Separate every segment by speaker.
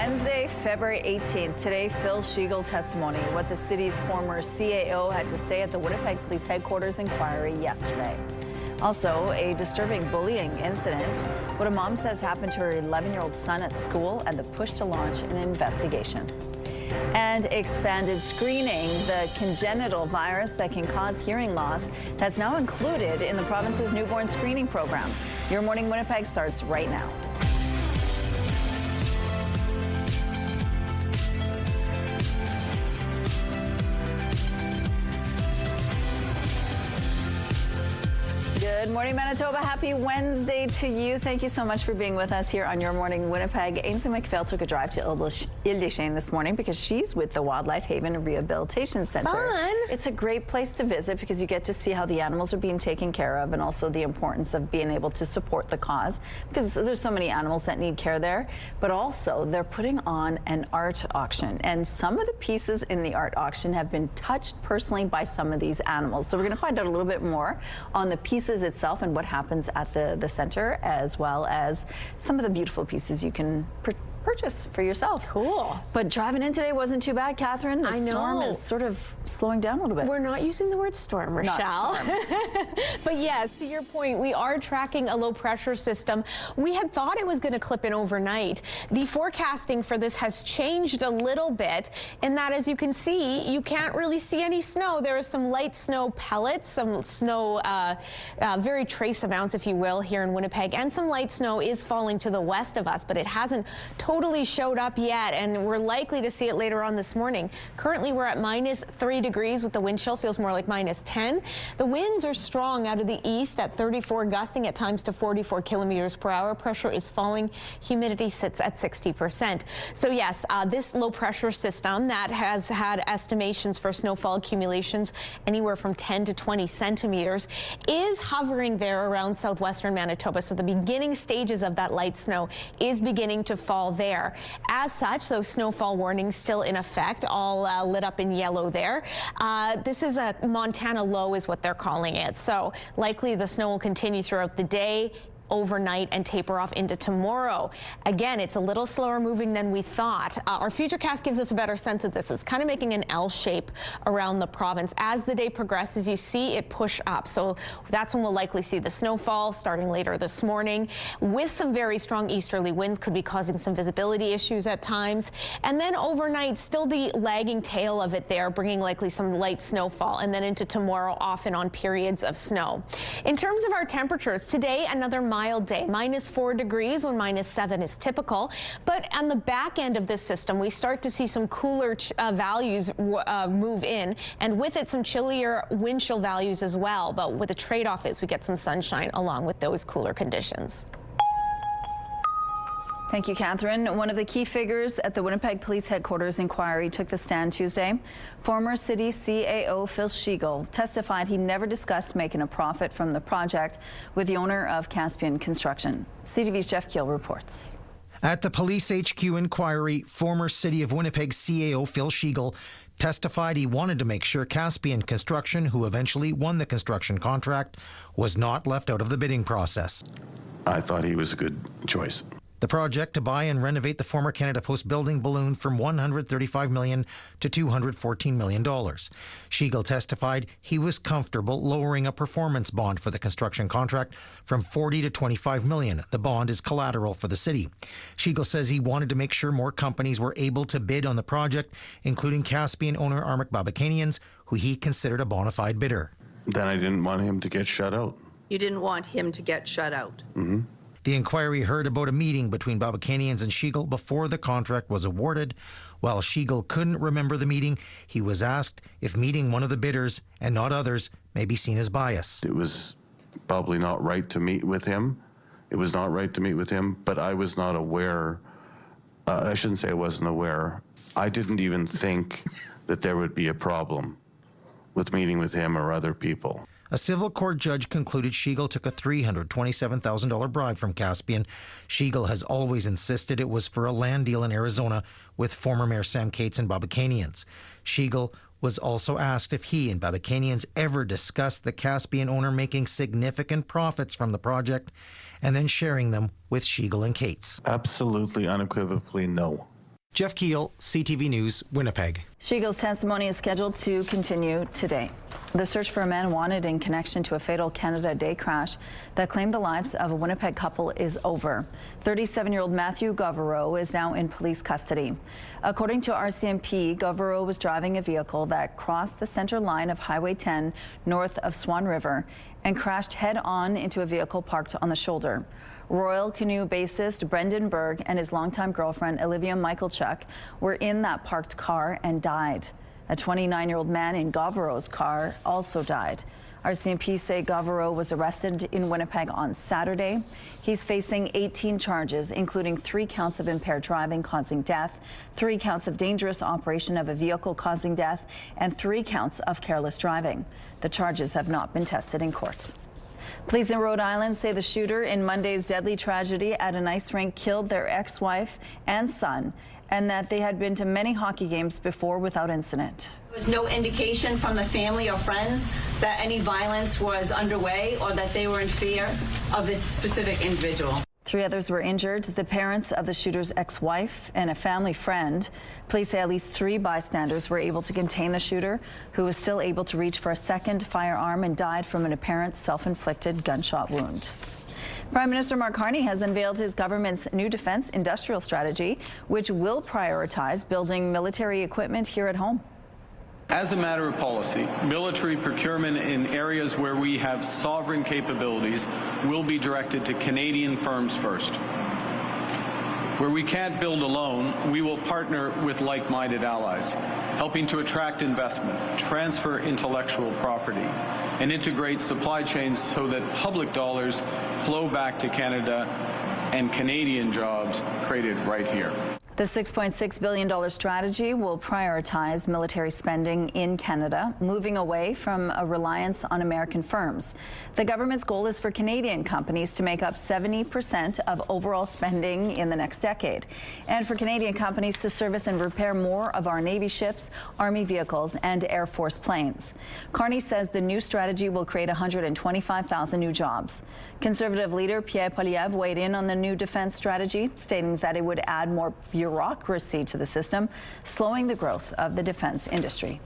Speaker 1: Wednesday, February 18th. Today, Phil Sheegl testimony, what the city's former CAO had to say at the Winnipeg Police Headquarters inquiry yesterday. Also, a disturbing bullying incident, what a mom says happened to her 11-year-old son at school, and the push to launch an investigation. And expanded screening, the congenital virus that can cause hearing loss, that's now included in the province's newborn screening program. Your Morning Winnipeg starts right now. Good morning, Manitoba. Happy Wednesday to you. Thank you so much for being with us here on Your Morning Winnipeg. Ainsley McPhail took a drive to Ile-des-Chênes this morning because she's with the Wildlife Haven and Rehabilitation Center.
Speaker 2: Fun.
Speaker 1: It's a great place to visit because you get to see how the animals are being taken care of and also the importance of being able to support the cause because there's so many animals that need care there. But also, they're putting on an art auction, and some of the pieces in the art auction have been touched personally by some of these animals. So we're going to find out a little bit more on the pieces itself and what happens at the center, as well as some of the beautiful pieces you can purchase for yourself.
Speaker 2: Cool.
Speaker 1: But driving in today wasn't too bad, Catherine. The storm is sort of slowing down a little bit.
Speaker 2: We're not using the word storm, Rochelle. But yes, to your point, we are tracking a low pressure system. We had thought it was going to clip in overnight. The forecasting for this has changed a little bit in that, as you can see, you can't really see any snow. There is some light snow pellets, some snow, very trace amounts, if you will, here in Winnipeg, and some light snow is falling to the west of us, but it hasn't totally showed up yet, and we're likely to see it later on this morning. Currently, we're at -3 degrees with the wind chill. Feels more like -10. The winds are strong out of the east at 34, gusting at times to 44 kilometers per hour. Pressure is falling. Humidity sits at 60%. So yes, this low pressure system that has had estimations for snowfall accumulations anywhere from 10 to 20 centimeters is hovering there around southwestern Manitoba. So the beginning stages of that light snow is beginning to fall there. As such, those snowfall warnings still in effect, all lit up in yellow there. This is a Montana low is what they're calling it. So likely the snow will continue throughout the day, overnight, and taper off into tomorrow. Again, it's a little slower moving than we thought. Our futurecast gives us a better sense of this. It's kind of making an L shape around the province. As the day progresses, you see it push up. So that's when we'll likely see the snowfall starting later this morning, with some very strong easterly winds could be causing some visibility issues at times. And then overnight, still the lagging tail of it there, bringing likely some light snowfall, and then into tomorrow, off and on periods of snow. In terms of our temperatures, today, another mild day, -4 degrees when -7 is typical. But on the back end of this system, we start to see some cooler values move in, and with it some chillier wind chill values as well. But what the trade-off is, we get some sunshine along with those cooler conditions.
Speaker 1: Thank you, Catherine. One of the key figures at the Winnipeg Police Headquarters inquiry took the stand Tuesday. Former city CAO Phil Sheegl testified he never discussed making a profit from the project with the owner of Caspian Construction. CTV's Jeff Keel reports.
Speaker 3: At the Police HQ inquiry, former City of Winnipeg CAO Phil Sheegl testified he wanted to make sure Caspian Construction, who eventually won the construction contract, was not left out of the bidding process.
Speaker 4: I thought he was a good choice.
Speaker 3: The project to buy and renovate the former Canada Post building ballooned from $135 million to $214 million. Sheegl testified he was comfortable lowering a performance bond for the construction contract from $40 to $25 million. The bond is collateral for the city. Sheegl says he wanted to make sure more companies were able to bid on the project, including Caspian owner Armic Babakanians, who he considered a bona fide bidder.
Speaker 4: Then I didn't want him to get shut out.
Speaker 5: You didn't want him to get shut out.
Speaker 4: Mm-hmm.
Speaker 3: The inquiry heard about a meeting between Babakanians and Sheegl before the contract was awarded. While Sheegl couldn't remember the meeting, he was asked if meeting one of the bidders and not others may be seen as bias.
Speaker 4: It was probably not right to meet with him. It was not right to meet with him, but I was not aware. I shouldn't say I wasn't aware. I didn't even think that there would be a problem with meeting with him or other people.
Speaker 3: A civil court judge concluded Sheegl took a $327,000 bribe from Caspian. Sheegl has always insisted it was for a land deal in Arizona with former Mayor Sam Cates and Babakanians. Sheegl was also asked if he and Babakanians ever discussed the Caspian owner making significant profits from the project and then sharing them with Sheegl and Cates.
Speaker 4: Absolutely, unequivocally, no.
Speaker 3: Jeff Keel, CTV News, Winnipeg.
Speaker 1: Sheegl's testimony is scheduled to continue today. The search for a man wanted in connection to a fatal Canada Day crash that claimed the lives of a Winnipeg couple is over. 37-year-old Matthew Govero is now in police custody. According to RCMP, Govero was driving a vehicle that crossed the center line of Highway 10 north of Swan River and crashed head-on into a vehicle parked on the shoulder. Royal Canoe bassist Brendan Berg and his longtime girlfriend Olivia Michalchuk were in that parked car and died. A 29-year-old man in Govero's car also died. RCMP say Govero was arrested in Winnipeg on Saturday. He's facing 18 charges, including 3 counts of impaired driving causing death, 3 counts of dangerous operation of a vehicle causing death, and 3 counts of careless driving. The charges have not been tested in court. Police in Rhode Island say the shooter in Monday's deadly tragedy at an ice rink killed their ex-wife and son, and that they had been to many hockey games before without incident.
Speaker 6: There was no indication from the family or friends that any violence was underway or that they were in fear of this specific individual.
Speaker 1: 3 others were injured, the parents of the shooter's ex-wife and a family friend. Police say at least 3 bystanders were able to contain the shooter, who was still able to reach for a second firearm and died from an apparent self-inflicted gunshot wound. Prime Minister Mark Carney has unveiled his government's new defense industrial strategy, which will prioritize building military equipment here at home.
Speaker 7: As a matter of policy, military procurement in areas where we have sovereign capabilities will be directed to Canadian firms first. Where we can't build alone, we will partner with like-minded allies, helping to attract investment, transfer intellectual property, and integrate supply chains so that public dollars flow back to Canada and Canadian jobs created right here.
Speaker 1: The $6.6 billion strategy will prioritize military spending in Canada, moving away from a reliance on American firms. The government's goal is for Canadian companies to make up 70% of overall spending in the next decade, and for Canadian companies to service and repair more of our Navy ships, Army vehicles, and Air Force planes. Carney says the new strategy will create 125,000 new jobs. Conservative leader Pierre Poilievre weighed in on the new defense strategy, stating that it would add more bureaucracy to the system, slowing the growth of the defense industry.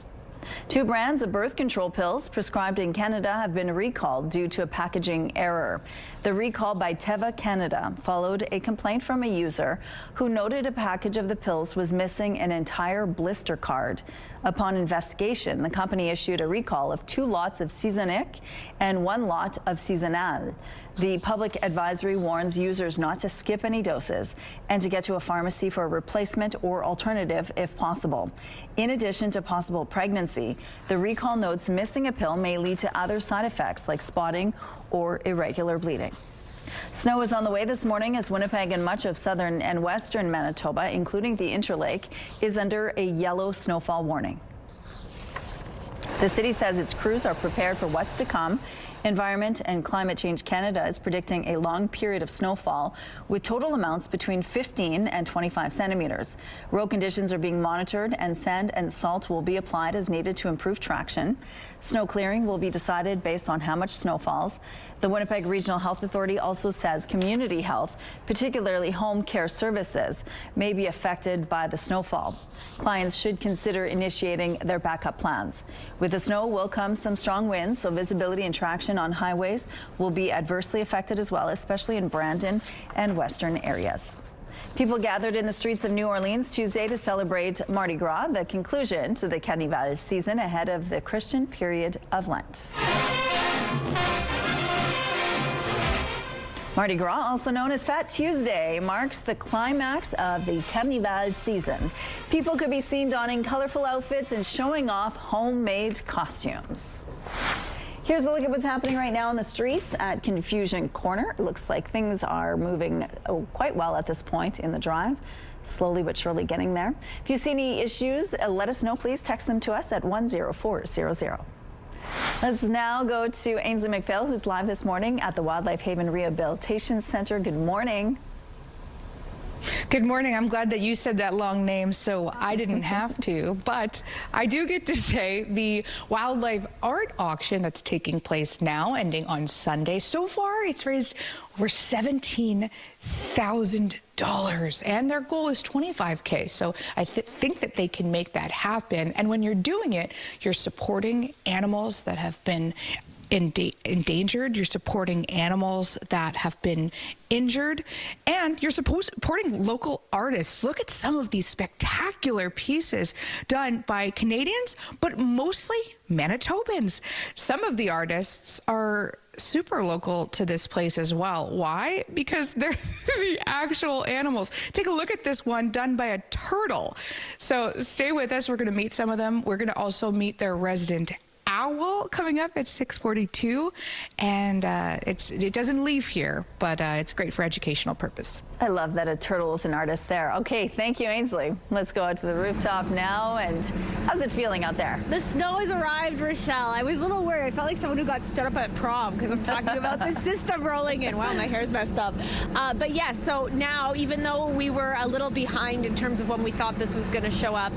Speaker 1: 2 brands of birth control pills prescribed in Canada have been recalled due to a packaging error. The recall by Teva Canada followed a complaint from a user who noted a package of the pills was missing an entire blister card. Upon investigation, the company issued a recall of 2 lots of Seasonic and 1 lot of Seasonal. The public advisory warns users not to skip any doses and to get to a pharmacy for a replacement or alternative if possible. In addition to possible pregnancy, the recall notes missing a pill may lead to other side effects like spotting or irregular bleeding. Snow is on the way this morning as Winnipeg and much of southern and western Manitoba, including the Interlake, is under a yellow snowfall warning. The city says its crews are prepared for what's to come. Environment and Climate Change Canada is predicting a long period of snowfall with total amounts between 15 and 25 centimeters. Road conditions are being monitored and sand and salt will be applied as needed to improve traction. Snow clearing will be decided based on how much snow falls. The Winnipeg Regional Health Authority also says community health, particularly home care services, may be affected by the snowfall. Clients should consider initiating their backup plans. With the snow will come some strong winds, so visibility and traction on highways will be adversely affected as well, especially in Brandon and western areas. People gathered in the streets of New Orleans Tuesday to celebrate Mardi Gras, the conclusion to the Carnival season ahead of the Christian period of Lent. Mardi Gras, also known as Fat Tuesday, marks the climax of the Carnival season. People could be seen donning colorful outfits and showing off homemade costumes. Here's a look at what's happening right now on the streets at Confusion Corner. It looks like things are moving quite well at this point in the drive. Slowly but surely getting there. If you see any issues, let us know. Please text them to us at 10400. Let's now go to Ainsley McPhail, who's live this morning at the Wildlife Haven Rehabilitation Center. Good morning.
Speaker 8: Good morning. I'm glad that you said that long name so I didn't have to, but I do get to say the wildlife art auction that's taking place now, ending on Sunday. So far, it's raised over $17,000, and their goal is $25K. So I think that they can make that happen. And when you're doing it, you're supporting animals that have been endangered, you're supporting animals that have been injured, and you're supporting local artists. Look at some of these spectacular pieces done by Canadians, but mostly Manitobans. Some of the artists are super local to this place as well. Why? Because they're the actual animals. Take a look at this one done by a turtle. So stay with us. We're going to meet some of them. We're going to also meet their resident owl coming up at 6:42, and it doesn't leave here, but it's great for educational purpose.
Speaker 1: I love that a turtle is an artist there. Okay, thank you, Ainsley. Let's go out to the rooftop now. And how's it feeling out there?
Speaker 2: The snow has arrived, Rochelle. I was a little worried. I felt like someone who got stood up at prom because I'm talking about the system rolling in. Wow, my hair's messed up. But yes, so now, even though we were a little behind in terms of when we thought this was going to show up,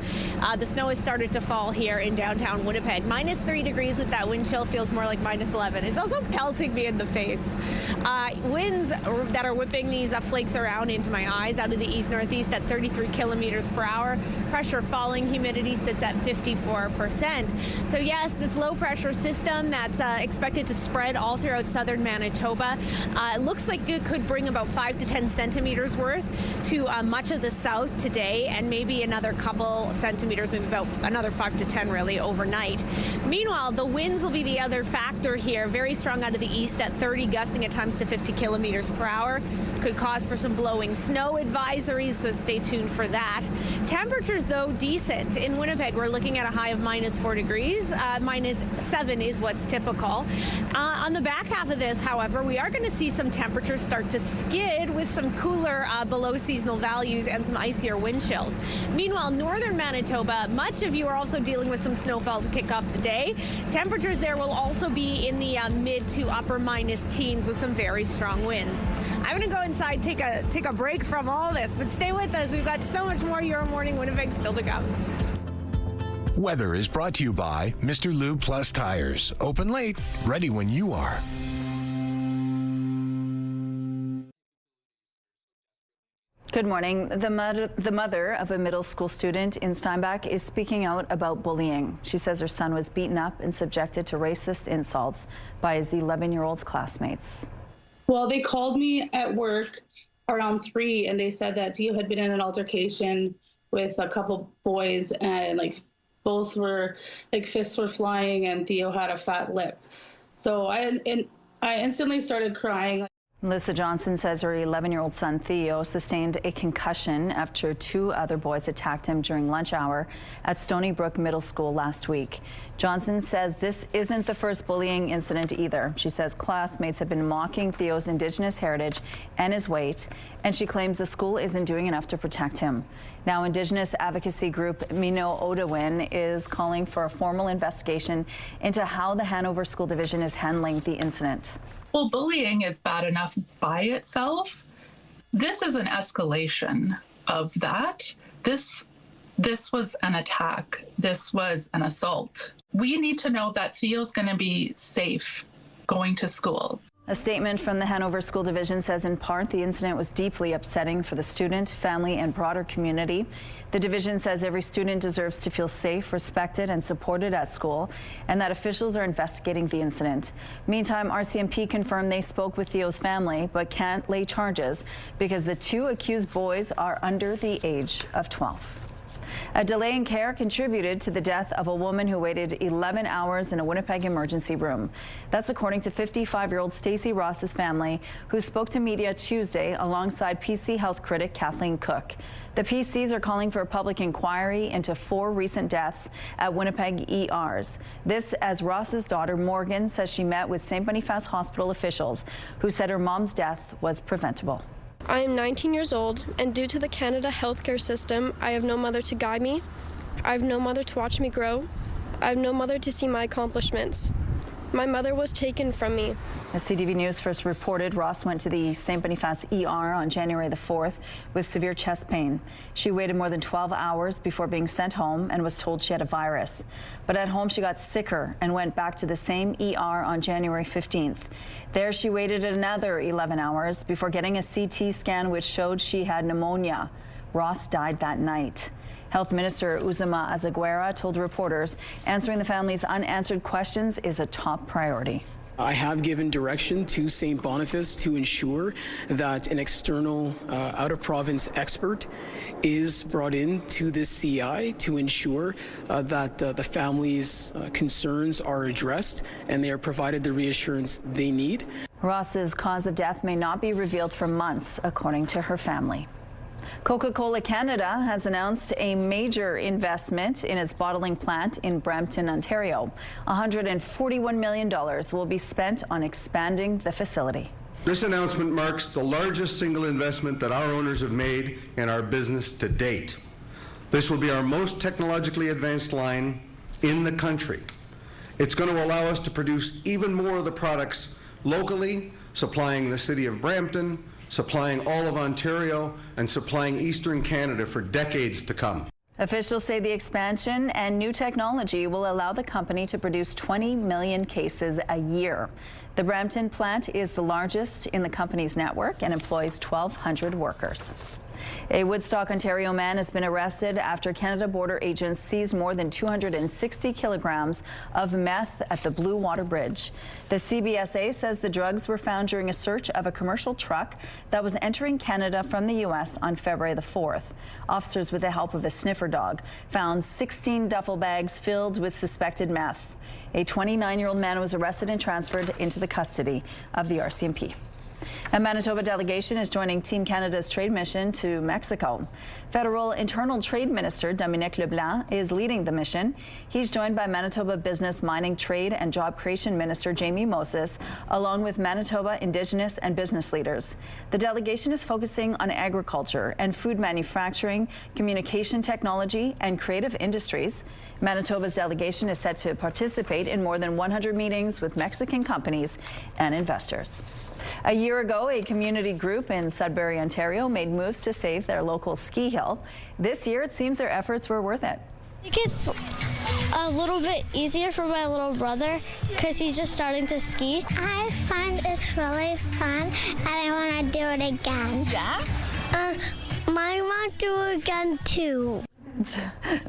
Speaker 2: the snow has started to fall here in downtown Winnipeg. -3 degrees with that wind chill, feels more like -11. It's also pelting me in the face. Winds that are whipping these flakes around into my eyes out of the east-northeast at 33 kilometers per hour. Pressure falling, humidity sits at 54%. So yes, this low pressure system that's expected to spread all throughout southern Manitoba looks like it could bring about 5 to 10 centimeters worth to much of the south today, and maybe another couple centimeters, maybe about another 5 to 10 really overnight. Meanwhile, the winds will be the other factor here. Very strong out of the east at 30, gusting at times to 50 kilometers per hour. Could cause for some blowing snow advisories, so stay tuned for that. Temperatures, though, decent. In Winnipeg, we're looking at a high of -4 degrees. -7 is what's typical. On the back half of this, however, we are going to see some temperatures start to skid with some cooler below seasonal values and some icier wind chills. Meanwhile, northern Manitoba, much of you are also dealing with some snowfall to kick off the day. Temperatures there will also be in the mid to upper -teens with some very strong winds. I'm going to go inside, take a break from all this, but stay with us. We've got so much more Your Morning Winnipeg still to come.
Speaker 9: Weather is brought to you by Mr. Lube Plus Tires. Open late, ready when you are.
Speaker 1: Good morning. The mother of a middle school student in Steinbach is speaking out about bullying. She says her son was beaten up and subjected to racist insults by his 11-year-old's classmates.
Speaker 10: Well, they called me at work around 3, and they said that Theo had been in an altercation with a couple boys, and both were fists were flying, and Theo had a fat lip. So I instantly started crying.
Speaker 1: Melissa Johnson says her 11-year-old son Theo sustained a concussion after 2 other boys attacked him during lunch hour at Stony Brook Middle School last week. Johnson says this isn't the first bullying incident either. She says classmates have been mocking Theo's Indigenous heritage and his weight, and she claims the school isn't doing enough to protect him. Now, Indigenous advocacy group Mino Odawin is calling for a formal investigation into how the Hanover School Division is handling the incident.
Speaker 11: Well, bullying is bad enough by itself. This is an escalation of that. This was an attack. This was an assault. We need to know that Theo's going to be safe going to school.
Speaker 1: A statement from the Hanover School Division says in part the incident was deeply upsetting for the student, family, and broader community. The division says every student deserves to feel safe, respected, and supported at school, and that officials are investigating the incident. Meantime, RCMP confirmed they spoke with Theo's family but can't lay charges because the 2 accused boys are under the age of 12. A delay in care contributed to the death of a woman who waited 11 hours in a Winnipeg emergency room. That's according to 55-year-old Stacey Ross's family, who spoke to media Tuesday alongside PC Health critic Kathleen Cook. The PCs are calling for a public inquiry into 4 recent deaths at Winnipeg ERs. This as Ross's daughter Morgan says she met with St. Boniface Hospital officials who said her mom's death was preventable.
Speaker 12: I am 19 years old, and due to the Canada healthcare system, I have no mother to guide me. I have no mother to watch me grow. I have no mother to see my accomplishments. My mother was taken from me.
Speaker 1: As CTV News first reported, Ross went to the St. Boniface ER on January the 4th with severe chest pain. She waited more than 12 hours before being sent home and was told she had a virus. But at home, she got sicker and went back to the same ER on January 15th. There, she waited another 11 hours before getting a CT scan, which showed she had pneumonia. Ross died that night. Health Minister Uzuma Azaguera told reporters answering the family's unanswered questions is a top priority.
Speaker 13: I have given direction to St. Boniface to ensure that an external out-of-province expert is brought in to this CI to ensure that the family's concerns are addressed and they are provided the reassurance they need.
Speaker 1: Ross's cause of death may not be revealed for months, according to her family. Coca-Cola Canada has announced a major investment in its bottling plant in Brampton, Ontario. $141 million will be spent on expanding the facility.
Speaker 14: This announcement marks the largest single investment that our owners have made in our business to date. This will be our most technologically advanced line in the country. It's going to allow us to produce even more of the products locally, supplying the city of Brampton, supplying all of Ontario, and supplying Eastern Canada for decades to come.
Speaker 1: Officials say the expansion and new technology will allow the company to produce 20 million cases a year. The Brampton plant is the largest in the company's network and employs 1,200 workers. A Woodstock, Ontario man has been arrested after Canada Border agents seized more than 260 kilograms of meth at the Blue Water Bridge. The CBSA says the drugs were found during a search of a commercial truck that was entering Canada from the U.S. on February the 4th. Officers, with the help of a sniffer dog, found 16 duffel bags filled with suspected meth. A 29-year-old man was arrested and transferred into the custody of the RCMP. A Manitoba delegation is joining Team Canada's trade mission to Mexico. Federal Internal Trade Minister Dominic Leblanc is leading the mission. He's joined by Manitoba Business, Mining, Trade and Job Creation Minister Jamie Moses, along with Manitoba Indigenous and business leaders. The delegation is focusing on agriculture and food manufacturing, communication technology and creative industries. Manitoba's delegation is set to participate in more than 100 meetings with Mexican companies and investors. A year ago, a community group in Sudbury, Ontario made moves to save their local ski hill. This year, it seems their efforts were worth it.
Speaker 15: I think it's a little bit easier for my little brother because he's just starting to ski.
Speaker 16: I find it's really fun and I want to do it again.
Speaker 15: Yeah?
Speaker 16: I want to do it again too.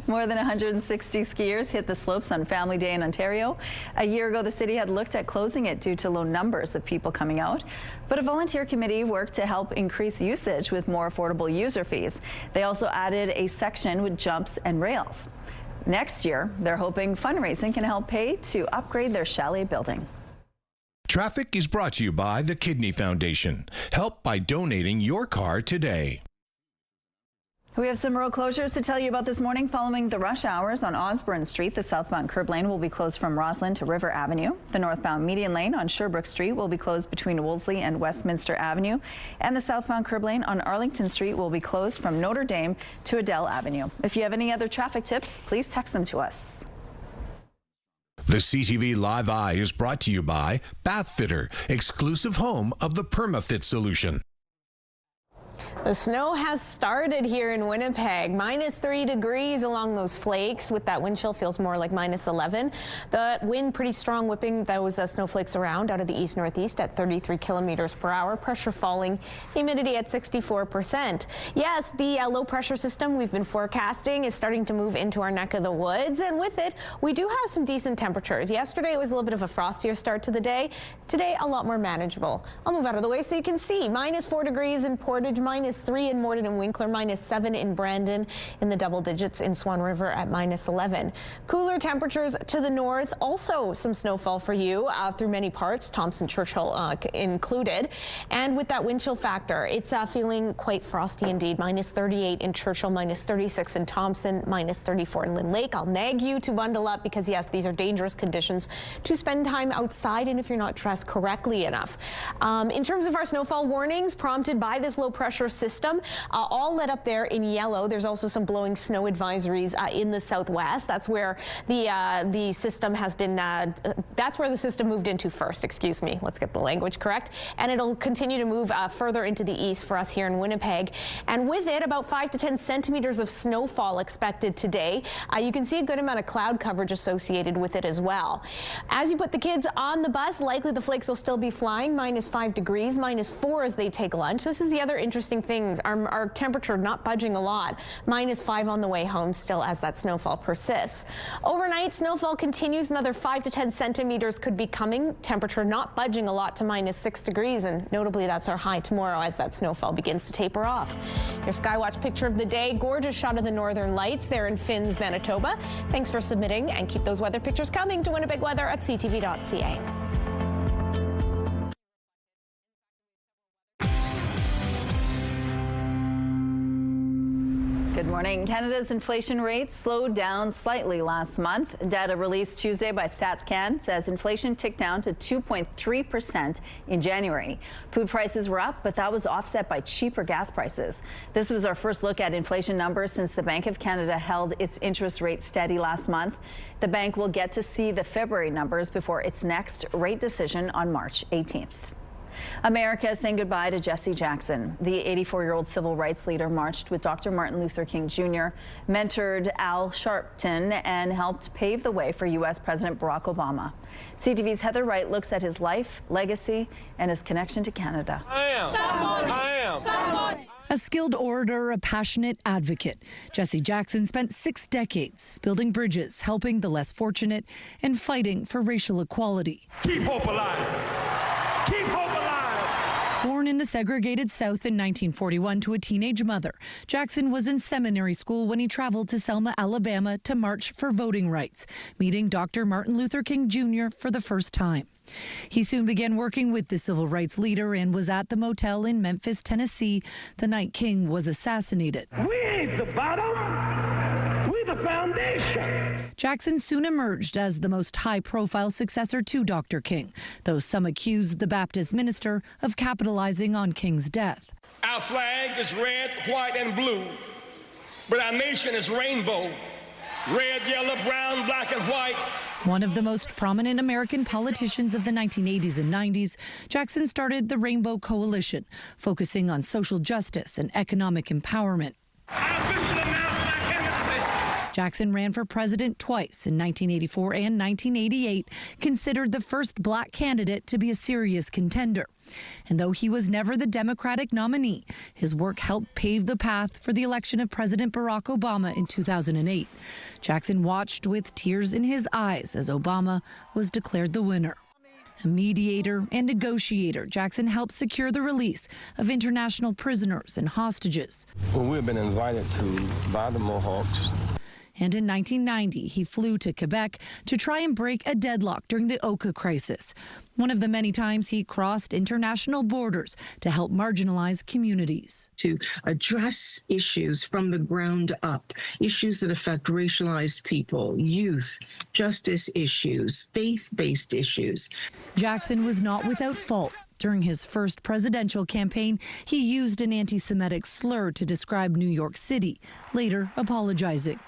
Speaker 1: More than 160 skiers hit the slopes on Family Day in Ontario. A year ago, the city had looked at closing it due to low numbers of people coming out. But a volunteer committee worked to help increase usage with more affordable user fees. They also added a section with jumps and rails. Next year, they're hoping fundraising can help pay to upgrade their chalet building.
Speaker 9: Traffic is brought to you by the Kidney Foundation. Help by donating your car today.
Speaker 1: We have some road closures to tell you about this morning. Following the rush hours on Osborne Street, the southbound curb lane will be closed from Roslyn to River Avenue. The northbound median lane on Sherbrooke Street will be closed between Wolseley and Westminster Avenue. And the southbound curb lane on Arlington Street will be closed from Notre Dame to Adele Avenue. If you have any other traffic tips, please text them to us.
Speaker 9: The CTV Live Eye is brought to you by Bath Fitter, exclusive home of the PermaFit solution.
Speaker 2: The snow has started here in Winnipeg. -3 degrees along those flakes. With that wind chill, feels more like -11. The wind pretty strong, whipping those snowflakes around out of the east-northeast at 33 kilometers per hour. Pressure falling, humidity at 64%. Yes, the low pressure system we've been forecasting is starting to move into our neck of the woods, and with it, we do have some decent temperatures. Yesterday it was a little bit of a frostier start to the day. Today, a lot more manageable. I'll move out of the way so you can see. -4 degrees in Portage, -3 in Morden and Winkler, -7 in Brandon, in the double digits in Swan River at -11. Cooler temperatures to the north, also some snowfall for you through many parts, Thompson, Churchill included. And with that wind chill factor, it's feeling quite frosty indeed. -38 in Churchill, -36 in Thompson, -34 in Lynn Lake. I'll nag you to bundle up because yes, these are dangerous conditions to spend time outside and if you're not dressed correctly enough. In terms of our snowfall warnings prompted by this low pressure system, system, all lit up there in yellow. There's also some blowing snow advisories in the southwest. That's where the system has been, that's where the system moved into first, excuse me. Let's get the language correct. And it'll continue to move further into the east for us here in Winnipeg. And with it, about 5 to 10 centimeters of snowfall expected today. You can see a good amount of cloud coverage associated with it as well. As you put the kids on the bus, likely the flakes will still be flying, -5 degrees, -4 as they take lunch. This is the other interesting thing. Our temperature not budging a lot. -5 on the way home still as that snowfall persists. Overnight, snowfall continues. Another 5 to 10 centimeters could be coming. Temperature not budging a lot to -6 degrees, and notably that's our high tomorrow as that snowfall begins to taper off. Your Skywatch picture of the day, gorgeous shot of the northern lights there in Finns, Manitoba. Thanks for submitting, and keep those weather pictures coming to Winnipeg Weather at ctv.ca.
Speaker 1: Good morning. Canada's inflation rate slowed down slightly last month. Data released Tuesday by StatsCan says inflation ticked down to 2.3% in January. Food prices were up, but that was offset by cheaper gas prices. This was our first look at inflation numbers since the Bank of Canada held its interest rate steady last month. The bank will get to see the February numbers before its next rate decision on March 18th. America is saying goodbye to Jesse Jackson. The 84-year-old civil rights leader marched with Dr. Martin Luther King Jr., mentored Al Sharpton, and helped pave the way for U.S. President Barack Obama. CTV's Heather Wright looks at his life, legacy, and his connection to Canada.
Speaker 17: A skilled orator, a passionate advocate, Jesse Jackson spent 6 decades building bridges, helping the less fortunate, and fighting for racial equality.
Speaker 18: Keep hope alive. Keep hope alive.
Speaker 17: Born in the segregated South in 1941 to a teenage mother, Jackson was in seminary school when he traveled to Selma, Alabama to march for voting rights, meeting Dr. Martin Luther King Jr. for the first time. He soon began working with the civil rights leader and was at the motel in Memphis, Tennessee, the night King was assassinated.
Speaker 18: We ain't the bottom, we the foundation.
Speaker 17: Jackson soon emerged as the most high-profile successor to Dr. King, though some accused the Baptist minister of capitalizing on King's death.
Speaker 18: Our flag is red, white, and blue, but our nation is rainbow. Red, yellow, brown, black, and white.
Speaker 17: One of the most prominent American politicians of the 1980s and 90s, Jackson started the Rainbow Coalition, focusing on social justice and economic empowerment. Jackson ran for president twice in 1984 and 1988, considered the first black candidate to be a serious contender. And though he was never the Democratic nominee, his work helped pave the path for the election of President Barack Obama in 2008. Jackson watched with tears in his eyes as Obama was declared the winner. A mediator and negotiator, Jackson helped secure the release of international prisoners and hostages.
Speaker 19: Well, we've been invited to by the Mohawks.
Speaker 17: And in 1990, he flew to Quebec to try and break a deadlock during the Oka crisis, one of the many times he crossed international borders to help marginalized communities.
Speaker 20: To address issues from the ground up, issues that affect racialized people, youth, justice issues, faith-based issues.
Speaker 17: Jackson was not without fault. During his first presidential campaign, he used an anti-Semitic slur to describe New York City, later apologizing.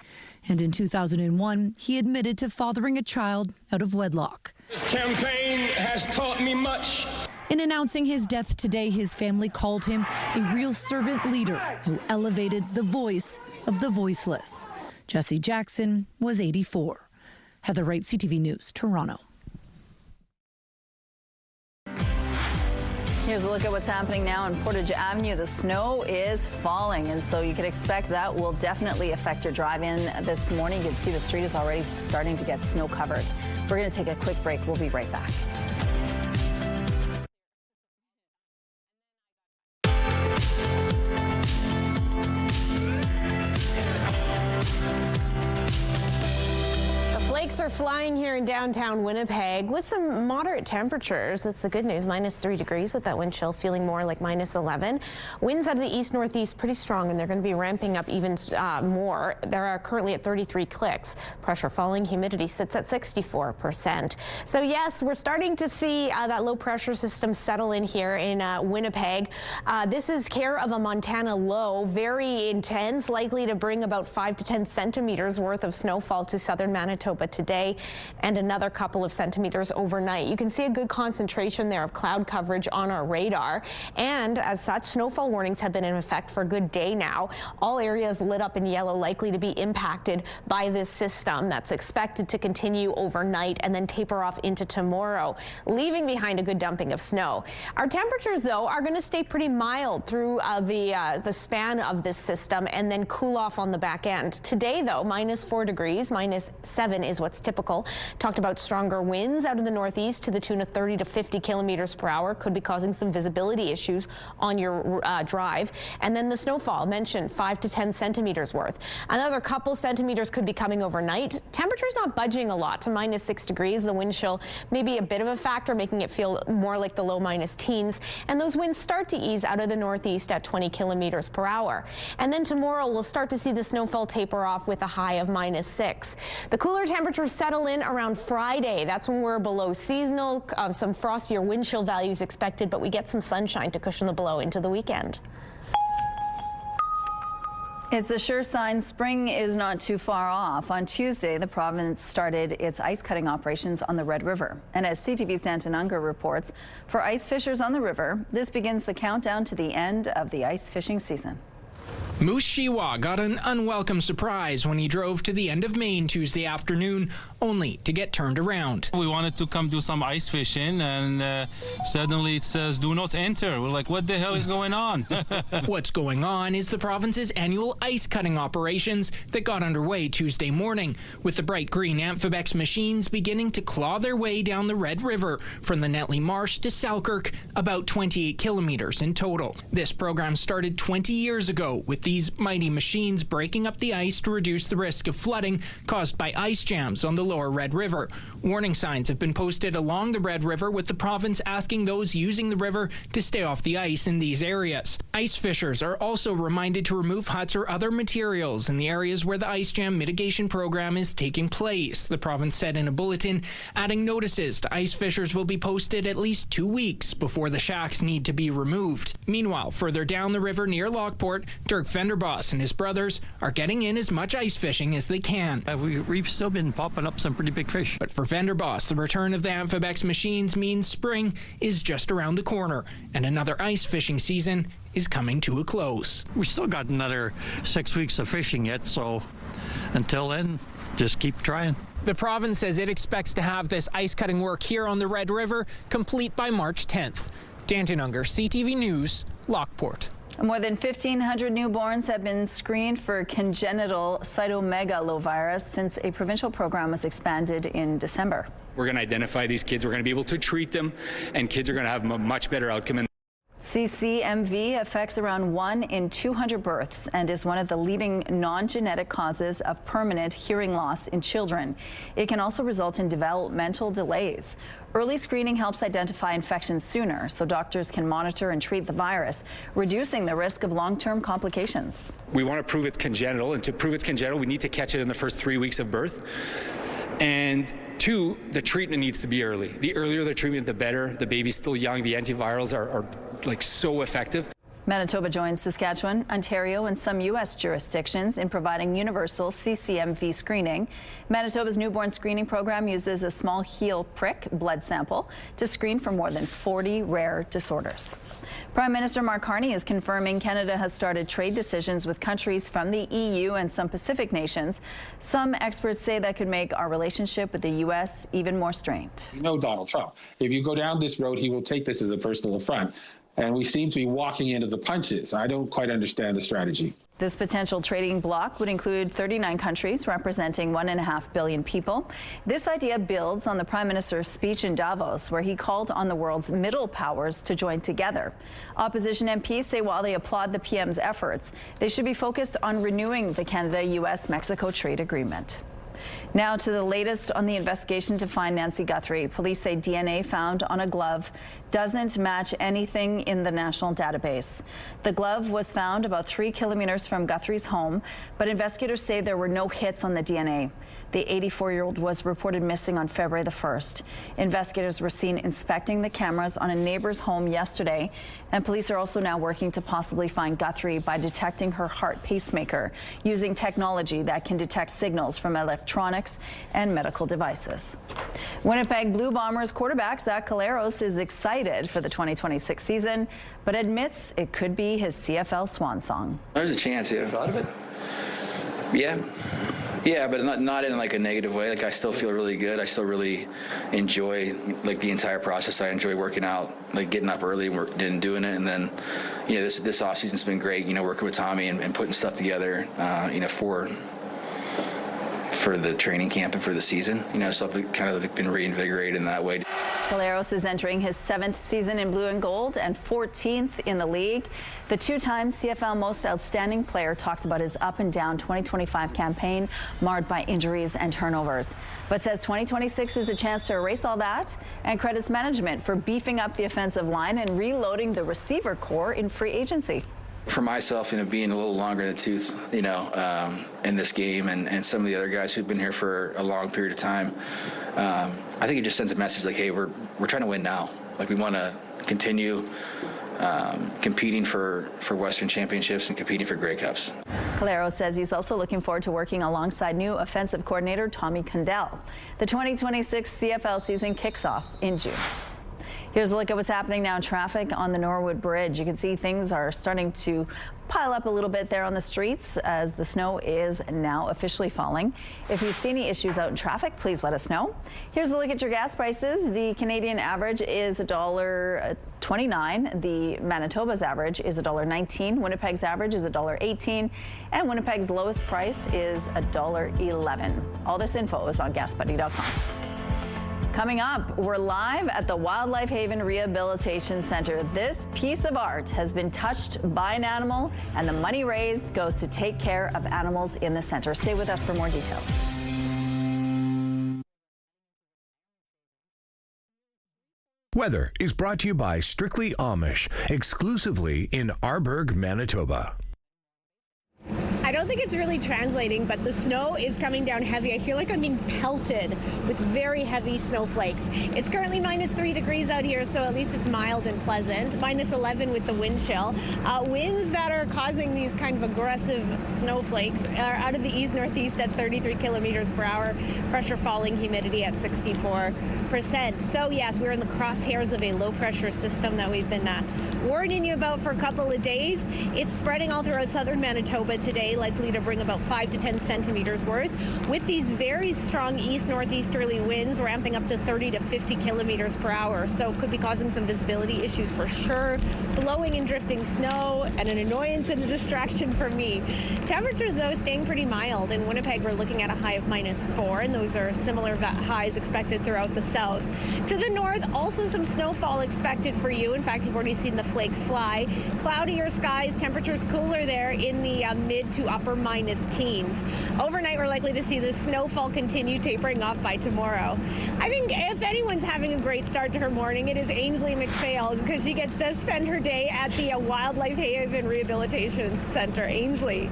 Speaker 17: And in 2001, he admitted to fathering a child out of wedlock.
Speaker 18: This campaign has taught me much.
Speaker 17: In announcing his death today, his family called him a real servant leader who elevated the voice of the voiceless. Jesse Jackson was 84. Heather Wright, CTV News, Toronto.
Speaker 1: Here's a look at what's happening now on Portage Avenue. The snow is falling, and so you can expect that will definitely affect your drive-in this morning. You can see the street is already starting to get snow covered. We're going to take a quick break. We'll be right back.
Speaker 2: are flying here in downtown Winnipeg with some moderate temperatures. That's the good news. -3 degrees with that wind chill, feeling more like -11. Winds out of the east-northeast pretty strong, and they're going to be ramping up even more. They're currently at 33 clicks. Pressure falling, humidity sits at 64%. So yes, we're starting to see that low pressure system settle in here in Winnipeg. This is care of a Montana low, very intense, likely to bring about 5 to 10 centimeters worth of snowfall to southern Manitoba today, and another couple of centimeters overnight. You can see a good concentration there of cloud coverage on our radar, and as such, snowfall warnings have been in effect for a good day now. All areas lit up in yellow, likely to be impacted by this system that's expected to continue overnight and then taper off into tomorrow, leaving behind a good dumping of snow. Our temperatures, though, are going to stay pretty mild through the span of this system and then cool off on the back end. Today, though, -4 degrees, -7 is what's typical. Talked about stronger winds out of the northeast to the tune of 30 to 50 kilometers per hour. Could be causing some visibility issues on your drive. And then the snowfall, mentioned 5 to 10 centimeters worth. Another couple centimeters could be coming overnight. Temperature's not budging a lot to -6 degrees. The wind chill may be a bit of a factor, making it feel more like the low -teens. And those winds start to ease out of the northeast at 20 kilometers per hour. And then tomorrow we'll start to see the snowfall taper off with a high of -6. The cooler temperatures settle in around Friday. That's when we're below seasonal. Some frostier wind chill values expected, but we get some sunshine to cushion the blow into the weekend.
Speaker 1: It's a sure sign spring is not too far off. On Tuesday, the province started its ice cutting operations on the Red River. And as CTV's Danton Unger reports, for ice fishers on the river, this begins the countdown to the end of the ice fishing season.
Speaker 21: Moose Sheegl got an unwelcome surprise when he drove to the end of Maine Tuesday afternoon, only to get turned around.
Speaker 22: We wanted to come do some ice fishing, and suddenly it says, "Do not enter." We're like, what the hell is going on?
Speaker 21: What's going on is the province's annual ice cutting operations that got underway Tuesday morning, with the bright green Amphibex machines beginning to claw their way down the Red River from the Netley Marsh to Selkirk, about 28 kilometers in total. This program started 20 years ago, with these mighty machines breaking up the ice to reduce the risk of flooding caused by ice jams on the lower Red River. Warning signs have been posted along the Red River, with the province asking those using the river to stay off the ice in these areas. Ice fishers are also reminded to remove huts or other materials in the areas where the ice jam mitigation program is taking place, the province said in a bulletin, adding notices to ice fishers will be posted at least 2 weeks before the shacks need to be removed. Meanwhile, further down the river near Lockport, Dirk Fenderboss and his brothers are getting in as much ice fishing as they can.
Speaker 23: We've still been popping up some pretty big fish.
Speaker 21: But for Fenderboss, the return of the Amphibex machines means spring is just around the corner, and another ice fishing season is coming to a close.
Speaker 23: We still got another 6 weeks of fishing yet, so until then, just keep trying.
Speaker 21: The province says it expects to have this ice cutting work here on the Red River complete by March 10th. Danton Unger, CTV News, Lockport.
Speaker 1: More than 1,500 newborns have been screened for congenital cytomegalovirus since a provincial program was expanded in December.
Speaker 24: We're going to identify these kids, we're going to be able to treat them, and kids are going to have a much better outcome.
Speaker 1: CCMV affects around 1 in 200 births and is one of the leading non-genetic causes of permanent hearing loss in children. It can also result in developmental delays. Early screening helps identify infections sooner, so doctors can monitor and treat the virus, reducing the risk of long-term complications.
Speaker 24: We want to prove it's congenital, and to prove it's congenital, we need to catch it in the first 3 weeks of birth. And 2, the treatment needs to be early. The earlier the treatment, the better. The baby's still young. The antivirals are like so effective.
Speaker 1: Manitoba joins Saskatchewan, Ontario, and some U.S. jurisdictions in providing universal CCMV screening. Manitoba's newborn screening program uses a small heel prick blood sample to screen for more than 40 rare disorders. Prime Minister Mark Carney is confirming Canada has started trade decisions with countries from the EU and some Pacific nations. Some experts say that could make our relationship with the U.S. even more strained.
Speaker 25: You know Donald Trump. If you go down this road, he will take this as a personal affront. And we seem to be walking into the punches. I don't quite understand the strategy.
Speaker 1: This potential trading bloc would include 39 countries representing 1.5 billion people. This idea builds on the Prime Minister's speech in Davos, where he called on the world's middle powers to join together. Opposition MPs say while they applaud the PM's efforts, they should be focused on renewing the Canada-US-Mexico trade agreement. Now to the latest on the investigation to find Nancy Guthrie. Police say DNA found on a glove doesn't match anything in the national database. The glove was found about 3 kilometers from Guthrie's home, but investigators say there were no hits on the DNA. The 84-year-old was reported missing on February the 1st. Investigators were seen inspecting the cameras on a neighbor's home yesterday, and police are also now working to possibly find Guthrie by detecting her heart pacemaker using technology that can detect signals from electronics and medical devices. Winnipeg Blue Bombers quarterback Zach Collaros is excited for the 2026 season, but admits it could be his CFL swan song.
Speaker 3: There's a chance, yeah. Thought of it? Yeah. Yeah, but not in like a negative way. Like I still feel really good. I still really enjoy like the entire process. I enjoy working out, like getting up early and doing it. And then, you know, this off season's been great. You know, working with Tommy and putting stuff together. You know, for the training camp and for the season. You know, so I've kind of been reinvigorated in that way.
Speaker 1: Collaros is entering his 7th season in blue and gold and 14th in the league. The two-time CFL Most Outstanding Player talked about his up-and-down 2025 campaign marred by injuries and turnovers, but says 2026 is a chance to erase all that and credits management for beefing up the offensive line and reloading the receiver core in free agency.
Speaker 3: For myself, you know, being a little longer in the tooth, you know, in this game and some of the other guys who've been here for a long period of time, I think it just sends a message like, hey, we're trying to win now. Like we want to continue competing for Western Championships and competing for Grey Cups.
Speaker 1: Collaros says he's also looking forward to working alongside new offensive coordinator Tommy Condell. The 2026 CFL season kicks off in June. Here's a look at what's happening now in traffic on the Norwood Bridge. You can see things are starting to pile up a little bit there on the streets as the snow is now officially falling. If you see any issues out in traffic, please let us know. Here's a look at your gas prices. The Canadian average is $1.29. The Manitoba's average is $1.19. Winnipeg's average is $1.18. And Winnipeg's lowest price is $1.11. All this info is on GasBuddy.com. Coming up, we're live at the Wildlife Haven Rehabilitation Center. This piece of art has been touched by an animal, and the money raised goes to take care of animals in the center. Stay with us for more details.
Speaker 9: Weather is brought to you by Strictly Amish, exclusively in Arborg, Manitoba.
Speaker 2: I don't think it's really translating, but the snow is coming down heavy. I feel like I'm being pelted with very heavy snowflakes. It's currently -3 degrees out here, so at least it's mild and pleasant. -11 with the wind chill. Winds that are causing these kind of aggressive snowflakes are out of the east-northeast at 33 kilometers per hour. Pressure falling, humidity at 64%. So yes, we're in the crosshairs of a low-pressure system that we've been warning you about for a couple of days. It's spreading all throughout southern Manitoba today, likely to bring about 5 to 10 centimeters worth, with these very strong east-northeasterly winds ramping up to 30 to 50 kilometers per hour. So could be causing some visibility issues for sure. Blowing and drifting snow, and an annoyance and a distraction for me. Temperatures, though, staying pretty mild. In Winnipeg, we're looking at a high of -4, and those are similar highs expected throughout the south. To the north, also some snowfall expected for you. In fact, you've already seen the flakes fly. Cloudier skies, temperatures cooler there in the mid to upper minus teens. Overnight, we're likely to see the snowfall continue tapering off by tomorrow. I think if anyone's having a great start to her morning, it is Ainsley McPhail, because she gets to spend her day at the Wildlife Haven Rehabilitation Center. Ainsley.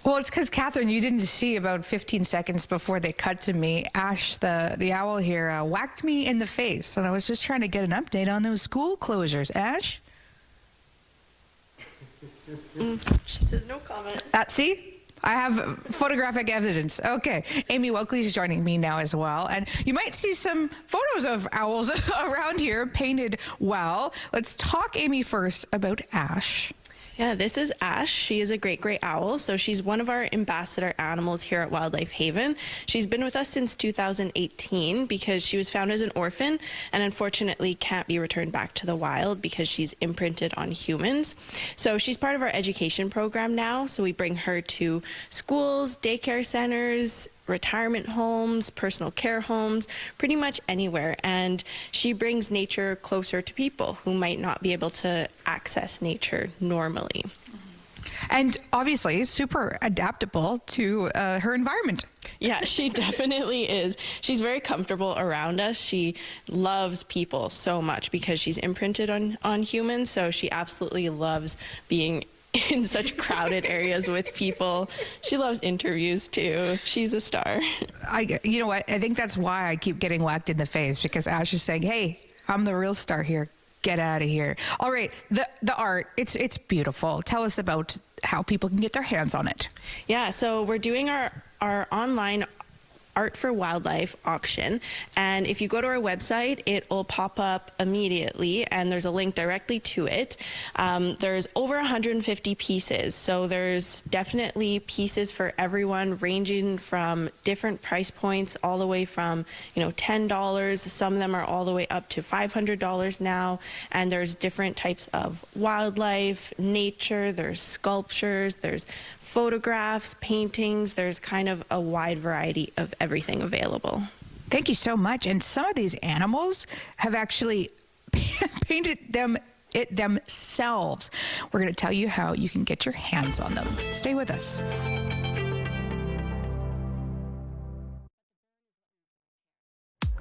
Speaker 8: Well, it's because, Catherine, you didn't see about 15 seconds before they cut to me. Ash, the owl here, whacked me in the face, and I was just trying to get an update on those school closures. Ash?
Speaker 12: She says no comment.
Speaker 8: See? I have photographic evidence. Okay. Amy Welkley is joining me now as well. And you might see some photos of owls around here painted well. Let's talk, Amy, first about Ash.
Speaker 4: Yeah, this is Ash. She is a great gray owl, so she's one of our ambassador animals here at Wildlife Haven. She's been with us since 2018 because she was found as an orphan and unfortunately can't be returned back to the wild because she's imprinted on humans. So she's part of our education program now, so we bring her to schools, daycare centers, retirement homes, personal care homes, pretty much anywhere. And she brings nature closer to people who might not be able to access nature normally.
Speaker 8: And obviously super adaptable to her environment.
Speaker 4: Yeah, she definitely is. She's very comfortable around us. She loves people so much because she's imprinted on humans. So she absolutely loves being in such crowded areas with people. She loves interviews too. She's a star.
Speaker 8: You know what? I think that's why I keep getting whacked in the face, because Ash is saying, hey, I'm the real star here. Get out of here. All right, the art, it's beautiful. Tell us about how people can get their hands on it.
Speaker 4: Yeah, so we're doing our online Art for Wildlife auction, and if you go to our website, it will pop up immediately, and there's a link directly to it. There's over 150 pieces, so there's definitely pieces for everyone, ranging from different price points all the way from, you know, $10. Some of them are all the way up to $500 now, and there's different types of wildlife, nature, there's sculptures, there's photographs, paintings. There's kind of a wide variety of everything available.
Speaker 8: Thank you so much. And some of these animals have actually painted them themselves. We're going to tell you how you can get your hands on them. Stay with us.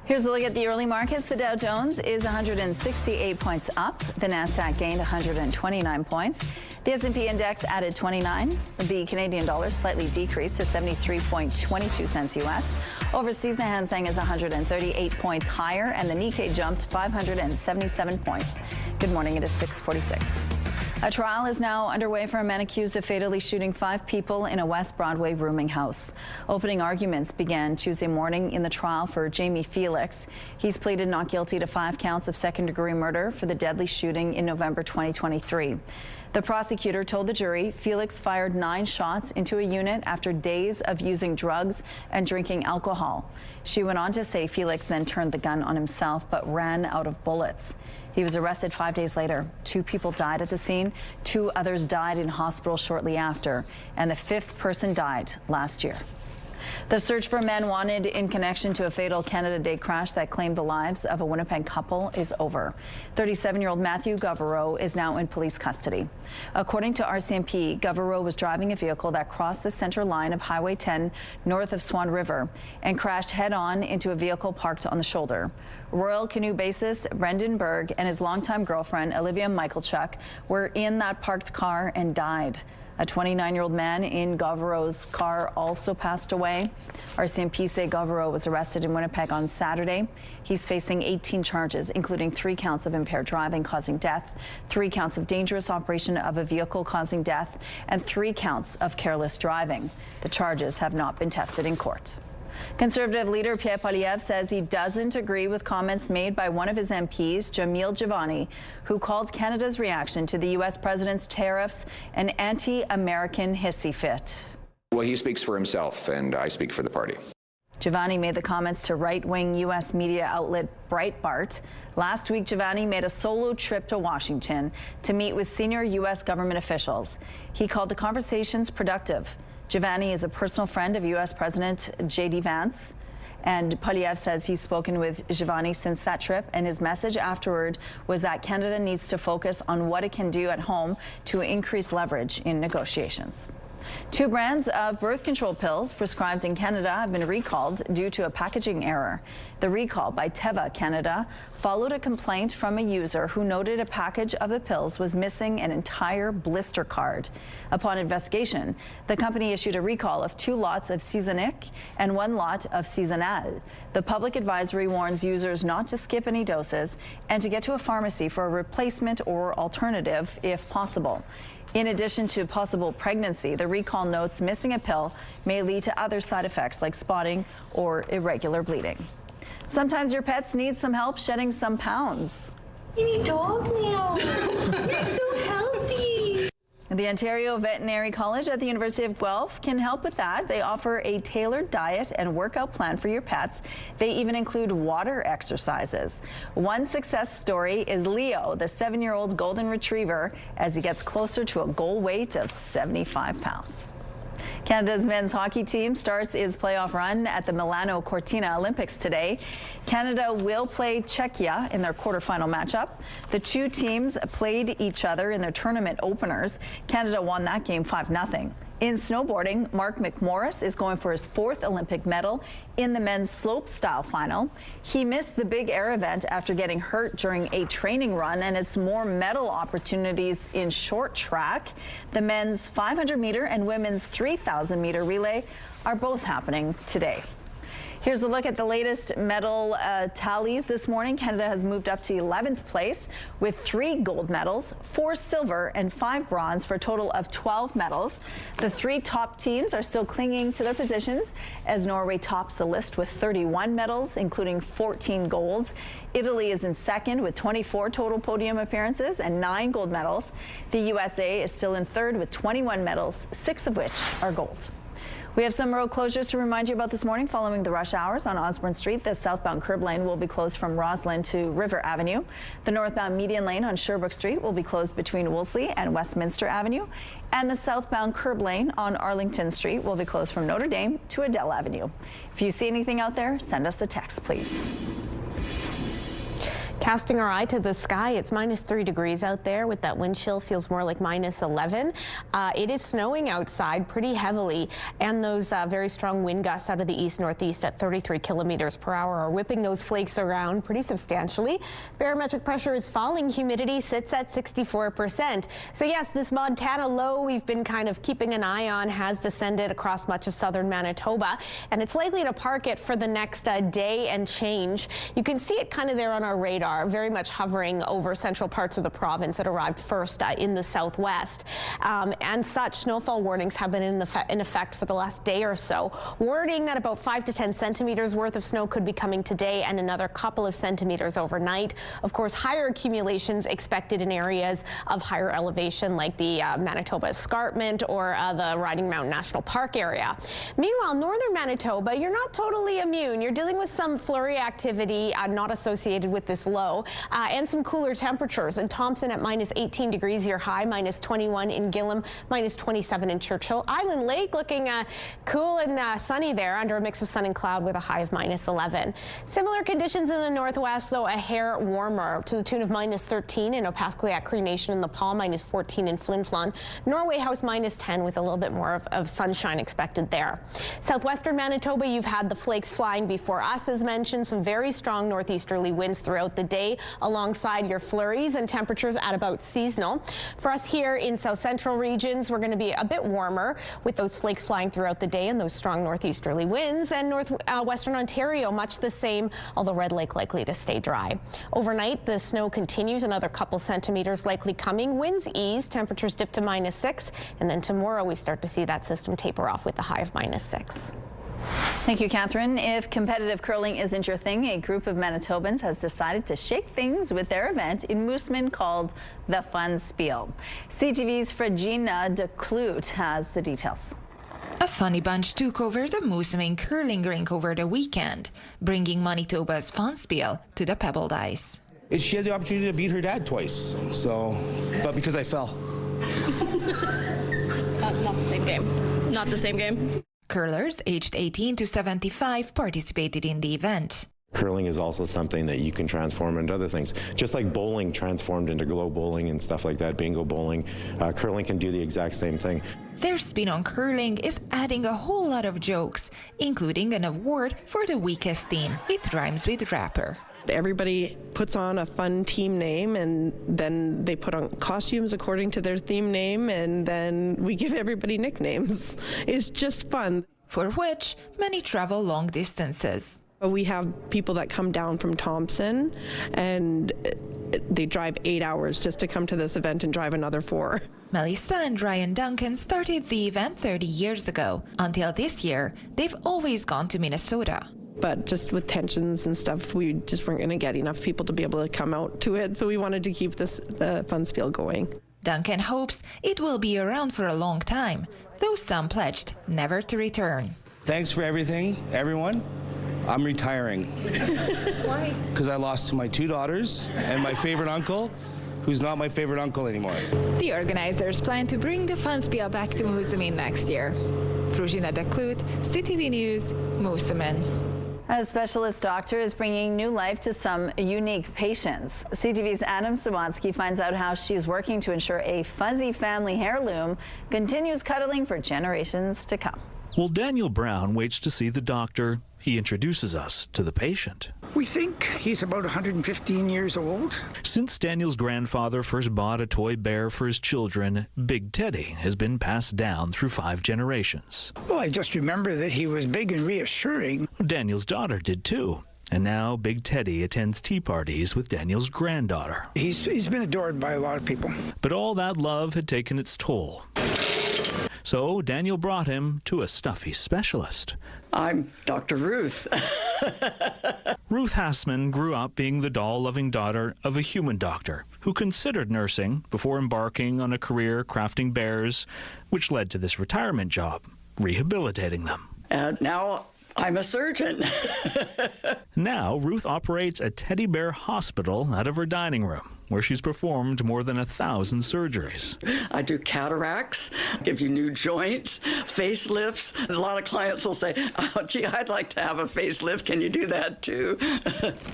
Speaker 1: Here's a look at the early markets. The Dow Jones is 168 points up. The Nasdaq gained 129 points. The S&P index added 29. The Canadian dollar slightly decreased to 73.22 cents U.S. Overseas, the Hang Seng is 138 points higher, and the Nikkei jumped 577 points. Good morning. It is 6:46. A trial is now underway for a man accused of fatally shooting 5 people in a West Broadway rooming house. Opening arguments began Tuesday morning in the trial for Jamie Felix. He's pleaded not guilty to 5 counts of second-degree murder for the deadly shooting in November 2023. The prosecutor told the jury Felix fired 9 shots into a unit after days of using drugs and drinking alcohol. She went on to say Felix then turned the gun on himself but ran out of bullets. He was arrested 5 days later. 2 people died at the scene. 2 others died in hospital shortly after, and the 5th person died last year. The search for men wanted in connection to a fatal Canada Day crash that claimed the lives of a Winnipeg couple is over. 37-year-old Matthew Govereau is now in police custody. According to RCMP, Govereau was driving a vehicle that crossed the center line of Highway 10 north of Swan River and crashed head-on into a vehicle parked on the shoulder. Royal Canoe bassist Brendan Berg and his longtime girlfriend Olivia Michalchuk were in that parked car and died. A 29-year-old man in Govereau's car also passed away. RCMP say Govereau was arrested in Winnipeg on Saturday. He's facing 18 charges, including 3 counts of impaired driving causing death, 3 counts of dangerous operation of a vehicle causing death, and 3 counts of careless driving. The charges have not been tested in court. Conservative leader Pierre Poilievre says he doesn't agree with comments made by one of his MPs, Jamil Jivani, who called Canada's reaction to the U.S. president's tariffs an anti-American hissy fit.
Speaker 5: Well, he speaks for himself, and I speak for the party.
Speaker 1: Jivani made the comments to right-wing U.S. media outlet Breitbart. Last week, Jivani made a solo trip to Washington to meet with senior U.S. government officials. He called the conversations productive. Jivani is a personal friend of U.S. President J.D. Vance, and Poilievre says he's spoken with Jivani since that trip, and his message afterward was that Canada needs to focus on what it can do at home to increase leverage in negotiations. 2 brands of birth control pills prescribed in Canada have been recalled due to a packaging error. The recall by Teva Canada followed a complaint from a user who noted a package of the pills was missing an entire blister card. Upon investigation, the company issued a recall of 2 lots of Seasonic and 1 lot of Seasonal. The public advisory warns users not to skip any doses and to get to a pharmacy for a replacement or alternative if possible. In addition to possible pregnancy, the recall notes missing a pill may lead to other side effects like spotting or irregular bleeding. Sometimes your pets need some help shedding some pounds.
Speaker 6: You need dog now. You're so healthy.
Speaker 1: The Ontario Veterinary College at the University of Guelph can help with that. They offer a tailored diet and workout plan for your pets. They even include water exercises. One success story is Leo, the 7-year-old golden retriever, as he gets closer to a goal weight of 75 pounds. Canada's men's hockey team starts its playoff run at the Milano Cortina Olympics today. Canada will play Czechia in their quarterfinal matchup. The two teams played each other in their tournament openers. Canada won that game 5-0. In snowboarding, Mark McMorris is going for his 4th Olympic medal in the men's slopestyle final. He missed the big air event after getting hurt during a training run, and it's more medal opportunities in short track. The men's 500-meter and women's 3,000-meter relay are both happening today. Here's a look at the latest medal tallies this morning. Canada has moved up to 11th place with 3 gold medals, 4 silver and 5 bronze for a total of 12 medals. The 3 top teams are still clinging to their positions as Norway tops the list with 31 medals, including 14 golds. Italy is in second with 24 total podium appearances and 9 gold medals. The USA is still in third with 21 medals, 6 of which are gold. We have some road closures to remind you about this morning following the rush hours on Osborne Street. The southbound curb lane will be closed from Roslyn to River Avenue. The northbound median lane on Sherbrooke Street will be closed between Wolseley and Westminster Avenue. And the southbound curb lane on Arlington Street will be closed from Notre Dame to Adele Avenue. If you see anything out there, send us a text, please.
Speaker 2: Casting our eye to the sky, it's -3 degrees out there with that wind chill, feels more like -11. It is snowing outside pretty heavily, and those very strong wind gusts out of the east-northeast at 33 kilometers per hour are whipping those flakes around pretty substantially. Barometric pressure is falling, humidity sits at 64%. So yes, this Montana low we've been kind of keeping an eye on has descended across much of southern Manitoba, and it's likely to park it for the next day and change. You can see it kind of there on our radar, very much hovering over central parts of the province. It arrived first in the southwest. And such snowfall warnings have been in effect for the last day or so, warning that about 5 to 10 centimeters worth of snow could be coming today and another couple of centimeters overnight. Of course, higher accumulations expected in areas of higher elevation like the Manitoba Escarpment or the Riding Mountain National Park area. Meanwhile, northern Manitoba, you're not totally immune. You're dealing with some flurry activity not associated with this low. And some cooler temperatures. In Thompson at -18 degrees your high, -21 in Gillam, -27 in Churchill. Island Lake looking cool and sunny there under a mix of sun and cloud with a high of -11. Similar conditions in the northwest, though a hair warmer to the tune of -13 in Opaskwayak Cree Nation and the Paul, -14 in Flin Flon. Norway House -10 with a little bit more of sunshine expected there. Southwestern Manitoba, you've had the flakes flying before us, as mentioned. Some very strong northeasterly winds throughout the day alongside your flurries, and temperatures at about seasonal. For us here in south central regions, we're going to be a bit warmer with those flakes flying throughout the day and those strong northeasterly winds, and northwestern Ontario much the same, although Red Lake likely to stay dry. Overnight, the snow continues, another couple centimeters likely coming. Winds ease, temperatures dip to -6, and then tomorrow we start to see that system taper off with a high of -6.
Speaker 1: Thank you, Catherine. If competitive curling isn't your thing, a group of Manitobans has decided to shake things with their event in Moosomin called the Fun Spiel. CTV's Regina de Kloot has the details.
Speaker 7: A funny bunch took over the Moosomin curling rink over the weekend, bringing Manitoba's Fun Spiel to the pebbled ice.
Speaker 10: She had the opportunity to beat her dad twice, but because I fell.
Speaker 11: Not the same game. Not the same game.
Speaker 7: Curlers aged 18 to 75 participated in the event.
Speaker 13: Curling is also something that you can transform into other things. Just like bowling transformed into glow bowling and stuff like that, bingo bowling, curling can do the exact same thing.
Speaker 7: Their spin on curling is adding a whole lot of jokes, including an award for the weakest team. It rhymes with rapper.
Speaker 14: Everybody puts on a fun team name, and then they put on costumes according to their theme name, and then we give everybody nicknames. It's just fun.
Speaker 7: For which many travel long distances.
Speaker 14: We have people that come down from Thompson, and they drive 8 hours just to come to this event and drive another 4.
Speaker 7: Melissa and Ryan Duncan started the event 30 years ago. Until this year, they've always gone to Minnesota.
Speaker 14: But just with tensions and stuff, we just weren't going to get enough people to be able to come out to it. So we wanted to keep the Fun Spiel going.
Speaker 7: Duncan hopes it will be around for a long time, though some pledged never to return.
Speaker 25: Thanks for everything, everyone. I'm retiring.
Speaker 11: Why?
Speaker 25: Because I lost my 2 daughters and my favorite uncle, who's not my favorite uncle anymore.
Speaker 26: The organizers plan to bring the Fun Spiel back to Moosomin next year.
Speaker 7: Ruzina Daklut, CTV News, Moosomin.
Speaker 1: A specialist doctor is bringing new life to some unique patients. CTV's Adam Sawatsky finds out how she's working to ensure a fuzzy family heirloom continues cuddling for generations to come.
Speaker 15: Well, Daniel Brown waits to see the doctor. He introduces us to the patient.
Speaker 16: We think he's about 115 years old.
Speaker 15: Since Daniel's grandfather first bought a toy bear for his children, Big Teddy has been passed down through 5 generations.
Speaker 16: Well, I just remember that he was big and reassuring.
Speaker 15: Daniel's daughter did too. And now Big Teddy attends tea parties with Daniel's granddaughter.
Speaker 16: He's been adored by a lot of people.
Speaker 15: But all that love had taken its toll. So Daniel brought him to a stuffy specialist.
Speaker 18: I'm Dr. Ruth.
Speaker 15: Ruth Hassman grew up being the doll-loving daughter of a human doctor who considered nursing before embarking on a career crafting bears, which led to this retirement job, rehabilitating them.
Speaker 18: And now I'm a surgeon.
Speaker 15: Now Ruth operates a teddy bear hospital out of her dining room, where she's performed more than 1,000 surgeries.
Speaker 18: I do cataracts, give you new joints, facelifts. A lot of clients will say, oh, gee, I'd like to have a facelift. Can you do that too?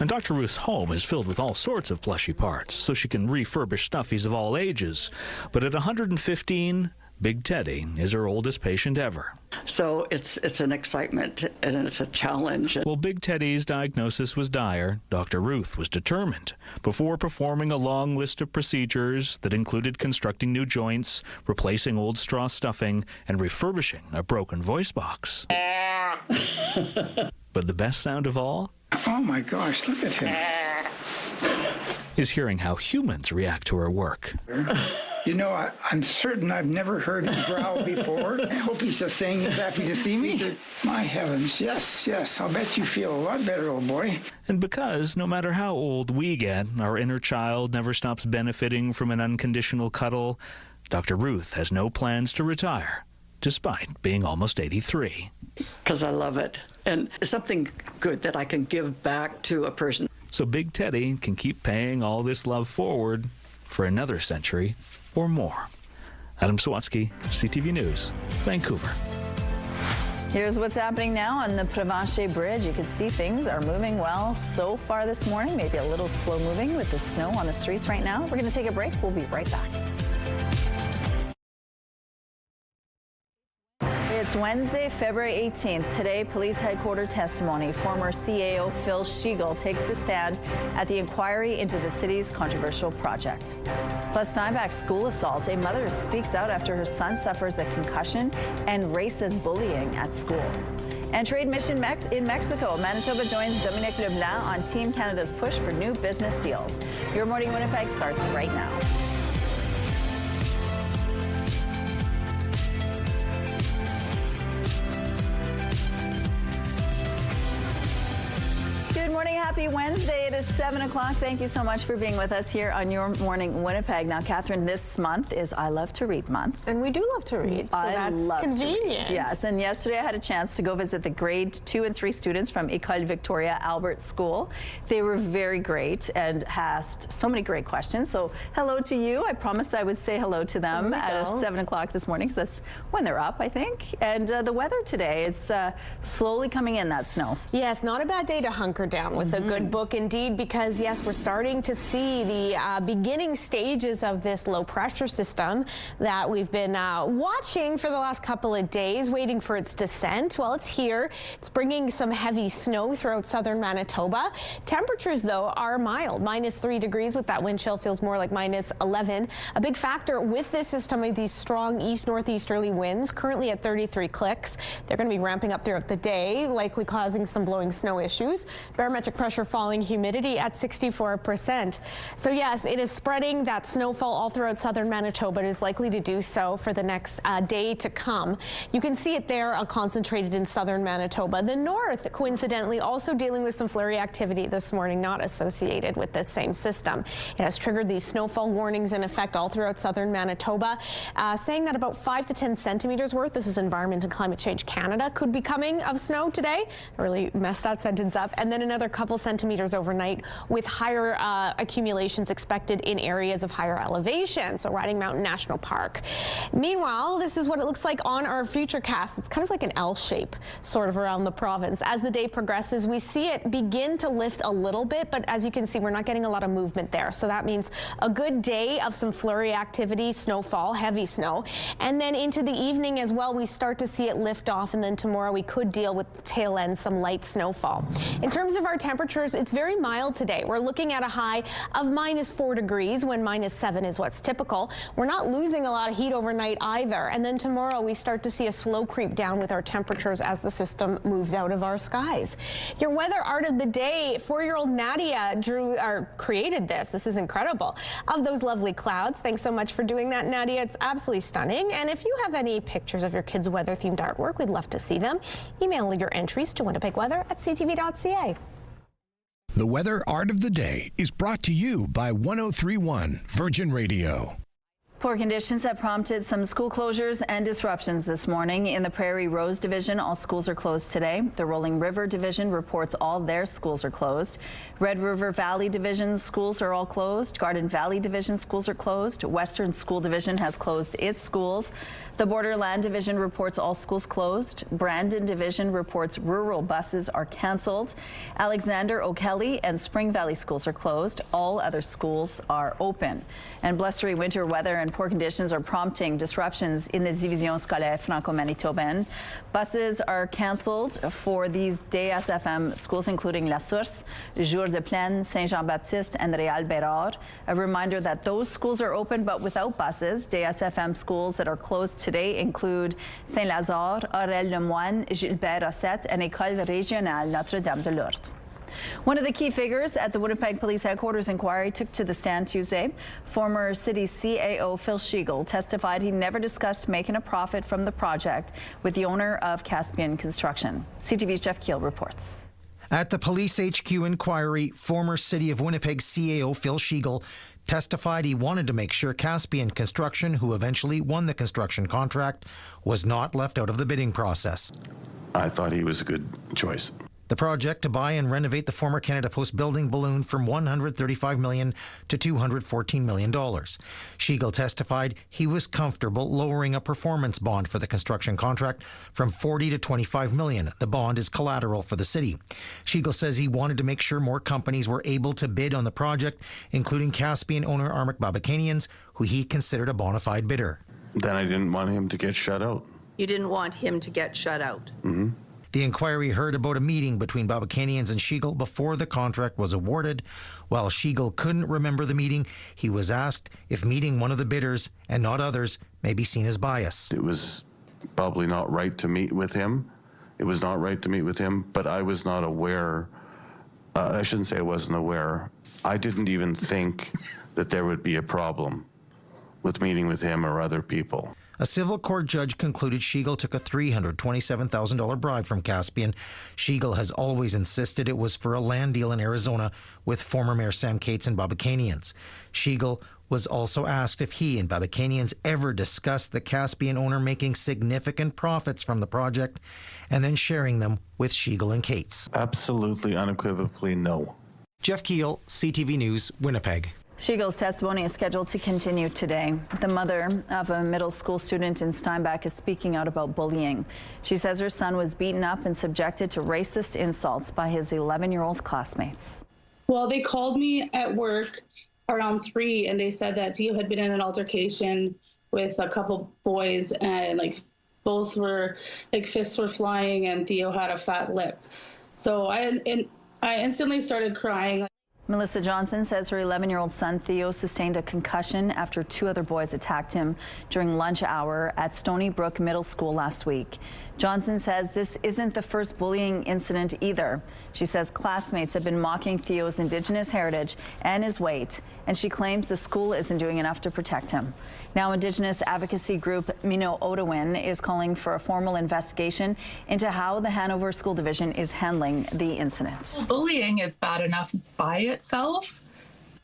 Speaker 15: And Dr. Ruth's home is filled with all sorts of plushy parts, so she can refurbish stuffies of all ages. But at 115, Big Teddy is her oldest patient ever.
Speaker 18: So it's an excitement and it's a challenge.
Speaker 15: Well, Big Teddy's diagnosis was dire. Dr. Ruth was determined. Before performing a long list of procedures that included constructing new joints, replacing old straw stuffing, and refurbishing a broken voice box. But the best sound of all?
Speaker 16: Oh my gosh, look at him.
Speaker 15: Is hearing how humans react to her work.
Speaker 16: You know, I'm certain I've never heard him growl before. I hope he's just saying he's happy to see me. My heavens, yes, yes. I'll bet you feel a lot better, old boy.
Speaker 15: And because no matter how old we get, our inner child never stops benefiting from an unconditional cuddle, Dr. Ruth has no plans to retire, despite being almost 83.
Speaker 18: Because I love it. And it's something good that I can give back to a person.
Speaker 15: So Big Teddy can keep paying all this love forward for another century or more. Adam Sawatsky, CTV News, Vancouver.
Speaker 1: Here's what's happening now on the Prevache Bridge. You can see things are moving well so far this morning, maybe a little slow moving with the snow on the streets right now. We're going to take a break. We'll be right back. It's Wednesday, February 18th. Today, police headquarters testimony. Former CAO Phil Sheegl takes the stand at the inquiry into the city's controversial project. Plus, Steinbach school assault. A mother speaks out after her son suffers a concussion and racist bullying at school. And trade mission in Mexico. Manitoba joins Dominique Leblanc on Team Canada's push for new business deals. Your Morning Winnipeg starts right now. Good morning, happy Wednesday. It is 7 o'clock. Thank you so much for being with us here on Your Morning Winnipeg. Now, Catherine, this month is I Love to Read month.
Speaker 2: And we do love to read, so that's convenient.
Speaker 1: Yes, and yesterday I had a chance to go visit the grade 2 and 3 students from École Victoria Albert School. They were very great and asked so many great questions. So hello to you. I promised I would say hello to them at 7 o'clock this morning, because that's when they're up, I think. And the weather today, it's slowly coming in, that snow.
Speaker 2: Yes, not a bad day to hunker down with a good book indeed, because yes, we're starting to see the beginning stages of this low pressure system that we've been watching for the last couple of days, waiting for its descent. Well, it's here. It's bringing some heavy snow throughout southern Manitoba. Temperatures, though, are mild. -3 degrees with that wind chill, feels more like -11. A big factor with this system are these strong east-northeasterly winds, currently at 33 clicks. They're going to be ramping up throughout the day, likely causing some blowing snow issues. Barometric pressure falling, humidity at 64%. So yes, it is spreading that snowfall all throughout southern Manitoba. It is likely to do so for the next day to come. You can see it there concentrated in southern Manitoba. The north, coincidentally, also dealing with some flurry activity this morning, not associated with this same system. It has triggered these snowfall warnings in effect all throughout southern Manitoba, saying that about 5 to 10 centimeters worth, this is Environment and Climate Change Canada, could be coming of snow today. I really messed that sentence up. And then another couple couple centimeters overnight, with higher accumulations expected in areas of higher elevation, so Riding Mountain National Park. Meanwhile, this is what it looks like on our futurecast. It's kind of like an L shape sort of around the province. As the day progresses, we see it begin to lift a little bit, but as you can see, we're not getting a lot of movement there. So that means a good day of some flurry activity, snowfall, heavy snow, and then into the evening as well, we start to see it lift off, and then tomorrow we could deal with the tail end, some light snowfall. In terms of our temperatures, it's very mild today. We're looking at a high of -4 degrees when -7 is what's typical. We're not losing a lot of heat overnight either. And then tomorrow we start to see a slow creep down with our temperatures as the system moves out of our skies. Your weather art of the day, 4-year-old Nadia created this. This is incredible. Of those lovely clouds. Thanks so much for doing that, Nadia. It's absolutely stunning. And if you have any pictures of your kids' weather-themed artwork, we'd love to see them. Email your entries to winnipegweather@ctv.ca.
Speaker 9: The Weather Art of the Day is brought to you by 103.1 Virgin Radio.
Speaker 1: Poor conditions have prompted some school closures and disruptions this morning. In the Prairie Rose Division, all schools are closed today. The Rolling River Division reports all their schools are closed. Red River Valley Division schools are all closed. Garden Valley Division schools are closed. Western School Division has closed its schools. The Borderland Division reports all schools closed. Brandon Division reports rural buses are canceled. Alexander, O'Kelly, and Spring Valley schools are closed. All other schools are open. And blustery winter weather and poor conditions are prompting disruptions in the Division Scolaire Franco-Manitobaine. Buses are canceled for these DSFM schools, including La Source, Jour de Plaine, Saint-Jean-Baptiste, and Réal Bérard. A reminder that those schools are open but without buses. DSFM schools that are closed today include Saint-Lazare, Aurel-le-Moine, Gilbert-Rossette, and École Régionale Notre-Dame-de-Lourdes. One of the key figures at the Winnipeg Police Headquarters inquiry took to the stand Tuesday. Former city CAO Phil Sheegl testified he never discussed making a profit from the project with the owner of Caspian Construction. CTV's Jeff Keel reports.
Speaker 17: At the Police HQ inquiry, former City of Winnipeg CAO Phil Sheegl testified he wanted to make sure Caspian Construction, who eventually won the construction contract, was not left out of the bidding process.
Speaker 19: I thought he was a good choice.
Speaker 17: The project to buy and renovate the former Canada Post building ballooned from $135 million to $214 million. Sheegl testified he was comfortable lowering a performance bond for the construction contract from $40 to $25 million. The bond is collateral for the city. Sheegl says he wanted to make sure more companies were able to bid on the project, including Caspian owner Armic Babakanians, who he considered a bona fide bidder.
Speaker 19: Then I didn't want him to get shut out.
Speaker 20: You didn't want him to get shut out?
Speaker 19: Mm-hmm.
Speaker 17: The inquiry heard about a meeting between Babakanians and Sheegl before the contract was awarded. While Sheegl couldn't remember the meeting, he was asked if meeting one of the bidders and not others may be seen as bias.
Speaker 19: It was probably not right to meet with him. It was not right to meet with him, but I was not aware. I shouldn't say I wasn't aware. I didn't even think that there would be a problem with meeting with him or other people.
Speaker 17: A civil court judge concluded Sheegl took a $327,000 bribe from Caspian. Sheegl has always insisted it was for a land deal in Arizona with former Mayor Sam Cates and Babakanians. Sheegl was also asked if he and Babakanians ever discussed the Caspian owner making significant profits from the project and then sharing them with Sheegl and Cates.
Speaker 19: Absolutely, unequivocally, no.
Speaker 17: Jeff Keel, CTV News, Winnipeg.
Speaker 1: Sheegl's testimony is scheduled to continue today. The mother of a middle school student in Steinbach is speaking out about bullying. She says her son was beaten up and subjected to racist insults by his 11-year-old classmates.
Speaker 22: Well, they called me at work around 3 and they said that Theo had been in an altercation with a couple boys and both were fists were flying and Theo had a fat lip. So I instantly started crying.
Speaker 1: Melissa Johnson says her 11-year-old son Theo sustained a concussion after 2 other boys attacked him during lunch hour at Stony Brook Middle School last week. Johnson says this isn't the first bullying incident either. She says classmates have been mocking Theo's Indigenous heritage and his weight, and she claims the school isn't doing enough to protect him. Now, Indigenous advocacy group Mino Odawin is calling for a formal investigation into how the Hanover School Division is handling the incident.
Speaker 23: Bullying is bad enough by itself.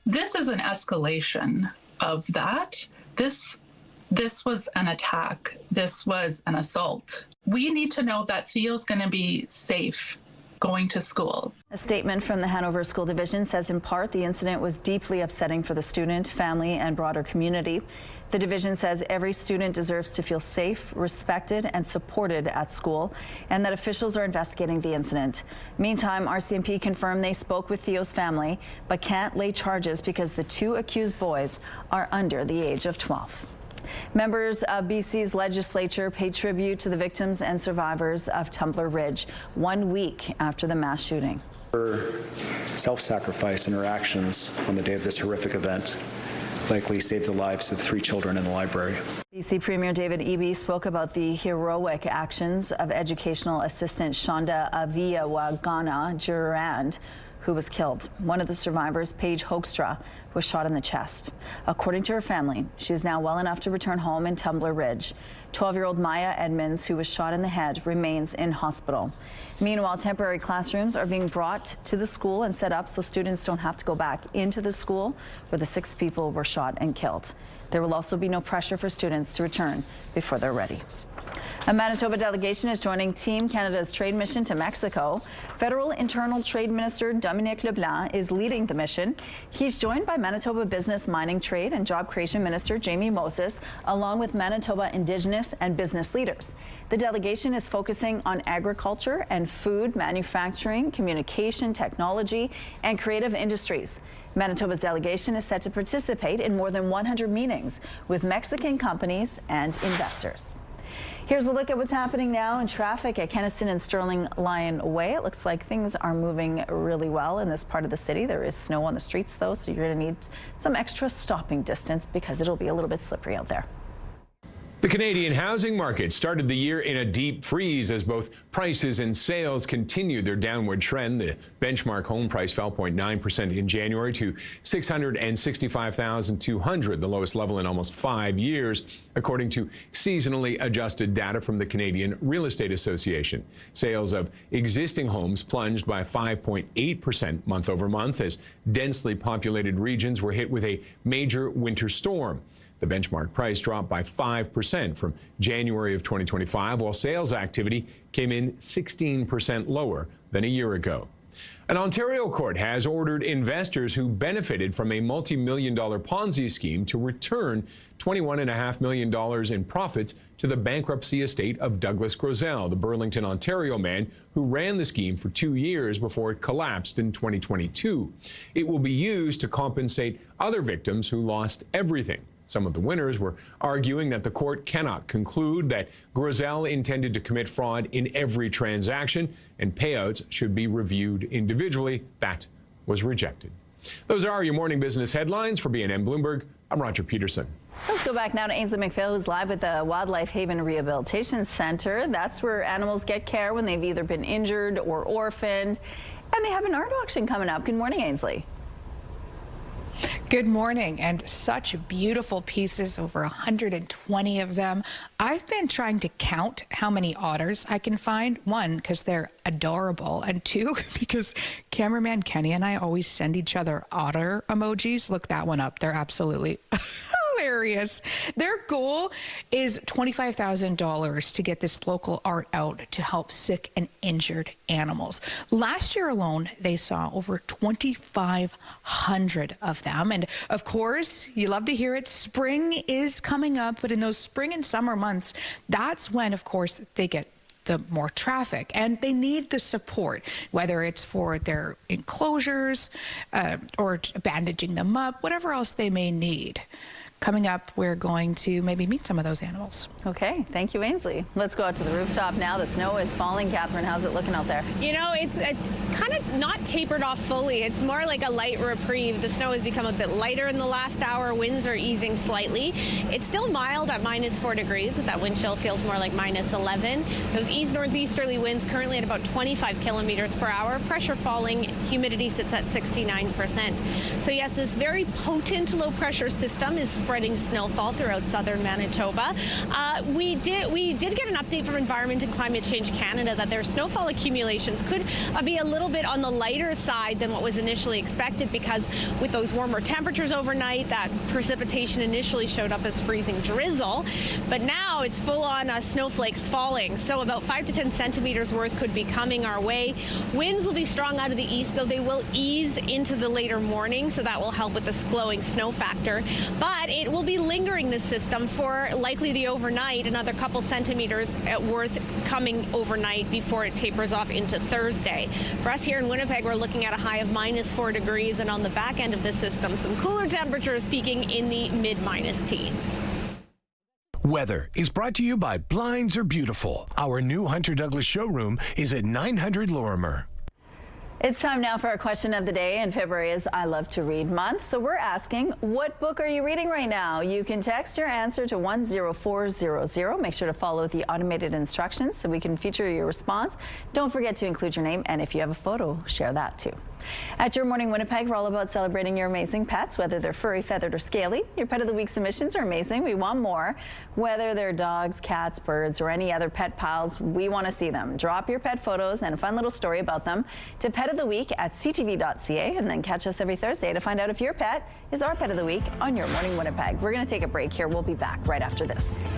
Speaker 23: This is an escalation of that. This was an attack. This was an assault. We need to know that Theo's going to be safe going to school.
Speaker 1: A statement from the Hanover School Division says in part the incident was deeply upsetting for the student, family, and broader community. The division says every student deserves to feel safe, respected, and supported at school, and that officials are investigating the incident. Meantime, RCMP confirmed they spoke with Theo's family, but can't lay charges because the two accused boys are under the age of 12. Members of BC's legislature paid tribute to the victims and survivors of Tumbler Ridge 1 week after the mass shooting.
Speaker 3: Her self-sacrifice and her actions on the day of this horrific event likely saved the lives of 3 children in the library.
Speaker 1: BC Premier David Eby spoke about the heroic actions of educational assistant Shonda Aviawagana Durand, who was killed. One of the survivors, Paige Hoekstra, was shot in the chest. According to her family, she is now well enough to return home in Tumbler Ridge. 12-year-old Maya Edmonds, who was shot in the head, remains in hospital. Meanwhile, temporary classrooms are being brought to the school and set up so students don't have to go back into the school where the 6 people were shot and killed. There will also be no pressure for students to return before they're ready. A Manitoba delegation is joining Team Canada's trade mission to Mexico. Federal Internal Trade Minister Dominic LeBlanc is leading the mission. He's joined by Manitoba Business, Mining, Trade and Job Creation Minister Jamie Moses, along with Manitoba Indigenous and business leaders. The delegation is focusing on agriculture and food, manufacturing, communication, technology, and creative industries. Manitoba's delegation is set to participate in more than 100 meetings with Mexican companies and investors. Here's a look at what's happening now in traffic at Kenaston and Sterling Lion Way. It looks like things are moving really well in this part of the city. There is snow on the streets, though, so you're going to need some extra stopping distance because it'll be a little bit slippery out there.
Speaker 4: The Canadian housing market started the year in a deep freeze as both prices and sales continued their downward trend. The benchmark home price fell 0.9% in January to $665,200, the lowest level in almost 5 years, according to seasonally adjusted data from the Canadian Real Estate Association. Sales of existing homes plunged by 5.8% month over month as densely populated regions were hit with a major winter storm. The benchmark price dropped by 5% from January of 2025, while sales activity came in 16% lower than a year ago. An Ontario court has ordered investors who benefited from a multi-million-dollar Ponzi scheme to return $21.5 million in profits to the bankruptcy estate of Douglas Grosel, the Burlington, Ontario man who ran the scheme for 2 years before it collapsed in 2022. It will be used to compensate other victims who lost everything. Some of the winners were arguing that the court cannot conclude that Grosel intended to commit fraud in every transaction and payouts should be reviewed individually. That was rejected. Those are your morning business headlines. For BNN Bloomberg, I'm Roger Peterson.
Speaker 1: Let's go back now to Ainsley McPhail, who's live with the Wildlife Haven Rehabilitation Center. That's where animals get care when they've either been injured or orphaned. And they have an art auction coming up. Good morning, Ainsley.
Speaker 8: Good morning, and such beautiful pieces, over 120 of them. I've been trying to count how many otters I can find. 1, because they're adorable, and 2, because cameraman Kenny and I always send each other otter emojis. Look that one up. They're absolutely hilarious. Their goal is $25,000 to get this local art out to help sick and injured animals. Last year alone, they saw over 2,500 of them. And of course, you love to hear it, spring is coming up, but in those spring and summer months, that's when, of course, they get the more traffic, and they need the support, whether it's for their enclosures or bandaging them up, whatever else they may need. Coming up, we're going to maybe meet some of those animals.
Speaker 1: Okay, thank you, Ainsley. Let's go out to the rooftop now. The snow is falling. Catherine, how's it looking out there?
Speaker 2: You know, it's kind of not tapered off fully. It's more like a light reprieve. The snow has become a bit lighter in the last hour. Winds are easing slightly. It's still mild at -4 degrees. That wind chill feels more like -11. Those east-northeasterly winds currently at about 25 kilometers per hour. Pressure falling. Humidity sits at 69%. So yes, this very potent low-pressure system is spreading snowfall throughout southern Manitoba. We did get an update from Environment and Climate Change Canada that their snowfall accumulations could be a little bit on the lighter side than what was initially expected, because with those warmer temperatures overnight, that precipitation initially showed up as freezing drizzle. But now now it's full-on snowflakes falling, so about 5 to 10 centimeters worth could be coming our way. Winds will be strong out of the east, though they will ease into the later morning, so that will help with the blowing snow factor. But it will be lingering, this system, for likely the overnight, another couple centimeters worth coming overnight before it tapers off into Thursday. For us here in Winnipeg, we're looking at a high of -4 degrees, and on the back end of the system, some cooler temperatures peaking in the mid-minus teens.
Speaker 9: Weather is brought to you by Blinds Are Beautiful. Our new Hunter Douglas showroom is at 900 Lorimer.
Speaker 1: It's time now for our question of the day, and February is I Love to Read month, so we're asking, what book are you reading right now? You can text your answer to 10400. Make sure to follow the automated instructions so we can feature your response. Don't forget to include your name, and if you have a photo, share that too. At Your Morning Winnipeg, we're all about celebrating your amazing pets, whether they're furry, feathered, or scaly. Your Pet of the Week submissions are amazing. We want more. Whether they're dogs, cats, birds, or any other pet pals, we want to see them. Drop your pet photos and a fun little story about them to petoftheweek@ctv.ca, and then catch us every Thursday to find out if your pet is our Pet of the Week on Your Morning Winnipeg. We're going to take a break here. We'll be back right after this.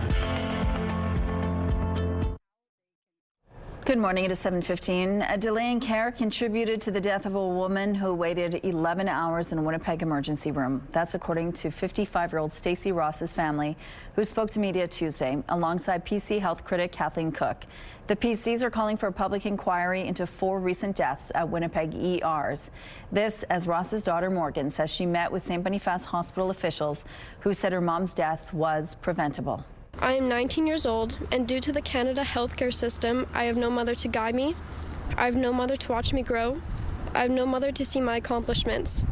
Speaker 1: Good morning. It is 7:15. A delay in care contributed to the death of a woman who waited 11 hours in a Winnipeg emergency room. That's according to 55-year-old Stacey Ross's family, who spoke to media Tuesday alongside PC health critic Kathleen Cook. The PCs are calling for a public inquiry into 4 recent deaths at Winnipeg ERs. This, as Ross's daughter Morgan says she met with St. Boniface Hospital officials who said her mom's death was preventable.
Speaker 5: I am 19 years old, and due to the Canada healthcare system, I have no mother to guide me. I have no mother to watch me grow. I have no mother to see my accomplishments.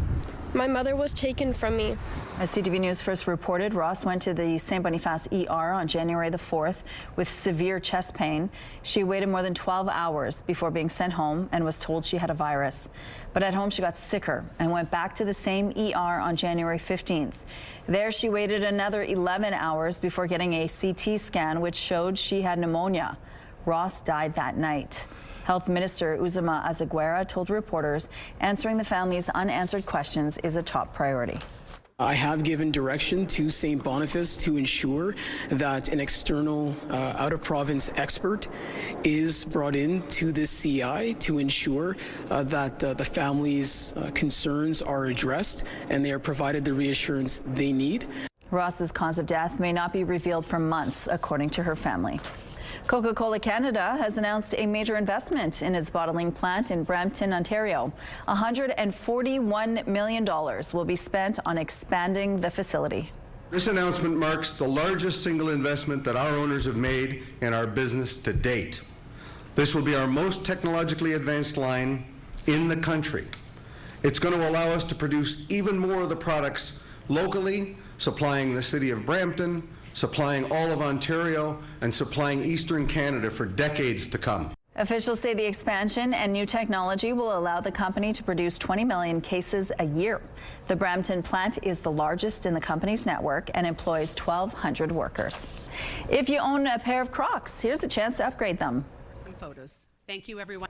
Speaker 5: My mother was taken from me.
Speaker 1: As CTV News first reported, Ross went to the St. Boniface ER on January the 4th with severe chest pain. She waited more than 12 hours before being sent home and was told she had a virus. But at home, she got sicker and went back to the same ER on January 15th. There, she waited another 11 hours before getting a CT scan, which showed she had pneumonia. Ross died that night. Health Minister Uzama Azaguera told reporters answering the family's unanswered questions is a top priority.
Speaker 6: I have given direction to St. Boniface to ensure that an external out-of-province expert is brought in to this CI to ensure that the family's concerns are addressed and they are provided the reassurance they need.
Speaker 1: Ross's cause of death may not be revealed for months, according to her family. Coca-Cola Canada has announced a major investment in its bottling plant in Brampton, Ontario. $141 million will be spent on expanding the facility.
Speaker 12: This announcement marks the largest single investment that our owners have made in our business to date. This will be our most technologically advanced line in the country. It's going to allow us to produce even more of the products locally, supplying the city of Brampton, supplying all of Ontario, and supplying Eastern Canada for decades to come.
Speaker 1: Officials say the expansion and new technology will allow the company to produce 20 million cases a year. The Brampton plant is the largest in the company's network and employs 1,200 workers. If you own a pair of Crocs, here's a chance to upgrade them.
Speaker 21: Some photos. Thank you, everyone.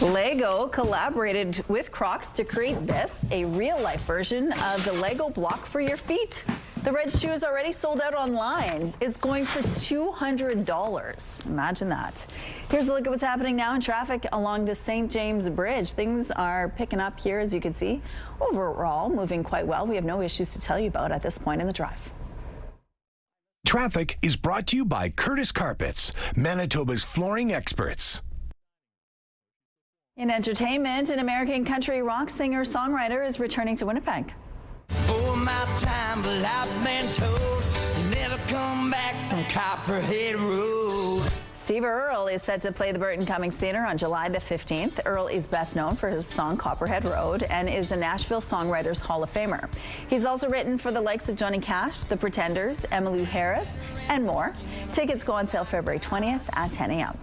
Speaker 1: Lego collaborated with Crocs to create this, a real-life version of the Lego block for your feet. The red shoe is already sold out online. It's going for $200. Imagine that. Here's a look at what's happening now in traffic along the St. James Bridge. Things are picking up here, as you can see. Overall, moving quite well. We have no issues to tell you about at this point in the drive.
Speaker 9: Traffic is brought to you by Curtis Carpets, Manitoba's flooring experts.
Speaker 1: In entertainment, an American country rock singer-songwriter is returning to Winnipeg.
Speaker 24: For my time, but I've been told to never come back from Copperhead Road.
Speaker 1: Steve Earle is set to play the Burton Cummings Theatre on July the 15th. Earle is best known for his song Copperhead Road and is a Nashville Songwriters Hall of Famer. He's also written for the likes of Johnny Cash, The Pretenders, Emmylou Harris, and more. Tickets go on sale February 20th at 10 a.m.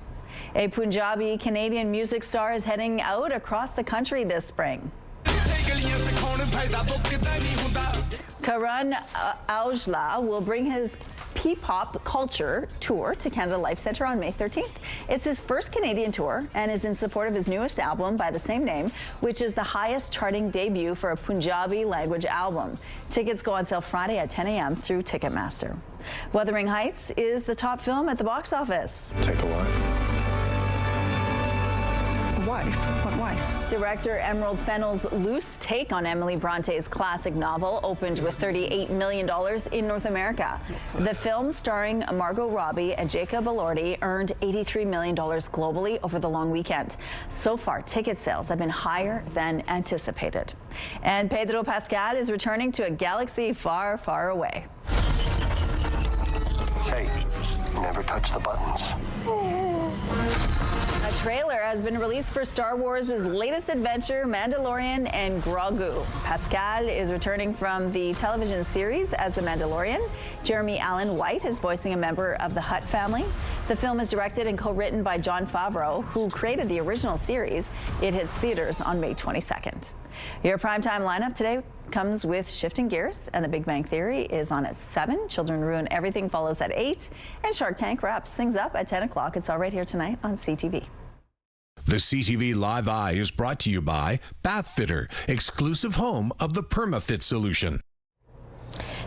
Speaker 1: A Punjabi Canadian music star is heading out across the country this spring. Karan Aujla will bring his P-pop culture tour to Canada Life Centre on May 13th. It's his first Canadian tour and is in support of his newest album by the same name, which is the highest charting debut for a Punjabi language album. Tickets go on sale Friday at 10 a.m. through Ticketmaster. Wuthering Heights is the top film at the box office.
Speaker 10: Take a wife. Wife? What wife?
Speaker 1: Director Emerald Fennell's loose take on Emily Bronte's classic novel opened with $38 million in North America. The film, starring Margot Robbie and Jacob Elordi, earned $83 million globally over the long weekend. So far, ticket sales have been higher than anticipated. And Pedro Pascal is returning to a galaxy far, far away.
Speaker 10: Hey, never touch the buttons.
Speaker 1: A trailer has been released for Star Wars' latest adventure, Mandalorian and Grogu. Pascal is returning from the television series as the Mandalorian. Jeremy Allen White is voicing a member of the Hutt family. The film is directed and co-written by Jon Favreau, who created the original series. It hits theaters on May 22nd. Your primetime lineup today comes with Shifting Gears, and The Big Bang Theory is on at 7. Children Ruin Everything follows at 8. And Shark Tank wraps things up at 10 o'clock. It's all right here tonight on CTV.
Speaker 9: The CTV Live Eye is brought to you by Bath Fitter, exclusive home of the PermaFit solution.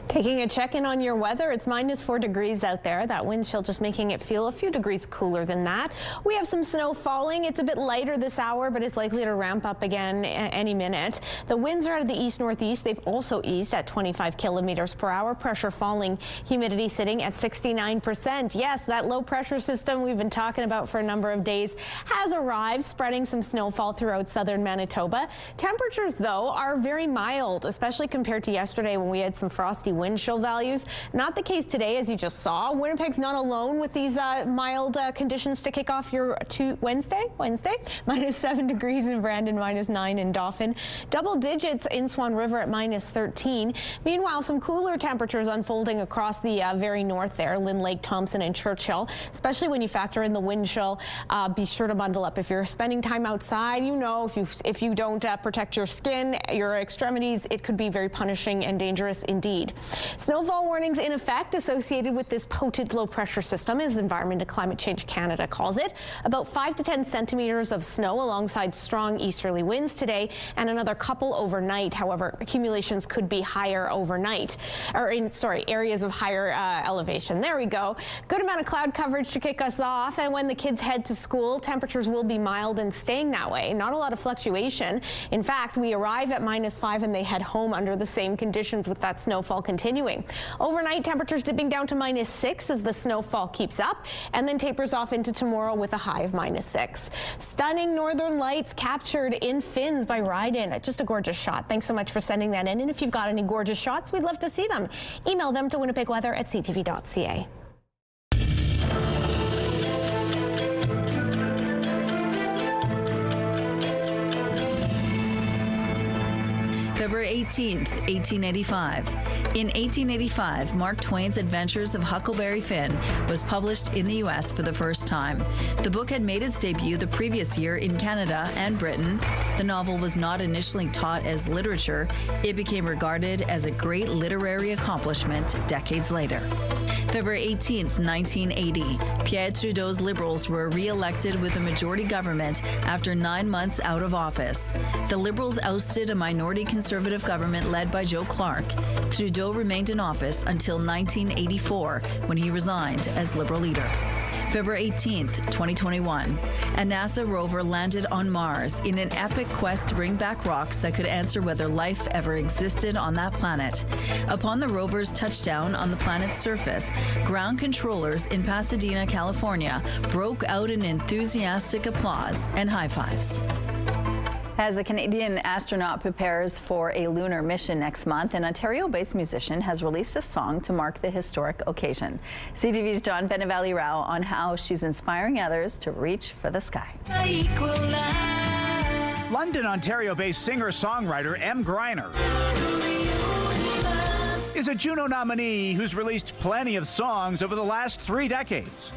Speaker 2: Taking a check-in on your weather, it's -4 degrees out there. That wind chill just making it feel a few degrees cooler than that. We have some snow falling. It's a bit lighter this hour, but it's likely to ramp up again any minute. The winds are out of the east-northeast. They've also eased at 25 kilometers per hour. Pressure falling, humidity sitting at 69%. Yes, that low pressure system we've been talking about for a number of days has arrived, spreading some snowfall throughout southern Manitoba. Temperatures, though, are very mild, especially compared to yesterday when we had some frosty wind chill values. Not the case today, as you just saw. Winnipeg's not alone with these mild conditions to kick off your Wednesday. -7 degrees in Brandon, -9 in Dauphin. Double digits in Swan River at -13. Meanwhile, some cooler temperatures unfolding across the very north there, Lynn Lake, Thompson, and Churchill, especially when you factor in the wind chill. Be sure to bundle up if you're spending time outside. You know, if you don't protect your skin, your extremities, it could be very punishing and dangerous indeed. Snowfall warnings in effect associated with this potent low pressure system, as Environment and Climate Change Canada calls it. About 5 to 10 centimeters of snow alongside strong easterly winds today, and another couple overnight. However, accumulations could be higher overnight, or in areas of higher elevation. There we go. Good amount of cloud coverage to kick us off, and when the kids head to school, temperatures will be mild and staying that way. Not a lot of fluctuation. In fact, we arrive at -5 and they head home under the same conditions with that snowfall continuing. Overnight, temperatures dipping down to -6 as the snowfall keeps up, and then tapers off into tomorrow with a high of -6. Stunning northern lights captured in Fins by Ride-In. Just a gorgeous shot. Thanks so much for sending that in. And if you've got any gorgeous shots, we'd love to see them. Email them to winnipegweather@ctv.ca.
Speaker 1: February 18th, 1885. In 1885, Mark Twain's Adventures of Huckleberry Finn was published in the U.S. for the first time. The book had made its debut the previous year in Canada and Britain. The novel was not initially taught as literature. It became regarded as a great literary accomplishment decades later. February 18th, 1980. Pierre Trudeau's Liberals were re-elected with a majority government after 9 months out of office. The Liberals ousted a minority conservative government led by Joe Clark. Trudeau remained in office until 1984, when he resigned as Liberal leader. February 18th, 2021. A NASA rover landed on Mars in an epic quest to bring back rocks that could answer whether life ever existed on that planet. Upon the rover's touchdown on the planet's surface, ground controllers in Pasadena, California, broke out in enthusiastic applause and high fives. As a Canadian astronaut prepares for a lunar mission next month, an Ontario-based musician has released a song to mark the historic occasion. CTV's John Benavalli-Rao on how she's inspiring others to reach for the sky.
Speaker 11: London, Ontario-based singer-songwriter M. Greiner is a Juno nominee who's released plenty of songs over the last 3 decades.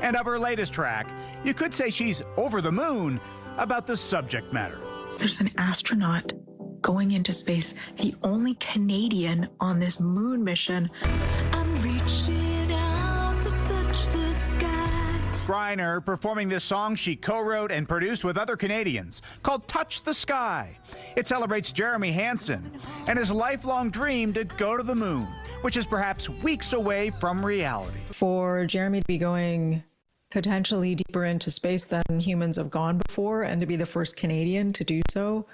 Speaker 11: And of her latest track, you could say she's over the moon about the subject matter.
Speaker 13: There's an astronaut
Speaker 7: going into space, the only Canadian on this moon mission. I'm reaching out to touch the sky.
Speaker 11: Griner performing this song she co-wrote and produced with other Canadians called Touch the Sky. It celebrates Jeremy Hansen and his lifelong dream to go to the moon, which is perhaps weeks away from reality.
Speaker 13: For Jeremy to be going potentially deeper into space than humans have gone before and to be the first Canadian to do so,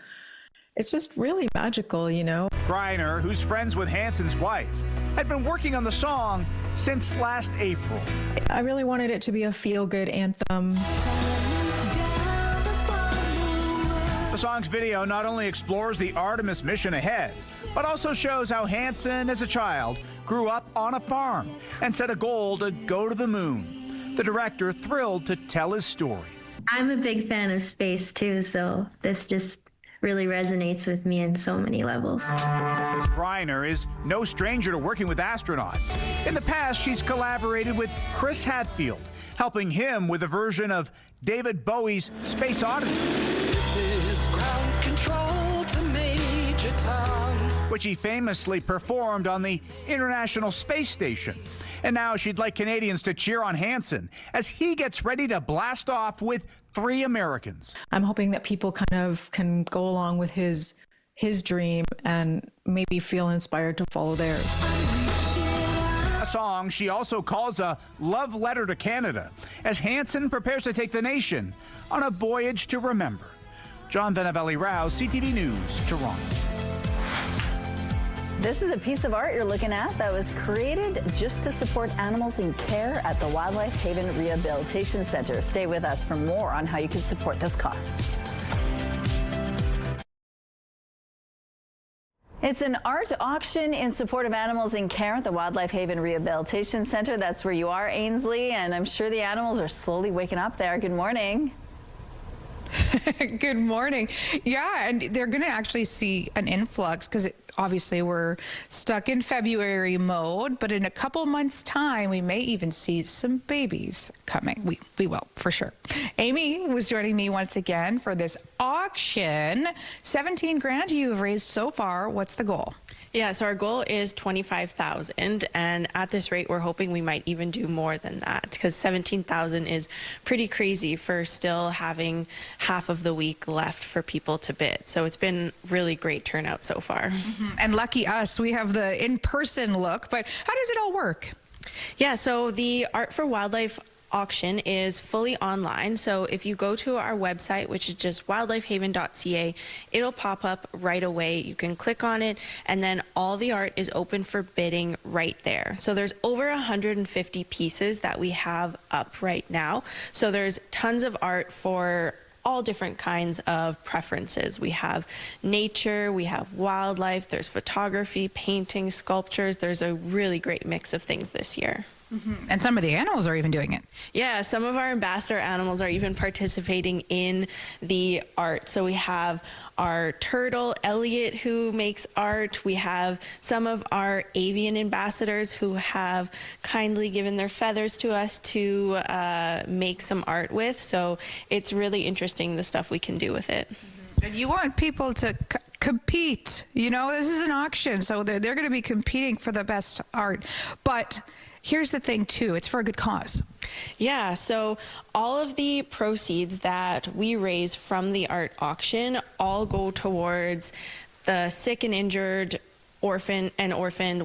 Speaker 13: it's just really magical, you know.
Speaker 11: Griner, who's friends with Hansen's wife, had been working on the song since last April.
Speaker 13: I really wanted it to be a feel-good anthem.
Speaker 11: The song's video not only explores the Artemis mission ahead, but also shows how Hansen, as a child, grew up on a farm and set a goal to go to the moon. The director thrilled to tell his story.
Speaker 14: I'm a big fan of space too, so this just really resonates with me in so many levels.
Speaker 11: Mrs. Griner is no stranger to working with astronauts. In the past, she's collaborated with Chris Hadfield, helping him with a version of David Bowie's Space Oddity.
Speaker 24: This is ground control to Major Tom,
Speaker 11: which he famously performed on the International Space Station. And now she'd like Canadians to cheer on Hansen as he gets ready to blast off with 3 Americans.
Speaker 13: I'm hoping that people kind of can go along with his dream and maybe feel inspired to follow theirs.
Speaker 11: A song she also calls a love letter to Canada as Hansen prepares to take the nation on a voyage to remember. John Venavelli-Rouse, CTV News, Toronto.
Speaker 1: This is a piece of art you're looking at that was created just to support animals in care at the Wildlife Haven Rehabilitation Center. Stay with us for more on how you can support this cause. It's an art auction in support of animals in care at the Wildlife Haven Rehabilitation Center. That's where you are, Ainsley, and I'm sure the animals are slowly waking up there. Good morning.
Speaker 8: Good morning. Yeah, and they're going to actually see an influx because obviously we're stuck in February mode, but in a couple months' time, we may even see some babies coming. We will, for sure. Amy was joining me once again for this auction. 17 grand you've raised so far. What's the goal?
Speaker 16: Yeah, so our goal is $25,000, and at this rate, we're hoping we might even do more than that because $17,000 is pretty crazy for still having half of the week left for people to bid. So it's been really great turnout so far.
Speaker 8: Mm-hmm. And lucky us, we have the in-person look, but how does it all work?
Speaker 16: Yeah, so the Art for Wildlife auction is fully online. So if you go to our website, which is just wildlifehaven.ca, it'll pop up right away. You can click on it, and then all the art is open for bidding right there. So there's over 150 pieces that we have up right now. So there's tons of art for all different kinds of preferences. We have nature, we have wildlife, there's photography, painting, sculptures. There's a really great mix of things this year.
Speaker 8: Mm-hmm. And some of the animals are even doing it.
Speaker 16: Yeah, some of our ambassador animals are even participating in the art. So we have our turtle, Elliot, who makes art. We have some of our avian ambassadors who have kindly given their feathers to us to make some art with. So it's really interesting the stuff we can do with it.
Speaker 8: And you want people to compete. You know, this is an auction, so they're going to be competing for the best art. But here's the thing, too. It's for a good cause.
Speaker 16: Yeah, so all of the proceeds that we raise from the art auction all go towards the sick and injured orphaned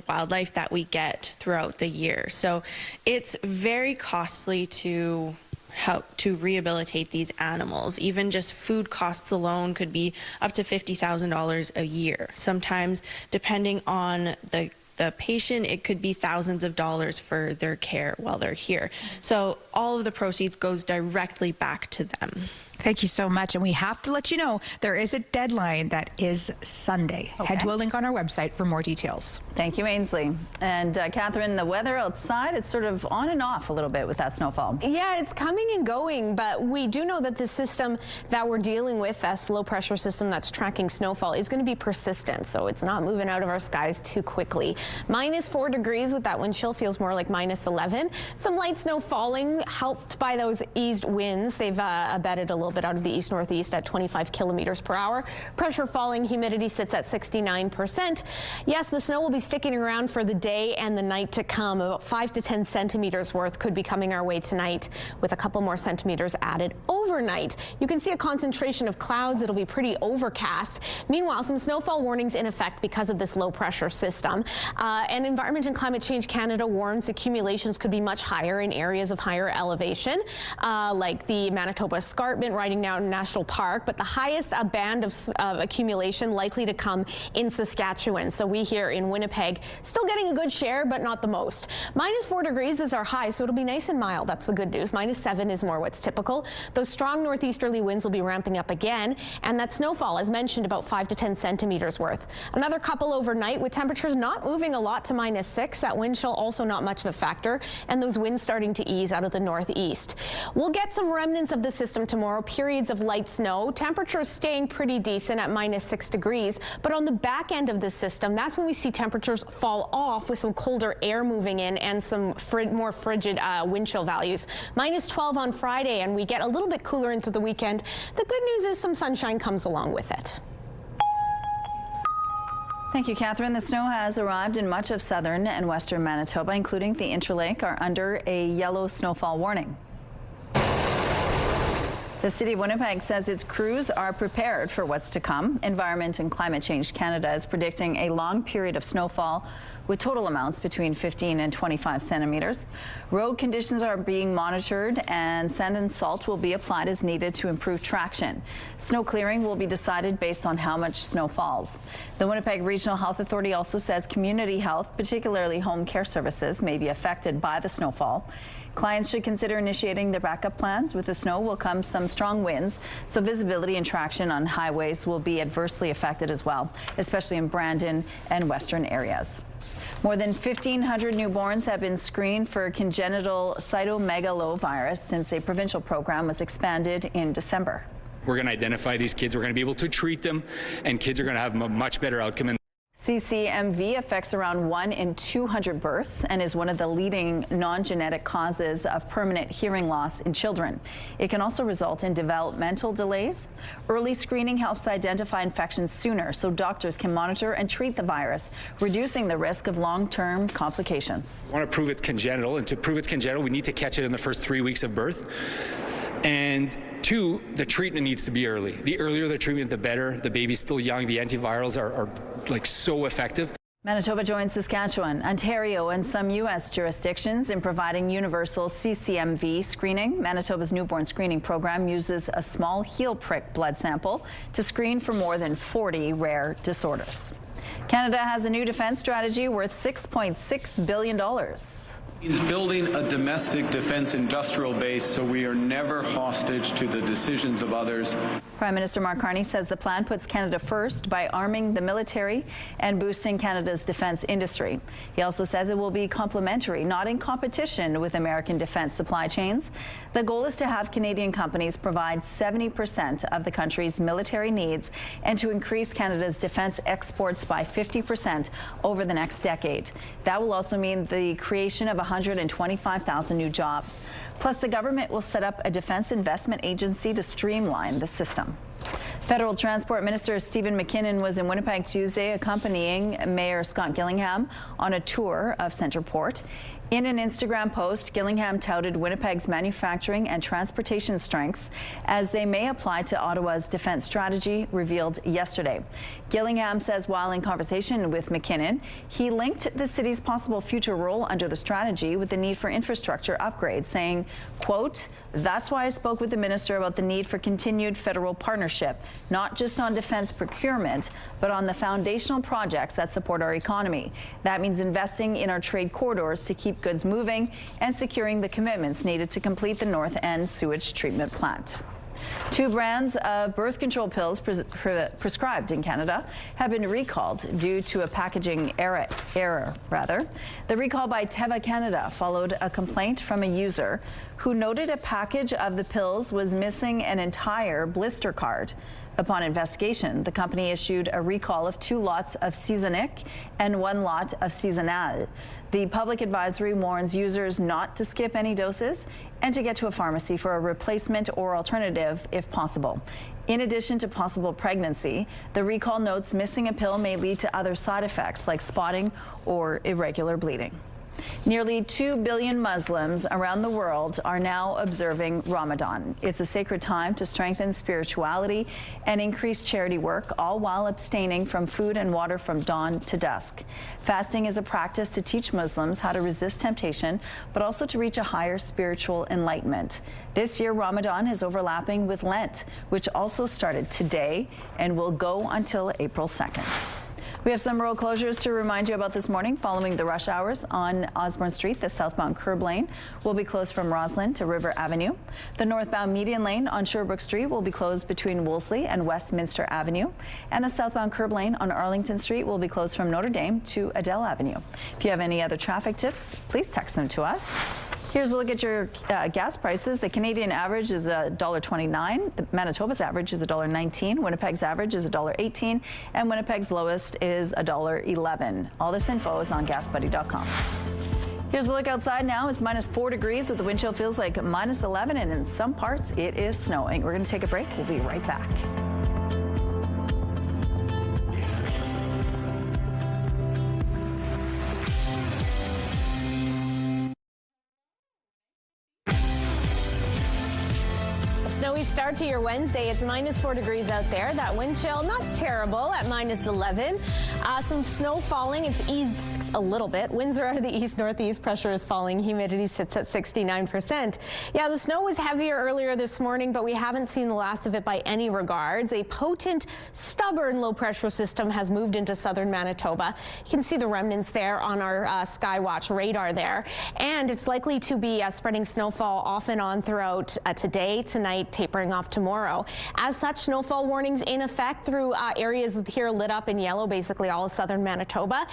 Speaker 16: wildlife that we get throughout the year. So it's very costly to help to rehabilitate these animals. Even just food costs alone could be up to $50,000 a year. Sometimes, depending on the patient, it could be thousands of dollars for their care while they're here. So all of the proceeds goes directly back to them.
Speaker 8: Thank you so much. And we have to let you know there is a deadline that is Sunday. Okay. Head to a link on our website for more details.
Speaker 1: Thank you, Ainsley. And Catherine, the weather outside, it's sort of on and off a little bit with that snowfall.
Speaker 2: Yeah, it's coming and going, but we do know that the system that we're dealing with, that low pressure system that's tracking snowfall, is going to be persistent. So it's not moving out of our skies too quickly. -4 degrees with that wind chill, feels more like -11. Some light snow falling, helped by those eased winds. They've abated a little little bit out of the east-northeast at 25 kilometers per hour. Pressure falling, humidity sits at 69%. Yes, the snow will be sticking around for the day and the night to come. About 5 to 10 centimeters worth could be coming our way tonight, with a couple more centimeters added overnight. You can see a concentration of clouds. It'll be pretty overcast. Meanwhile, some snowfall warnings in effect because of this low pressure system. And Environment and Climate Change Canada warns accumulations could be much higher in areas of higher elevation, like the Manitoba Escarpment riding down National Park, but the highest band of accumulation likely to come in Saskatchewan. So we here in Winnipeg still getting a good share, but not the most. -4 degrees is our high, so it'll be nice and mild. That's the good news. -7 is more what's typical. Those strong northeasterly winds will be ramping up again, and that snowfall, as mentioned, about 5 to 10 centimeters worth. Another couple overnight with temperatures not moving a lot to -6. That wind chill also not much of a factor, and those winds starting to ease out of the northeast. We'll get some remnants of the system tomorrow, periods of light snow, temperatures staying pretty decent at -6 degrees, but on the back end of this system, that's when we see temperatures fall off with some colder air moving in and some more frigid wind chill values. -12 on Friday, and we get a little bit cooler into the weekend. The good news is some sunshine comes along with it.
Speaker 1: Thank you, Catherine. The snow has arrived in much of southern and western Manitoba, including the Interlake, are under a yellow snowfall warning. The City of Winnipeg says its crews are prepared for what's to come. Environment and Climate Change Canada is predicting a long period of snowfall with total amounts between 15 and 25 centimeters. Road conditions are being monitored, and sand and salt will be applied as needed to improve traction. Snow clearing will be decided based on how much snow falls. The Winnipeg Regional Health Authority also says community health, particularly home care services, may be affected by the snowfall. Clients should consider initiating their backup plans. With the snow will come some strong winds, so visibility and traction on highways will be adversely affected as well, especially in Brandon and western areas. More than 1,500 newborns have been screened for congenital cytomegalovirus since a provincial program was expanded in December.
Speaker 15: We're going to identify these kids, we're going to be able to treat them, and kids are going to have a much better outcome.
Speaker 1: CCMV affects around 1 in 200 births and is one of the leading non-genetic causes of permanent hearing loss in children. It can also result in developmental delays. Early screening helps to identify infections sooner so doctors can monitor and treat the virus, reducing the risk of long-term complications.
Speaker 15: We want to prove it's congenital, and to prove it's congenital, we need to catch it in the first 3 weeks of birth. And 2, the treatment needs to be early. The earlier the treatment, the better. The baby's still young. The antivirals are like so effective.
Speaker 1: Manitoba joins Saskatchewan, Ontario, and some U.S. jurisdictions in providing universal CCMV screening. Manitoba's newborn screening program uses a small heel prick blood sample to screen for more than 40 rare disorders. Canada has a new defense strategy worth $6.6 billion.
Speaker 18: Means building a domestic defense industrial base so we are never hostage to the decisions of others.
Speaker 1: Prime Minister Mark Carney says the plan puts Canada first by arming the military and boosting Canada's defense industry. He also says it will be complementary, not in competition with American defense supply chains. The goal is to have Canadian companies provide 70% of the country's military needs and to increase Canada's defense exports by 50% over the next decade. That will also mean the creation of 125,000 new jobs. Plus, the government will set up a defense investment agency to streamline the system. Federal Transport Minister Stephen McKinnon was in Winnipeg Tuesday accompanying Mayor Scott Gillingham on a tour of Centreport. In an Instagram post, Gillingham touted Winnipeg's manufacturing and transportation strengths as they may apply to Ottawa's defense strategy revealed yesterday. Gillingham says while in conversation with McKinnon, he linked the city's possible future role under the strategy with the need for infrastructure upgrades, saying, quote, "That's why I spoke with the minister about the need for continued federal partnership, not just on defense procurement, but on the foundational projects that support our economy. That means investing in our trade corridors to keep goods moving and securing the commitments needed to complete the North End sewage treatment plant." 2 brands of birth control pills prescribed in Canada have been recalled due to a packaging error. The recall by Teva Canada followed a complaint from a user who noted a package of the pills was missing an entire blister card. Upon investigation, the company issued a recall of 2 lots of Seasonic and 1 lot of Seasonal. The public advisory warns users not to skip any doses and to get to a pharmacy for a replacement or alternative if possible. In addition to possible pregnancy, the recall notes missing a pill may lead to other side effects like spotting or irregular bleeding. Nearly 2 billion Muslims around the world are now observing Ramadan. It's a sacred time to strengthen spirituality and increase charity work, all while abstaining from food and water from dawn to dusk. Fasting is a practice to teach Muslims how to resist temptation, but also to reach a higher spiritual enlightenment. This year, Ramadan is overlapping with Lent, which also started today and will go until April 2nd. We have some road closures to remind you about this morning. Following the rush hours on Osborne Street, the southbound curb lane will be closed from Roslyn to River Avenue. The northbound median lane on Sherbrooke Street will be closed between Wolseley and Westminster Avenue. And the southbound curb lane on Arlington Street will be closed from Notre Dame to Adele Avenue. If you have any other traffic tips, please text them to us. Here's a look at your gas prices. The Canadian average is $1.29. The Manitoba's average is $1.19. Winnipeg's average is $1.18. And Winnipeg's lowest is $1.11. All this info is on GasBuddy.com. Here's a look outside now. It's -4 degrees, but the wind chill feels like -11, and in some parts it is snowing. We're going to take a break. We'll be right back.
Speaker 2: Snowy start to your Wednesday. It's -4 degrees out there. That wind chill, not terrible at -11. Some snow falling. It's eased a little bit. Winds are out of the east-northeast. Pressure is falling. Humidity sits at 69%. Yeah, the snow was heavier earlier this morning, but we haven't seen the last of it by any regards. A potent, stubborn low-pressure system has moved into southern Manitoba. You can see the remnants there on our Skywatch radar there. And it's likely to be spreading snowfall off and on throughout today, tonight, tapering off tomorrow. As such, snowfall warnings in effect through areas here lit up in yellow, basically all of southern Manitoba.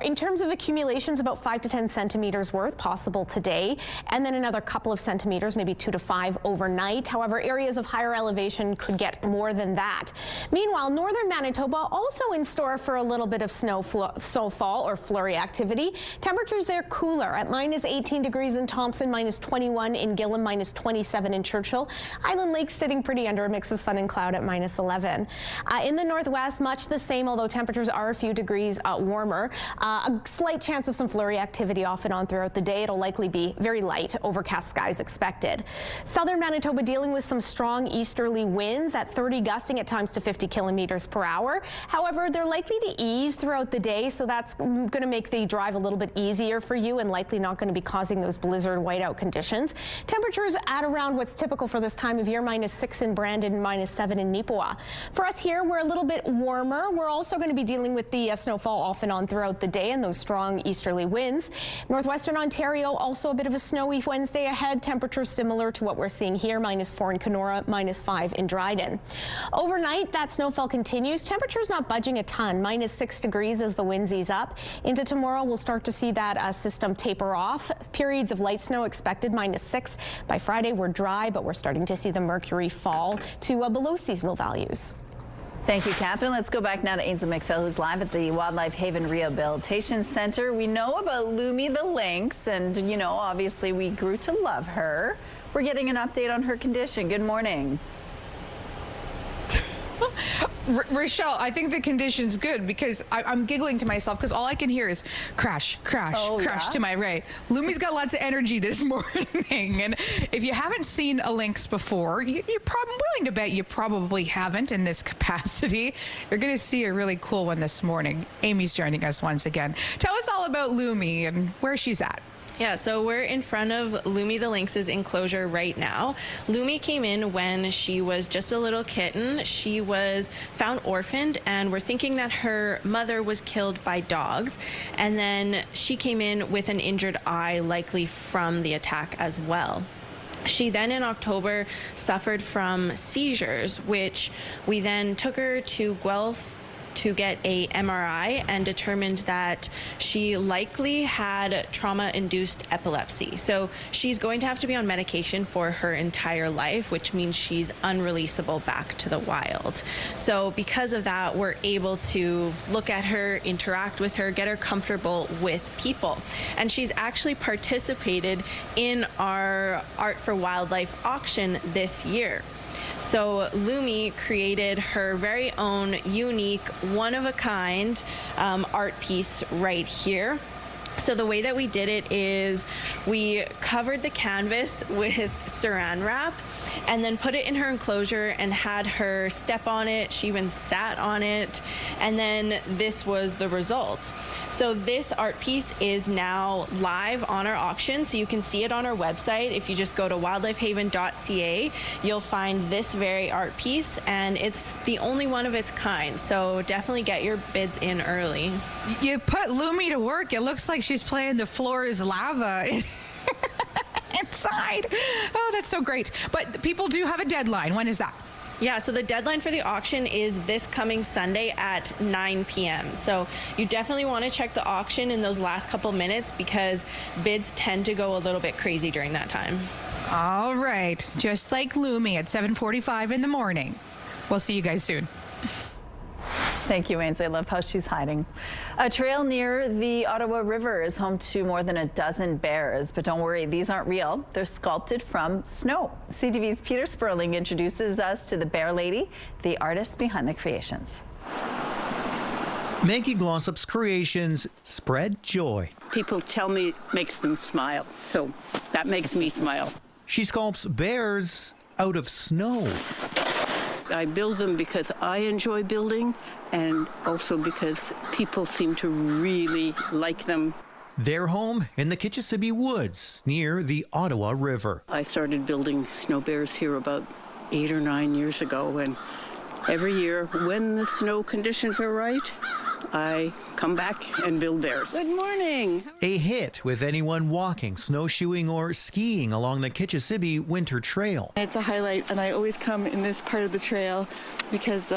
Speaker 2: In terms of accumulations, about 5 to 10 centimeters worth possible today, and then another couple of centimeters, maybe 2 to 5 overnight. However, areas of higher elevation could get more than that. Meanwhile, northern Manitoba also in store for a little bit of snowfall or flurry activity. Temperatures there cooler at -18 degrees in Thompson, -21 in Gillam, -27 in Churchill. Island Lake sitting pretty under a mix of sun and cloud at -11. In the northwest, much the same, although temperatures are a few degrees warmer. A slight chance of some flurry activity off and on throughout the day. It'll likely be very light, overcast skies expected. Southern Manitoba dealing with some strong easterly winds at 30, gusting at times to 50 kilometers per hour. However, they're likely to ease throughout the day, so that's going to make the drive a little bit easier for you and likely not going to be causing those blizzard whiteout conditions. Temperatures at around what's typical for this time of year, -6 in Brandon, -7 in Neepawa. For us here, we're a little bit warmer. We're also going to be dealing with the snowfall off and on throughout the day and those strong easterly winds. Northwestern Ontario, also a bit of a snowy Wednesday ahead. Temperatures similar to what we're seeing here, -4 in Kenora, -5 in Dryden. Overnight, that snowfall continues. Temperatures not budging a ton, -6 degrees as the winds ease up. Into tomorrow, we'll start to see that system taper off. Periods of light snow expected, -6. By Friday, we're dry, but we're starting to see the mercury fall to below seasonal values.
Speaker 1: Thank you, Catherine. Let's go back now to Ainsley McPhail, who's live at the Wildlife Haven Rehabilitation Center. We know about Lumi the Lynx, and, you know, obviously we grew to love her. We're getting an update on her condition. Good morning.
Speaker 8: Rochelle, I think the condition's good because I'm giggling to myself because all I can hear is crash, crash, crash to my right. Lumi's got lots of energy this morning, and if you haven't seen a lynx before, I'm willing to bet you probably haven't in this capacity. You're going to see a really cool one this morning. Amy's joining us once again. Tell us all about Lumi and where she's at.
Speaker 16: Yeah, so we're in front of Lumi the Lynx's enclosure right now. Lumi came in when she was just a little kitten. She was found orphaned, and we're thinking that her mother was killed by dogs. And then she came in with an injured eye, likely from the attack as well. She then in October suffered from seizures, which we then took her to Guelph to get a MRI and determined that she likely had trauma-induced epilepsy. So she's going to have to be on medication for her entire life, which means she's unreleasable back to the wild. So because of that, we're able to look at her, interact with her, get her comfortable with people. And she's actually participated in our Art for Wildlife auction this year. So Lumi created her very own unique, one-of-a-kind art piece right here. So the way that we did it is we covered the canvas with saran wrap and then put it in her enclosure and had her step on it. She even sat on it, and then this was the result. So this art piece is now live on our auction, so you can see it on our website. If you just go to wildlifehaven.ca, you'll find this very art piece, and it's the only one of its kind, so definitely get your bids in early.
Speaker 8: You put Lumi to work. It looks like she's playing The Floor is Lava inside. Oh, that's so great. But people do have a deadline. When is that?
Speaker 16: Yeah, so the deadline for the auction is this coming Sunday at 9 p.m. So you definitely want to check the auction in those last couple minutes because bids tend to go a little bit crazy during that time.
Speaker 8: All right. Just like Lumi at 7:45 in the morning. We'll see you guys soon.
Speaker 1: Thank you, Ainsley. I love how she's hiding. A trail near the Ottawa River is home to more than a dozen bears, but don't worry, these aren't real. They're sculpted from snow. CTV's Peter Sperling introduces us to the Bear Lady, the artist behind the creations.
Speaker 17: Maggie Glossop's creations spread joy.
Speaker 19: People tell me it makes them smile, so that makes me smile.
Speaker 17: She sculpts bears out of snow.
Speaker 19: I build them because I enjoy building and also because people seem to really like them.
Speaker 17: Their home in the Kitchissippi Woods near the Ottawa River.
Speaker 19: I started building snow bears here about 8 or 9 years ago, and every year when the snow conditions are right, I come back and build bears. Good morning.
Speaker 17: A hit with anyone walking, snowshoeing, or skiing along the Kitchissippi Winter Trail.
Speaker 20: It's a highlight, and I always come in this part of the trail because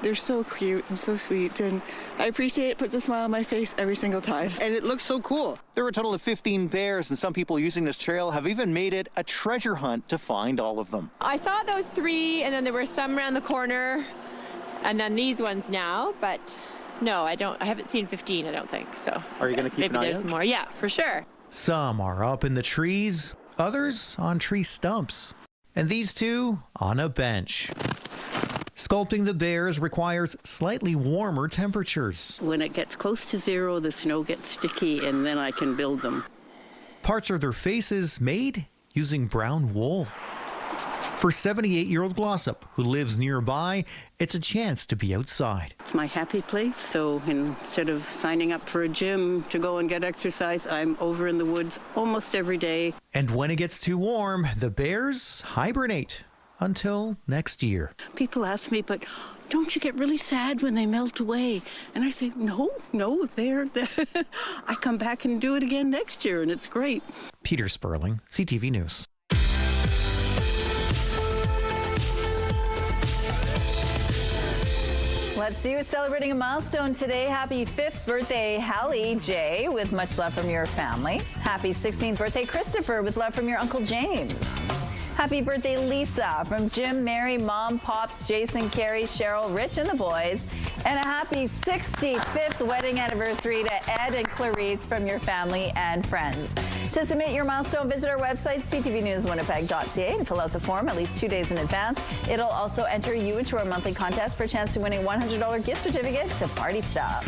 Speaker 20: they're so cute and so sweet, and I appreciate it. Puts a smile on my face every single time.
Speaker 22: And it looks so cool. There are a total of 15 bears, and some people using this trail have even made it a treasure hunt to find all of them.
Speaker 25: I saw those 3, and then there were some around the corner, and then these ones now, but no, I haven't seen 15, I don't think, so.
Speaker 22: Are you going to keep an eye out?
Speaker 25: Maybe there's more, yeah, for sure.
Speaker 17: Some are up in the trees, others on tree stumps, and these two on a bench. Sculpting the bears requires slightly warmer temperatures.
Speaker 19: When it gets close to 0, the snow gets sticky, and then I can build them.
Speaker 17: Parts of their faces made using brown wool. For 78-year-old Glossop, who lives nearby, it's a chance to be outside.
Speaker 19: It's my happy place, so instead of signing up for a gym to go and get exercise, I'm over in the woods almost every day.
Speaker 17: And when it gets too warm, the bears hibernate until next year.
Speaker 19: People ask me, but don't you get really sad when they melt away? And I say, no, they're I come back and do it again next year, and it's great.
Speaker 17: Peter Sperling, CTV News.
Speaker 1: Let's see who's celebrating a milestone today. Happy 5th birthday, Hallie J, with much love from your family. Happy 16th birthday, Christopher, with love from your Uncle James. Happy birthday, Lisa, from Jim, Mary, Mom, Pops, Jason, Carrie, Cheryl, Rich, and the boys. And a happy 65th wedding anniversary to Ed and Clarice from your family and friends. To submit your milestone, visit our website, ctvnewswinnipeg.ca, and fill out the form at least 2 days in advance. It'll also enter you into our monthly contest for a chance to win a $100 gift certificate to Party Stuff.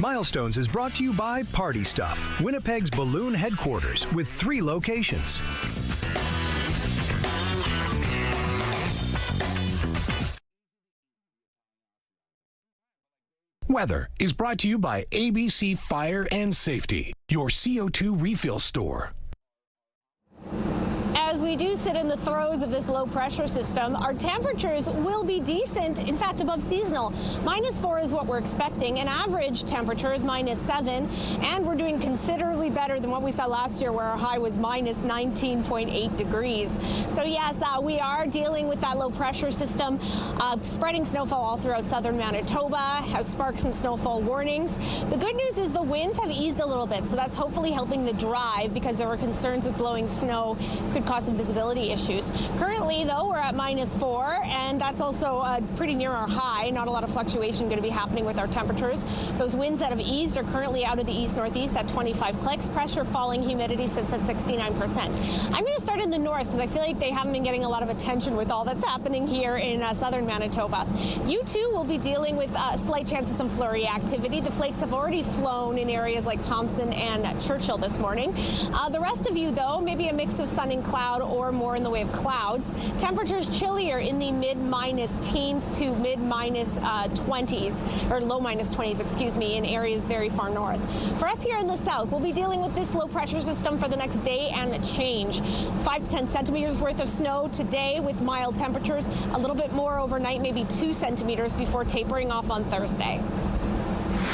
Speaker 26: Milestones is brought to you by Party Stuff, Winnipeg's balloon headquarters with 3 locations.
Speaker 9: Weather is brought to you by ABC Fire and Safety, your CO2 refill store.
Speaker 2: As we do sit in the the throes of this low pressure system, our temperatures will be decent, in fact above seasonal. -4 is what we're expecting. An average temperature is -7, and we're doing considerably better than what we saw last year, where our high was -19.8 degrees. So yes, we are dealing with that low pressure system, spreading snowfall all throughout southern Manitoba, has sparked some snowfall warnings. The good news is the winds have eased a little bit, so that's hopefully helping the drive, because there were concerns with blowing snow could cause some visibility issues. Currently, though, we're at -4, and that's also pretty near our high. Not a lot of fluctuation going to be happening with our temperatures. Those winds that have eased are currently out of the east-northeast at 25 clicks. Pressure falling, humidity sits at 69%. I'm going to start in the north because I feel like they haven't been getting a lot of attention with all that's happening here in southern Manitoba. You too will be dealing with slight chance of some flurry activity. The flakes have already flown in areas like Thompson and Churchill this morning. The rest of you, though, maybe a mix of sun and cloud or more in the way of clouds. Temperatures chillier in the mid-minus teens to mid-20s, or low -20s, excuse me, in areas very far north. For us here in the south, we'll be dealing with this low pressure system for the next day and change. 5 to 10 centimeters worth of snow today with mild temperatures, a little bit more overnight, maybe 2 centimeters before tapering off on Thursday.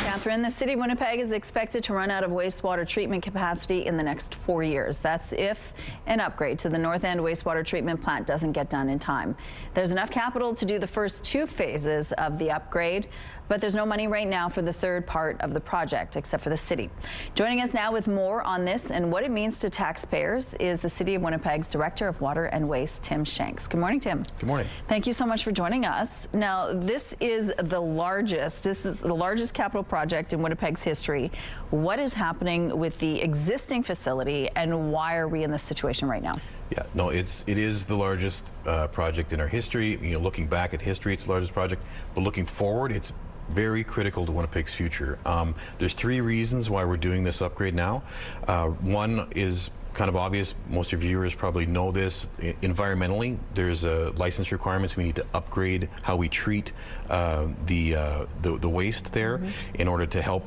Speaker 1: Catherine, the city of Winnipeg is expected to run out of wastewater treatment capacity in the next 4 years. That's if an upgrade to the North End wastewater treatment plant doesn't get done in time. There's enough capital to do the first 2 phases of the upgrade, but there's no money right now for the third part of the project, except for the city. Joining us now with more on this and what it means to taxpayers is the City of Winnipeg's Director of Water and Waste, Tim Shanks. Good morning, Tim.
Speaker 3: Good morning.
Speaker 1: Thank you so much for joining us. Now, this is the largest capital project in Winnipeg's history. What is happening with the existing facility, and why are we in this situation right now?
Speaker 3: Yeah, no, it is the largest project in our history. You know, looking back at history, it's the largest project, but looking forward, it's very critical to Winnipeg's future. There's 3 reasons why we're doing this upgrade now. One is kind of obvious. Most of your viewers probably know this. Environmentally, there's license requirements. We need to upgrade how we treat the waste there in order to help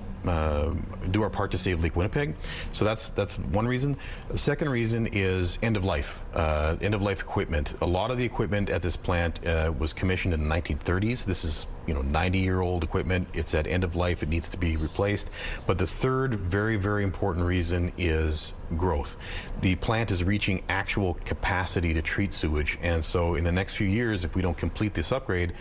Speaker 3: do our part to save Lake Winnipeg. So that's one reason. The second reason is end of life equipment. A lot of the equipment at this plant was commissioned in the 1930s. This is 90-year-old equipment. It's at end of life. It needs to be replaced. But the third very, very important reason is growth. The plant is reaching actual capacity to treat sewage, and so in the next few years, if we don't complete this upgrade,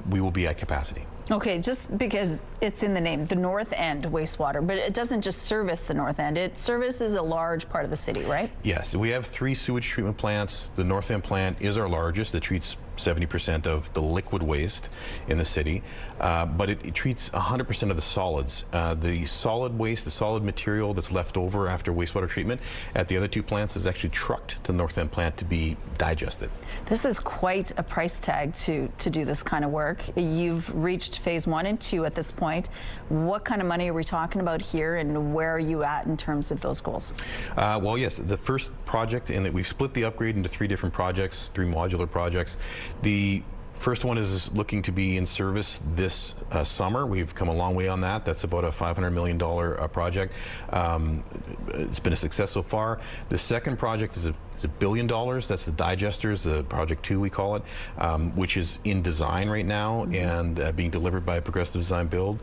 Speaker 3: we will be at capacity.
Speaker 1: Okay, just because it's in the name, the North End wastewater, but it doesn't just service the North End. It services a large part of the city, right?
Speaker 3: Yes, we have 3 sewage treatment plants. The North End plant is our largest. It treats 70% of the liquid waste in the city, but it treats 100% of the solids. The solid waste, the solid material that's left over after wastewater treatment at the other 2 plants is actually trucked to the North End plant to be digested.
Speaker 1: This is quite a price tag to do this kind of work. You've reached phase 1 and 2 at this point. What kind of money are we talking about here, and where are you at in terms of those goals?
Speaker 3: Well, yes, the first project, and we've split the upgrade into 3 different projects, 3 modular projects. The first one is looking to be in service this summer. We've come a long way on that. That's about a $500 million project. It's been a success so far. The second project is $1 billion. That's the digesters, the project 2 we call it, which is in design right now and being delivered by Progressive Design Build.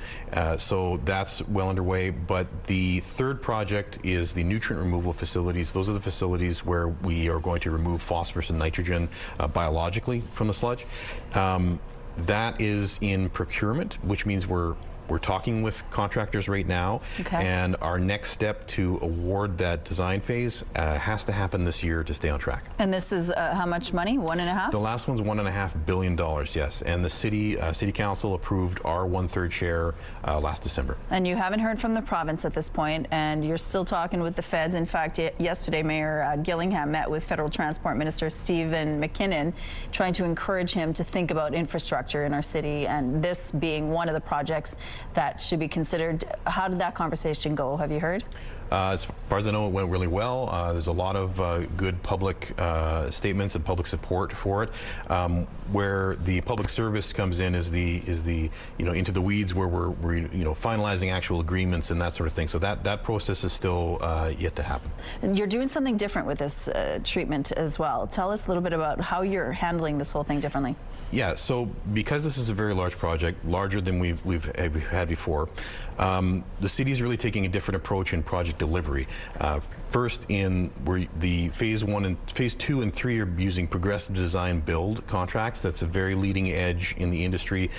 Speaker 3: So that's well underway. But the third project is the nutrient removal facilities. Those are the facilities where we are going to remove phosphorus and nitrogen biologically from the sludge. That is in procurement, which means we're talking with contractors right now, and our next step to award that design phase has to happen this year to stay on track.
Speaker 1: And this is how much money? 1.5?
Speaker 3: The last one's $1.5 billion, yes. And the city council approved our 1/3 share last December.
Speaker 1: And you haven't heard from the province at this point, and you're still talking with the feds. In fact, yesterday, Mayor Gillingham met with Federal Transport Minister Stephen McKinnon, trying to encourage him to think about infrastructure in our city, and this being one of the projects that should be considered. How did that conversation go? Have you heard?
Speaker 3: As far as I know, it went really well. There's a lot of good public statements and public support for it. Where the public service comes in is the into the weeds where we're finalizing actual agreements and that sort of thing. So that process is still yet to happen.
Speaker 1: And you're doing something different with this treatment as well. Tell us a little bit about how you're handling this whole thing differently.
Speaker 3: Yeah, so because this is a very large project, larger than we've had before, the city is really taking a different approach in project delivery. First, where the phase 1 and phase 2 and 3 are using progressive design build contracts. That's a very leading edge in the industry.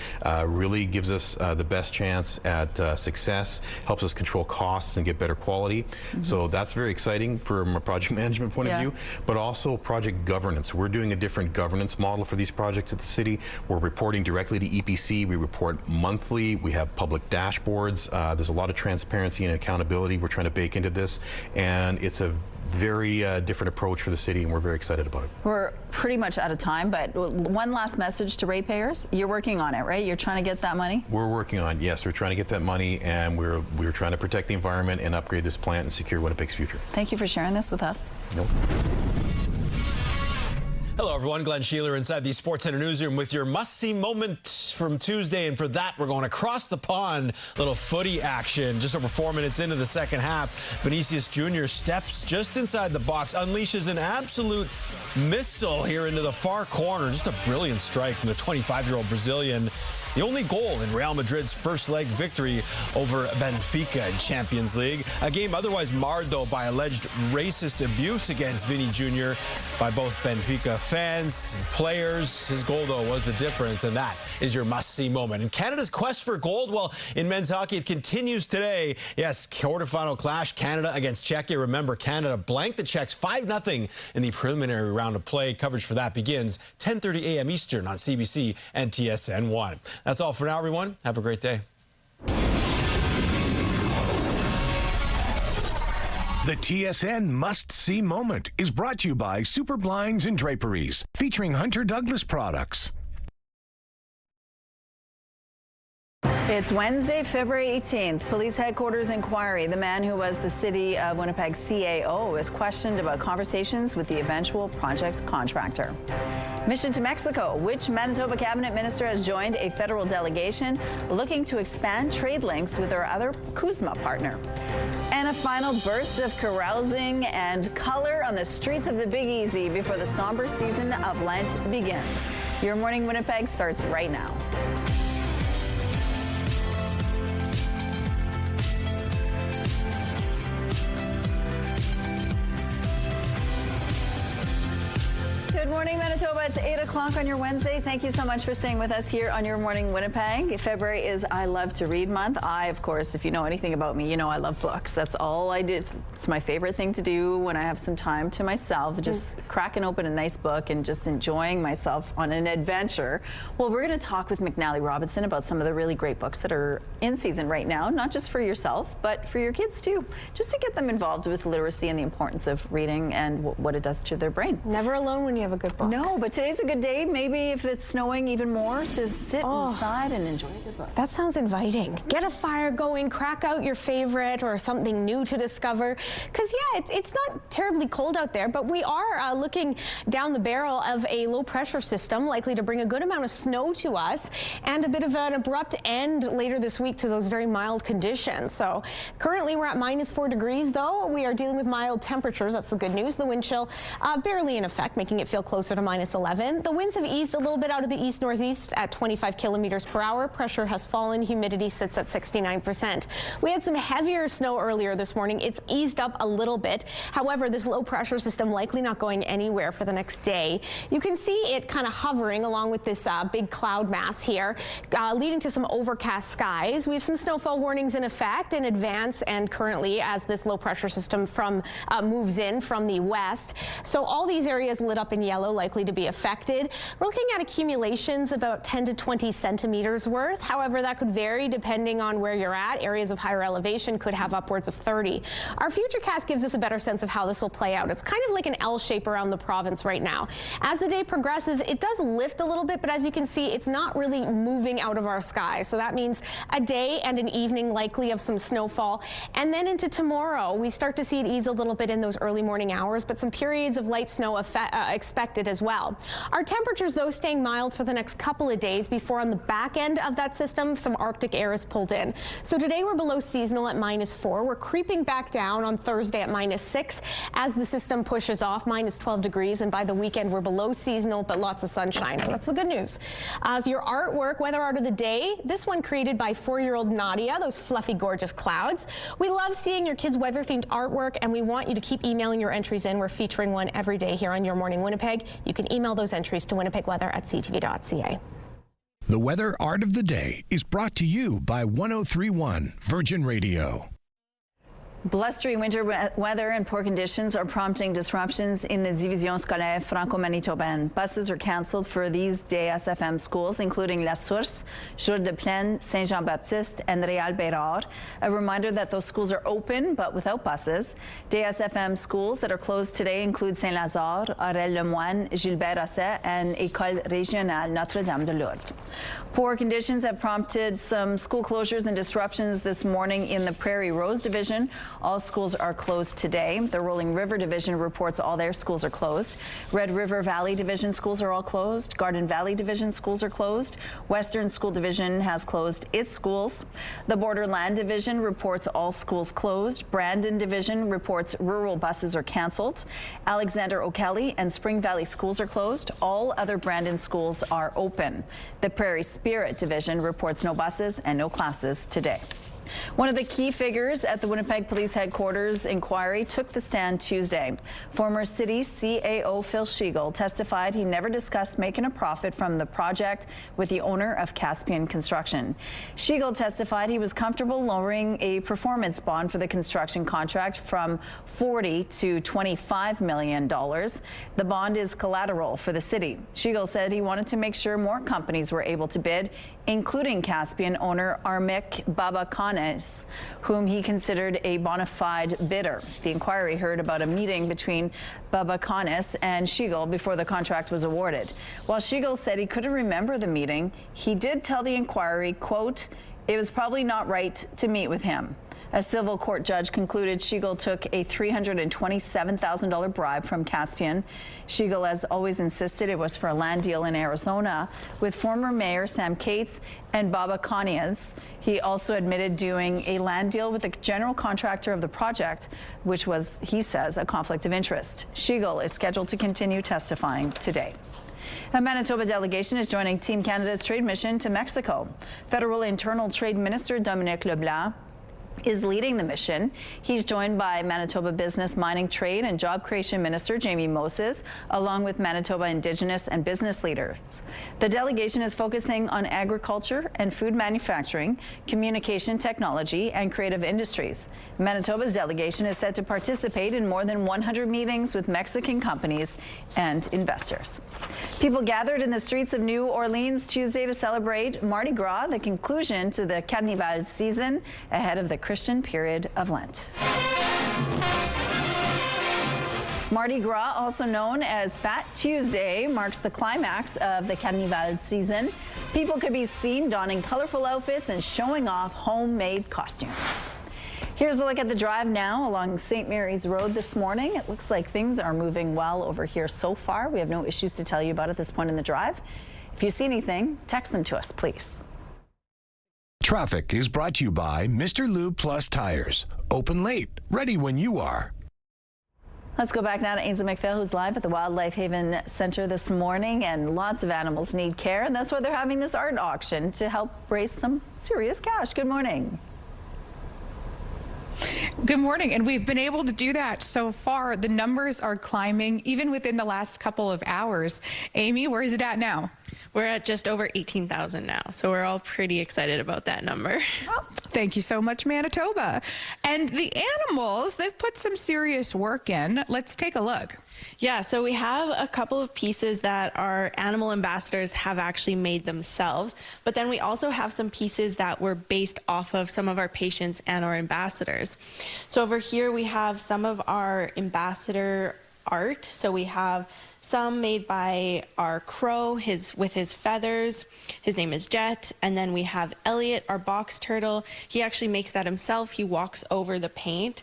Speaker 3: Really gives us the best chance at success. Helps us control costs and get better quality. So that's very exciting from a project management point of view. But also project governance. We're doing a different governance model for these projects at the city. We're reporting directly to EPC. We report monthly. We have public dashboards. There's a lot of transparency and accountability we're trying to bake into this, and it's a very different approach for the city, and we're very excited about it.
Speaker 1: We're pretty much out of time, but one last message to ratepayers. You're working on it, right? You're trying to get that money? We're working on it, yes. We're trying to get that money, and we're trying to protect the environment and upgrade this plant and secure Winnipeg's future. Thank you for sharing this with us. Nope.
Speaker 4: Hello, everyone. Glenn Sheegl inside the Sports Center newsroom with your must-see moment from Tuesday. And for that, we're going across the pond. Little footy action. Just over 4 minutes into the second half, Vinicius Jr. steps just inside the box, unleashes an absolute missile here into the far corner. Just a brilliant strike from the 25-year-old Brazilian. The only goal in Real Madrid's first leg victory over Benfica in Champions League. A game otherwise marred, though, by alleged racist abuse against Vini Jr. by both Benfica fans and players. His goal, though, was the difference, and that is your must-see moment. And Canada's quest for gold, well, in men's hockey, it continues today. Yes, quarterfinal clash, Canada against Czechia. Remember, Canada blanked the Czechs 5-0 in the preliminary round of play. Coverage for that begins 10:30 a.m. Eastern on CBC and TSN1. That's all for now, everyone. Have a great day.
Speaker 9: The TSN Must-See Moment is brought to you by Super Blinds and Draperies, featuring Hunter Douglas products.
Speaker 1: It's Wednesday, February 18th. Police headquarters inquiry. The man who was the City of Winnipeg CAO is questioned about conversations with the eventual project contractor. Mission to Mexico. Which Manitoba cabinet minister has joined a federal delegation looking to expand trade links with our other CUSMA partner? And a final burst of carousing and color on the streets of the Big Easy before the somber season of Lent begins. Your Morning Winnipeg starts right now. Good morning, Manitoba. It's 8 o'clock on your Wednesday. Thank you so much for staying with us here on Your Morning Winnipeg. February is I Love to Read month. I, of course, if you know anything about me, you know I love books. That's all I do. It's my favorite thing to do when I have some time to myself, just cracking open a nice book and just enjoying myself on an adventure. Well, we're going to talk with McNally Robinson about some of the really great books that are in season right now, not just for yourself, but for your kids too, just to get them involved with literacy and the importance of reading and what it does to their brain.
Speaker 2: Never alone when you have a good book.
Speaker 1: No, but today's a good day. Maybe if it's snowing even more, to sit inside and enjoy a good book.
Speaker 2: That sounds inviting. Get a fire going, crack out your favorite or something new to discover. Because, yeah, it's not terribly cold out there, but we are looking down the barrel of a low pressure system likely to bring a good amount of snow to us and a bit of an abrupt end later this week to those very mild conditions. So currently we're at -4 degrees, though. We are dealing with mild temperatures. That's the good news. The wind chill barely in effect, making it feel closer to -11. The winds have eased a little bit out of the east-northeast at 25 kilometers per hour. Pressure has fallen. Humidity sits at 69%. We had some heavier snow earlier this morning. It's eased up a little bit. However, this low pressure system likely not going anywhere for the next day. You can see it kind of hovering along with this big cloud mass here, leading to some overcast skies. We have some snowfall warnings in effect in advance and currently as this low pressure system moves in from the west. So all these areas lit up in yellow shallow, likely to be affected. We're looking at accumulations about 10 to 20 centimeters worth. However, that could vary depending on where you're at. Areas of higher elevation could have upwards of 30. Our futurecast gives us a better sense of how this will play out. It's kind of like an L shape around the province right now. As the day progresses, it does lift a little bit, but as you can see, it's not really moving out of our sky. So that means a day and an evening likely of some snowfall. And then into tomorrow, we start to see it ease a little bit in those early morning hours, but some periods of light snow expected as well. Our temperatures, though, staying mild for the next couple of days before on the back end of that system, some Arctic air is pulled in. So today we're below seasonal at -4. We're creeping back down on Thursday at -6 as the system pushes off, -12 degrees. And by the weekend, we're below seasonal, but lots of sunshine. So that's the good news. Your artwork, weather art of the day, this one created by 4-year-old Nadia, those fluffy, gorgeous clouds. We love seeing your kids' weather-themed artwork, and we want you to keep emailing your entries in. We're featuring one every day here on Your Morning Winnipeg. You can email those entries to winnipegweather@ctv.ca.
Speaker 9: The Weather Art of the Day is brought to you by 103.1 Virgin Radio.
Speaker 1: Blustery winter weather and poor conditions are prompting disruptions in the Division Scolaire Franco-Manitobaine. Buses are cancelled for these DSFM schools, including La Source, Jour de Plaine, Saint-Jean-Baptiste, and Réal-Bérard. A reminder that those schools are open, but without buses. DSFM schools that are closed today include Saint-Lazare, Aurel-le-Moine, Gilbert-Rosset, and École Régionale Notre-Dame-de-Lourdes. Poor conditions have prompted some school closures and disruptions this morning in the Prairie Rose Division. All schools are closed today. The Rolling River Division reports all their schools are closed. Red River Valley Division schools are all closed. Garden Valley Division schools are closed. Western School Division has closed its schools. The Borderland Division reports all schools closed. Brandon Division reports rural buses are canceled. Alexander O'Kelly and Spring Valley schools are closed. All other Brandon schools are open. The Prairie Spirit Division reports no buses and no classes today. One of the key figures at the Winnipeg Police Headquarters inquiry took the stand Tuesday. Former city CAO Phil Sheegl testified he never discussed making a profit from the project with the owner of Caspian Construction. Sheegl testified he was comfortable lowering a performance bond for the construction contract from $40 to $25 million. The bond is collateral for the city. Sheegl said he wanted to make sure more companies were able to bid, including Caspian owner Armik Babakanes, whom he considered a bona fide bidder. The inquiry heard about a meeting between Babakanes and Sheegl before the contract was awarded. While Sheegl said he couldn't remember the meeting, he did tell the inquiry, quote, "It was probably not right to meet with him." A civil court judge concluded Sheegl took a $327,000 bribe from Caspian. Sheegl has always insisted it was for a land deal in Arizona with former Mayor Sam Cates and Baba Kanias. He also admitted doing a land deal with the general contractor of the project, which was, he says, a conflict of interest. Sheegl is scheduled to continue testifying today. A Manitoba delegation is joining Team Canada's trade mission to Mexico. Federal Internal Trade Minister Dominic Leblanc is leading the mission. He's joined by Manitoba Business, Mining, Trade and Job Creation Minister Jamie Moses, along with Manitoba Indigenous and business leaders. The delegation is focusing on agriculture and food manufacturing, communication technology, and creative industries. Manitoba's delegation is set to participate in more than 100 meetings with Mexican companies and investors. People gathered in the streets of New Orleans Tuesday to celebrate Mardi Gras, the conclusion to the Carnival season ahead of the Christian period of Lent. Mardi Gras, also known as Fat Tuesday, marks the climax of the Carnival season. People could be seen donning colorful outfits and showing off homemade costumes. Here's a look at the drive now along St. Mary's Road this morning. It looks like things are moving well over here so far. We have no issues to tell you about at this point in the drive. If you see anything, text them to us, please.
Speaker 9: Traffic is brought to you by Mr. Lube Plus Tires. Open late, ready when you are.
Speaker 1: Let's go back now to Ainsley McPhail, who's live at the Wildlife Haven Center this morning, and lots of animals need care, and that's why they're having this art auction to help raise some serious cash. Good morning.
Speaker 8: Good morning, and we've been able to do that so far. The numbers are climbing even within the last couple of hours. Amy, where is it at now?
Speaker 16: We're at just over 18,000 now, so we're all pretty excited about that number.
Speaker 8: Well, thank you so much, Manitoba. And the animals, they've put some serious work in. Let's take a look.
Speaker 16: Yeah, so we have a couple of pieces that our animal ambassadors have actually made themselves, but then we also have some pieces that were based off of some of our patients and our ambassadors. So over here we have some of our ambassador art. So we have some made by our crow, with his feathers. His name is Jet. And then we have Elliot, our box turtle. He actually makes that himself. He walks over the paint,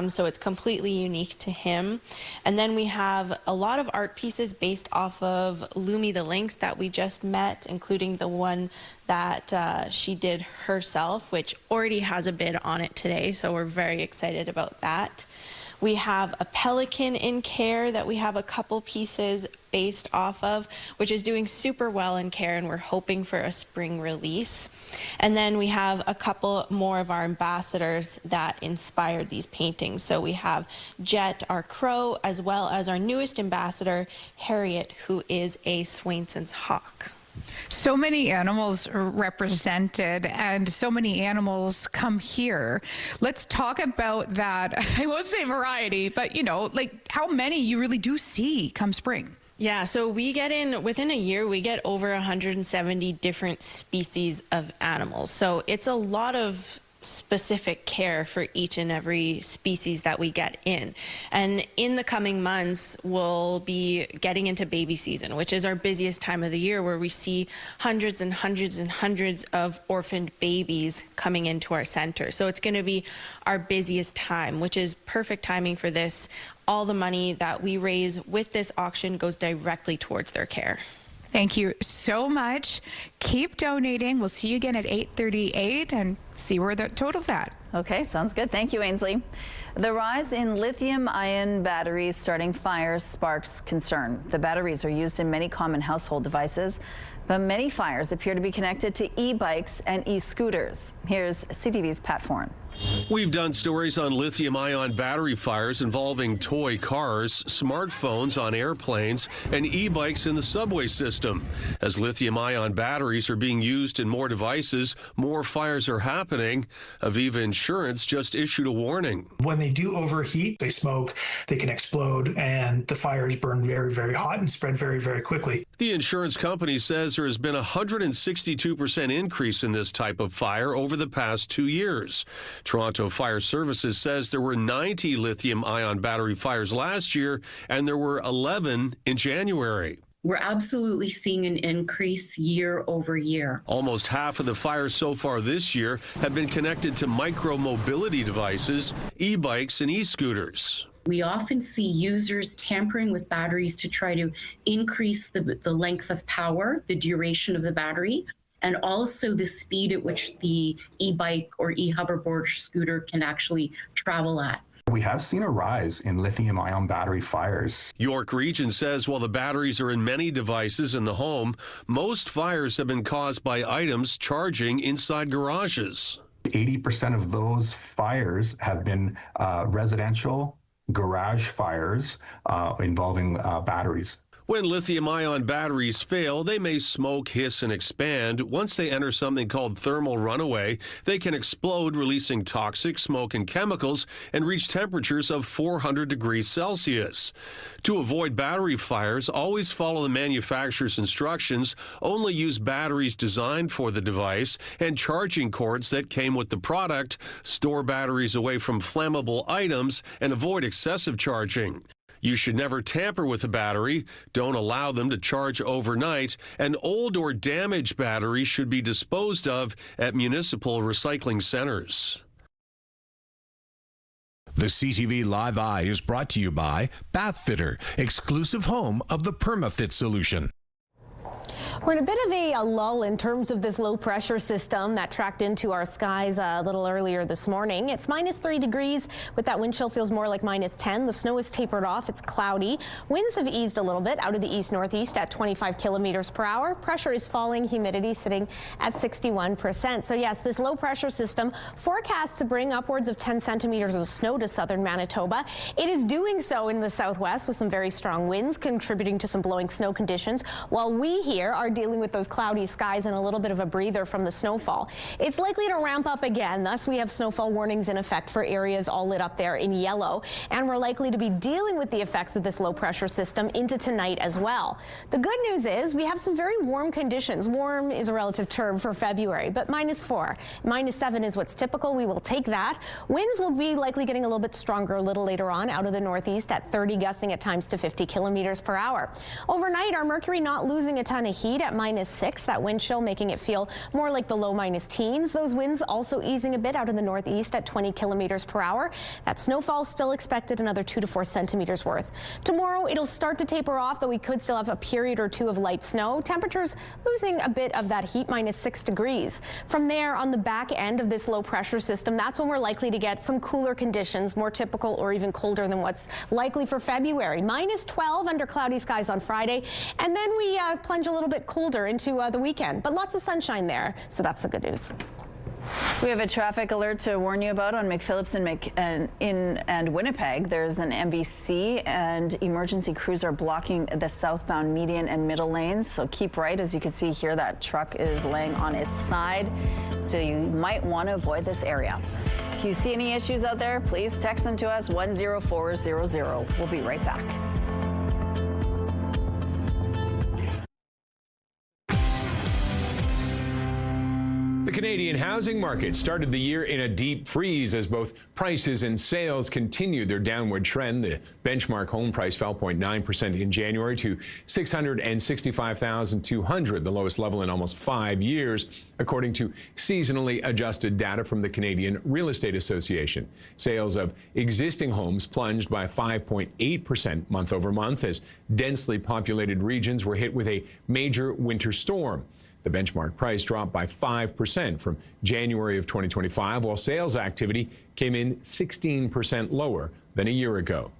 Speaker 16: so it's completely unique to him. And then we have a lot of art pieces based off of Lumi the Lynx that we just met, including the one that she did herself, which already has a bid on it today, so we're very excited about that. We have a pelican in care that we have a couple pieces based off of, which is doing super well in care, and we're hoping for a spring release. And then we have a couple more of our ambassadors that inspired these paintings. So we have Jet, our crow, as well as our newest ambassador, Harriet, who is a Swainson's hawk.
Speaker 8: So many animals are represented and so many animals come here. Let's talk about that. I won't say variety, but you know, like how many you really do see come spring.
Speaker 16: Yeah, so we get within a year, we get over 170 different species of animals. So it's a lot of specific care for each and every species that we get in. And in the coming months, we'll be getting into baby season, which is our busiest time of the year, where we see hundreds and hundreds and hundreds of orphaned babies coming into our center. So it's going to be our busiest time, which is perfect timing for this. All the money that we raise with this auction goes directly towards their care.
Speaker 8: Thank you so much. Keep donating. We'll see you again at 8:38 and see where the total's at.
Speaker 1: Okay, sounds good. Thank you, Ainsley. The rise in lithium-ion batteries starting fires sparks concern. The batteries are used in many common household devices, but many fires appear to be connected to e-bikes and e-scooters. Here's CTV's Pat Foran.
Speaker 5: We've done stories on lithium-ion battery fires involving toy cars, smartphones on airplanes, and e-bikes in the subway system. As lithium-ion batteries are being used in more devices, more fires are happening. Aviva Insurance just issued a warning.
Speaker 6: When they do overheat, they smoke, they can explode, and the fires burn very, very hot and spread very, very quickly.
Speaker 5: The insurance company says there has been a 162% increase in this type of fire over the past 2 years. Toronto Fire Services says there were 90 lithium-ion battery fires last year, and there were 11 in January.
Speaker 10: We're absolutely seeing an increase year over year.
Speaker 5: Almost half of the fires so far this year have been connected to micro-mobility devices, e-bikes, and e-scooters.
Speaker 10: We often see users tampering with batteries to try to increase the length of power, the duration of the battery, and also the speed at which the e-bike or e-hoverboard scooter can actually travel at.
Speaker 12: We have seen a rise in lithium-ion battery fires.
Speaker 5: York Region says while the batteries are in many devices in the home, most fires have been caused by items charging inside garages.
Speaker 12: 80% of those fires have been residential garage fires involving batteries.
Speaker 5: When lithium-ion batteries fail, they may smoke, hiss, and expand. Once they enter something called thermal runaway, they can explode, releasing toxic smoke and chemicals, and reach temperatures of 400 degrees Celsius. To avoid battery fires, always follow the manufacturer's instructions, only use batteries designed for the device, and charging cords that came with the product. Store batteries away from flammable items and avoid excessive charging. You should never tamper with a battery. Don't allow them to charge overnight. An old or damaged battery should be disposed of at municipal recycling centers.
Speaker 9: The CTV Live Eye is brought to you by Bathfitter, exclusive home of the PermaFit solution.
Speaker 2: We're in a bit of a lull in terms of this low pressure system that tracked into our skies a little earlier this morning. It's -3 degrees with that wind chill feels more like -10. The snow is tapered off. It's cloudy. Winds have eased a little bit out of the east northeast at 25 kilometers per hour. Pressure is falling. Humidity sitting at 61%. So yes, this low pressure system forecast to bring upwards of 10 centimeters of snow to southern Manitoba. It is doing so in the southwest with some very strong winds contributing to some blowing snow conditions, while we here are are dealing with those cloudy skies and a little bit of a breather from the snowfall. It's likely to ramp up again. Thus, we have snowfall warnings in effect for areas all lit up there in yellow. And we're likely to be dealing with the effects of this low pressure system into tonight as well. The good news is we have some very warm conditions. Warm is a relative term for February, but -4, -7 is what's typical. We will take that. Winds will be likely getting a little bit stronger a little later on out of the northeast at 30, gusting at times to 50 kilometers per hour. Overnight, our mercury not losing a ton of heat at -6. That wind chill making it feel more like the low minus teens. Those winds also easing a bit out of the northeast at 20 kilometers per hour. That snowfall still expected, another 2 to 4 centimeters worth. Tomorrow, it'll start to taper off, though we could still have a period or two of light snow. Temperatures losing a bit of that heat, -6 degrees. From there, on the back end of this low pressure system, that's when we're likely to get some cooler conditions, more typical or even colder than what's likely for February. -12 under cloudy skies on Friday, and then we plunge a little bit colder into the weekend, but lots of sunshine there, so that's the good news.
Speaker 1: We have a traffic alert to warn you about on McPhillips and Winnipeg. There's an MBC and emergency crews are blocking the southbound median and middle lanes. So keep right. As you can see here, that truck is laying on its side. So you might want to avoid this area. If you see any issues out there, please text them to us 10400. We'll be right back.
Speaker 7: The Canadian housing market started the year in a deep freeze as both prices and sales continued their downward trend. The benchmark home price fell 0.9% in January to $665,200, the lowest level in almost 5 years, according to seasonally adjusted data from the Canadian Real Estate Association. Sales of existing homes plunged by 5.8% month over month as densely populated regions were hit with a major winter storm. The benchmark price dropped by 5% from January of 2025, while sales activity came in 16% lower than a year ago.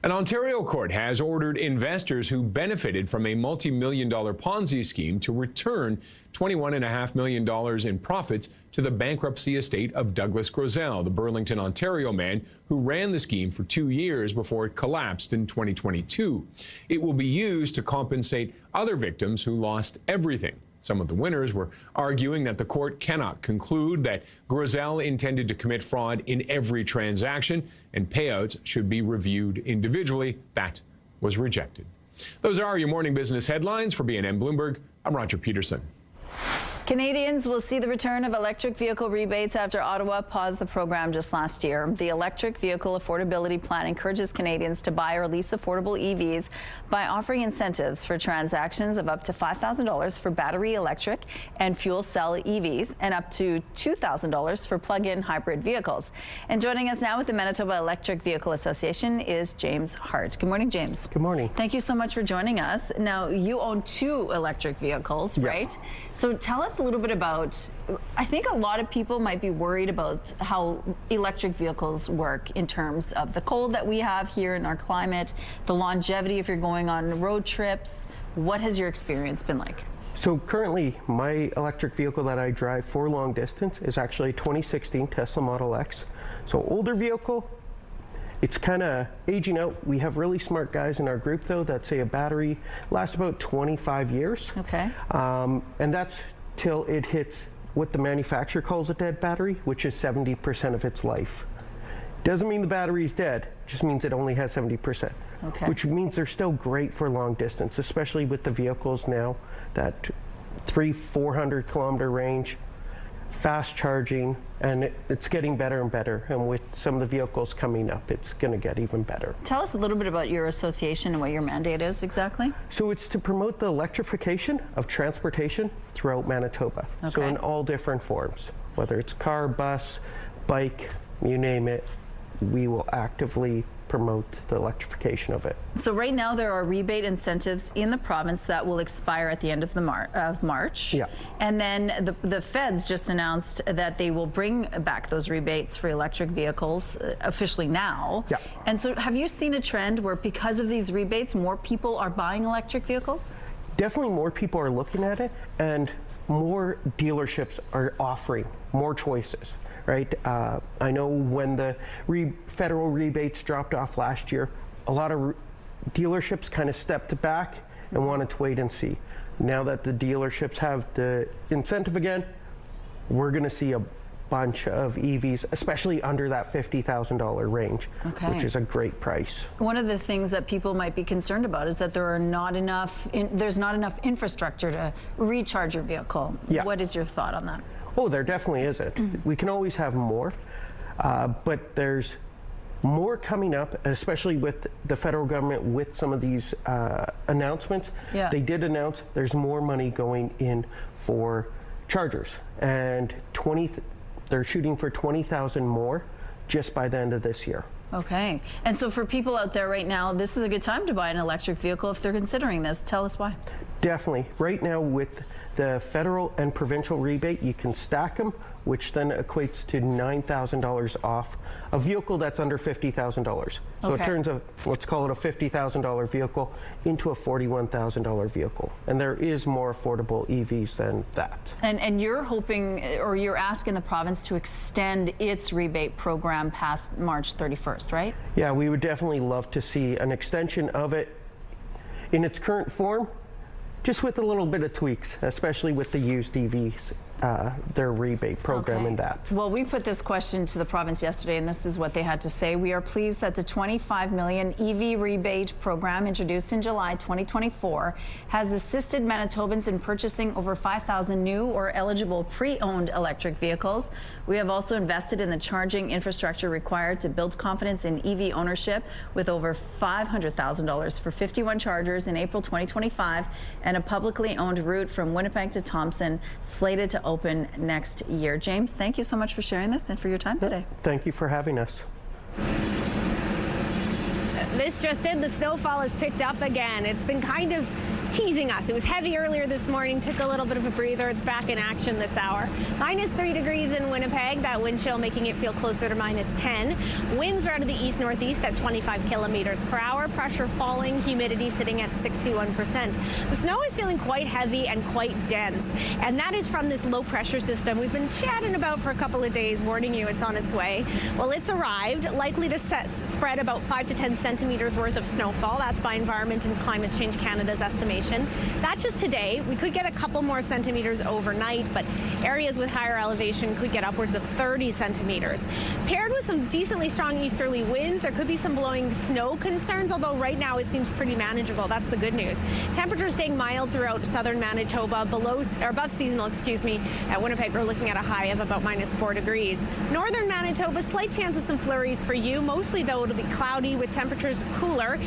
Speaker 7: An Ontario court has ordered investors who benefited from a multi-million-dollar Ponzi scheme to return $21.5 million in profits to the bankruptcy estate of Douglas Grosel, the Burlington, Ontario man who ran the scheme for 2 years before it collapsed in 2022. It will be used to compensate other victims who lost everything. Some of the winners were arguing that the court cannot conclude that Grosel intended to commit fraud in every transaction and payouts should be reviewed individually. That was rejected. Those are your morning business headlines. For BNN Bloomberg, I'm Roger Peterson.
Speaker 1: Canadians will see the return of electric vehicle rebates after Ottawa paused the program just last year. The Electric Vehicle Affordability Plan encourages Canadians to buy or lease affordable EVs by offering incentives for transactions of up to $5,000 for battery electric and fuel cell EVs and up to $2,000 for plug-in hybrid vehicles. And joining us now with the Manitoba Electric Vehicle Association is James Hart. Good morning, James.
Speaker 13: Good morning.
Speaker 1: Thank you so much for joining us. Now, you own 2 electric vehicles, right? So tell us a little bit about, I think a lot of people might be worried about how electric vehicles work in terms of the cold that we have here in our climate, the longevity if you're going on road trips. What has your experience been like?
Speaker 13: So currently, my electric vehicle that I drive for long distance is actually a 2016 Tesla Model X. So older vehicle. It's kind of aging out. We have really smart guys in our group, though, that say a battery lasts about 25 years.
Speaker 1: Okay.
Speaker 13: And that's till it hits what the manufacturer calls a dead battery, which is 70% of its life. Doesn't mean the battery's dead, just means it only has 70%.
Speaker 1: Okay.
Speaker 13: Which means they're still great for long distance, especially with the vehicles now, that 300-400 kilometer range, fast charging, and it's getting better and better. And with some of the vehicles coming up, it's going to get even better.
Speaker 1: Tell us a little bit about your association and what your mandate is exactly.
Speaker 13: So it's to promote the electrification of transportation throughout Manitoba.
Speaker 1: Okay.
Speaker 13: So in all different forms, whether it's car, bus, bike, you name it, we will actively promote the electrification of it.
Speaker 1: So right now there are rebate incentives in the province that will expire at the end of March.
Speaker 13: Yeah.
Speaker 1: And then the feds just announced that they will bring back those rebates for electric vehicles officially now.
Speaker 13: Yeah.
Speaker 1: And so have you seen a trend where because of these rebates, more people are buying electric vehicles?
Speaker 13: Definitely more people are looking at it, and more dealerships are offering more choices. Right? I know when the federal rebates dropped off last year, a lot of dealerships kind of stepped back and wanted to wait and see. Now that the dealerships have the incentive again, we're going to see a bunch of EVs, especially under that $50,000 range, which is a great price.
Speaker 1: One of the things that people might be concerned about is that there's not enough infrastructure to recharge your vehicle.
Speaker 13: Yeah.
Speaker 1: What is your thought on that?
Speaker 13: Oh, there definitely isn't. We can always have more, but there's more coming up, especially with the federal government with some of these announcements.
Speaker 1: Yeah.
Speaker 13: They did announce there's more money going in for chargers, and they're shooting for 20,000 more just by the end of this year.
Speaker 1: Okay. And so for people out there right now, this is a good time to buy an electric vehicle if they're considering this. Tell us why.
Speaker 13: Definitely. Right now with the federal and provincial rebate, you can stack them, which then equates to $9,000 off a vehicle that's under $50,000. So it turns a, let's call it a $50,000 vehicle into a $41,000 vehicle. And there is more affordable EVs than that.
Speaker 1: And you're hoping, or you're asking the province to extend its rebate program past March 31st, right?
Speaker 13: Yeah, we would definitely love to see an extension of it in its current form, just with a little bit of tweaks, especially with the used EVs, their rebate program and that.
Speaker 1: Well, we put this question to the province yesterday, and this is what they had to say. We are pleased that the $25 million EV rebate program introduced in July 2024 has assisted Manitobans in purchasing over 5,000 new or eligible pre-owned electric vehicles. We have also invested in the charging infrastructure required to build confidence in EV ownership with over $500,000 for 51 chargers in April 2025 and a publicly owned route from Winnipeg to Thompson slated to open next year. James, thank you so much for sharing this and for your time today.
Speaker 13: Thank you for having us.
Speaker 2: This just in, the snowfall has picked up again. It's been kind of teasing us. It was heavy earlier this morning, took a little bit of a breather. It's back in action this hour. -3 degrees in Winnipeg, that wind chill making it feel closer to -10. Winds are out of the east-northeast at 25 kilometers per hour. Pressure falling, humidity sitting at 61%. The snow is feeling quite heavy and quite dense, and that is from this low pressure system we've been chatting about for a couple of days, warning you it's on its way. Well, it's arrived, likely to spread about 5 to 10 centimeters worth of snowfall. That's by Environment and Climate Change Canada's estimation. That's just today. We could get a couple more centimeters overnight, but areas with higher elevation could get upwards of 30 centimeters. Paired with some decently strong easterly winds, there could be some blowing snow concerns, although right now it seems pretty manageable. That's the good news. Temperatures staying mild throughout southern Manitoba, above seasonal, At Winnipeg, we're looking at a high of about -4 degrees. Northern Manitoba, slight chance of some flurries for you. Mostly, though, it'll be cloudy with temperatures cooler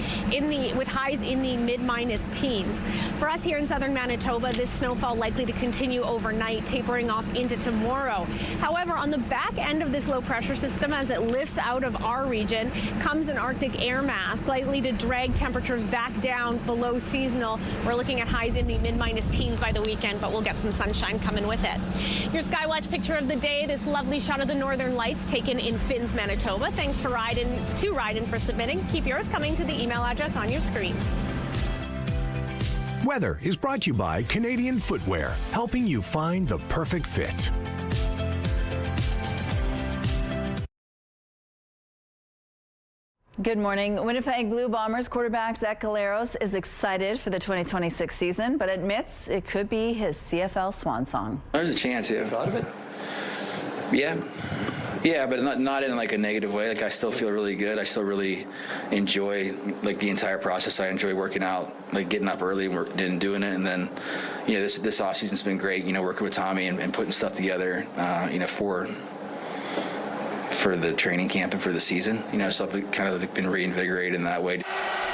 Speaker 2: with highs in the mid-minus teens. For us here in southern Manitoba, this snowfall likely to continue overnight, tapering off into tomorrow. However, on the back end of this low pressure system, as it lifts out of our region, comes an Arctic air mass, likely to drag temperatures back down below seasonal. We're looking at highs in the mid-minus teens by the weekend, but we'll get some sunshine coming with it. Your Skywatch picture of the day, this lovely shot of the northern lights taken in Finns, Manitoba. Thanks for for submitting. Keep yours coming to the email address on your screen.
Speaker 9: Weather is brought to you by Canadian Footwear, helping you find the perfect fit.
Speaker 1: Good morning. Winnipeg Blue Bombers quarterback Zach Caleros is excited for the 2026 season, but admits it could be his CFL swan song.
Speaker 11: There's a chance, yeah.
Speaker 14: You thought of it?
Speaker 11: Yeah, but not in like a negative way. Like I still feel really good. I still really enjoy like the entire process. I enjoy working out, like getting up early and doing it. And then, this off season's been great. Working with Tommy and putting stuff together. For the training camp and for the season. So I've kind of been reinvigorated in that way.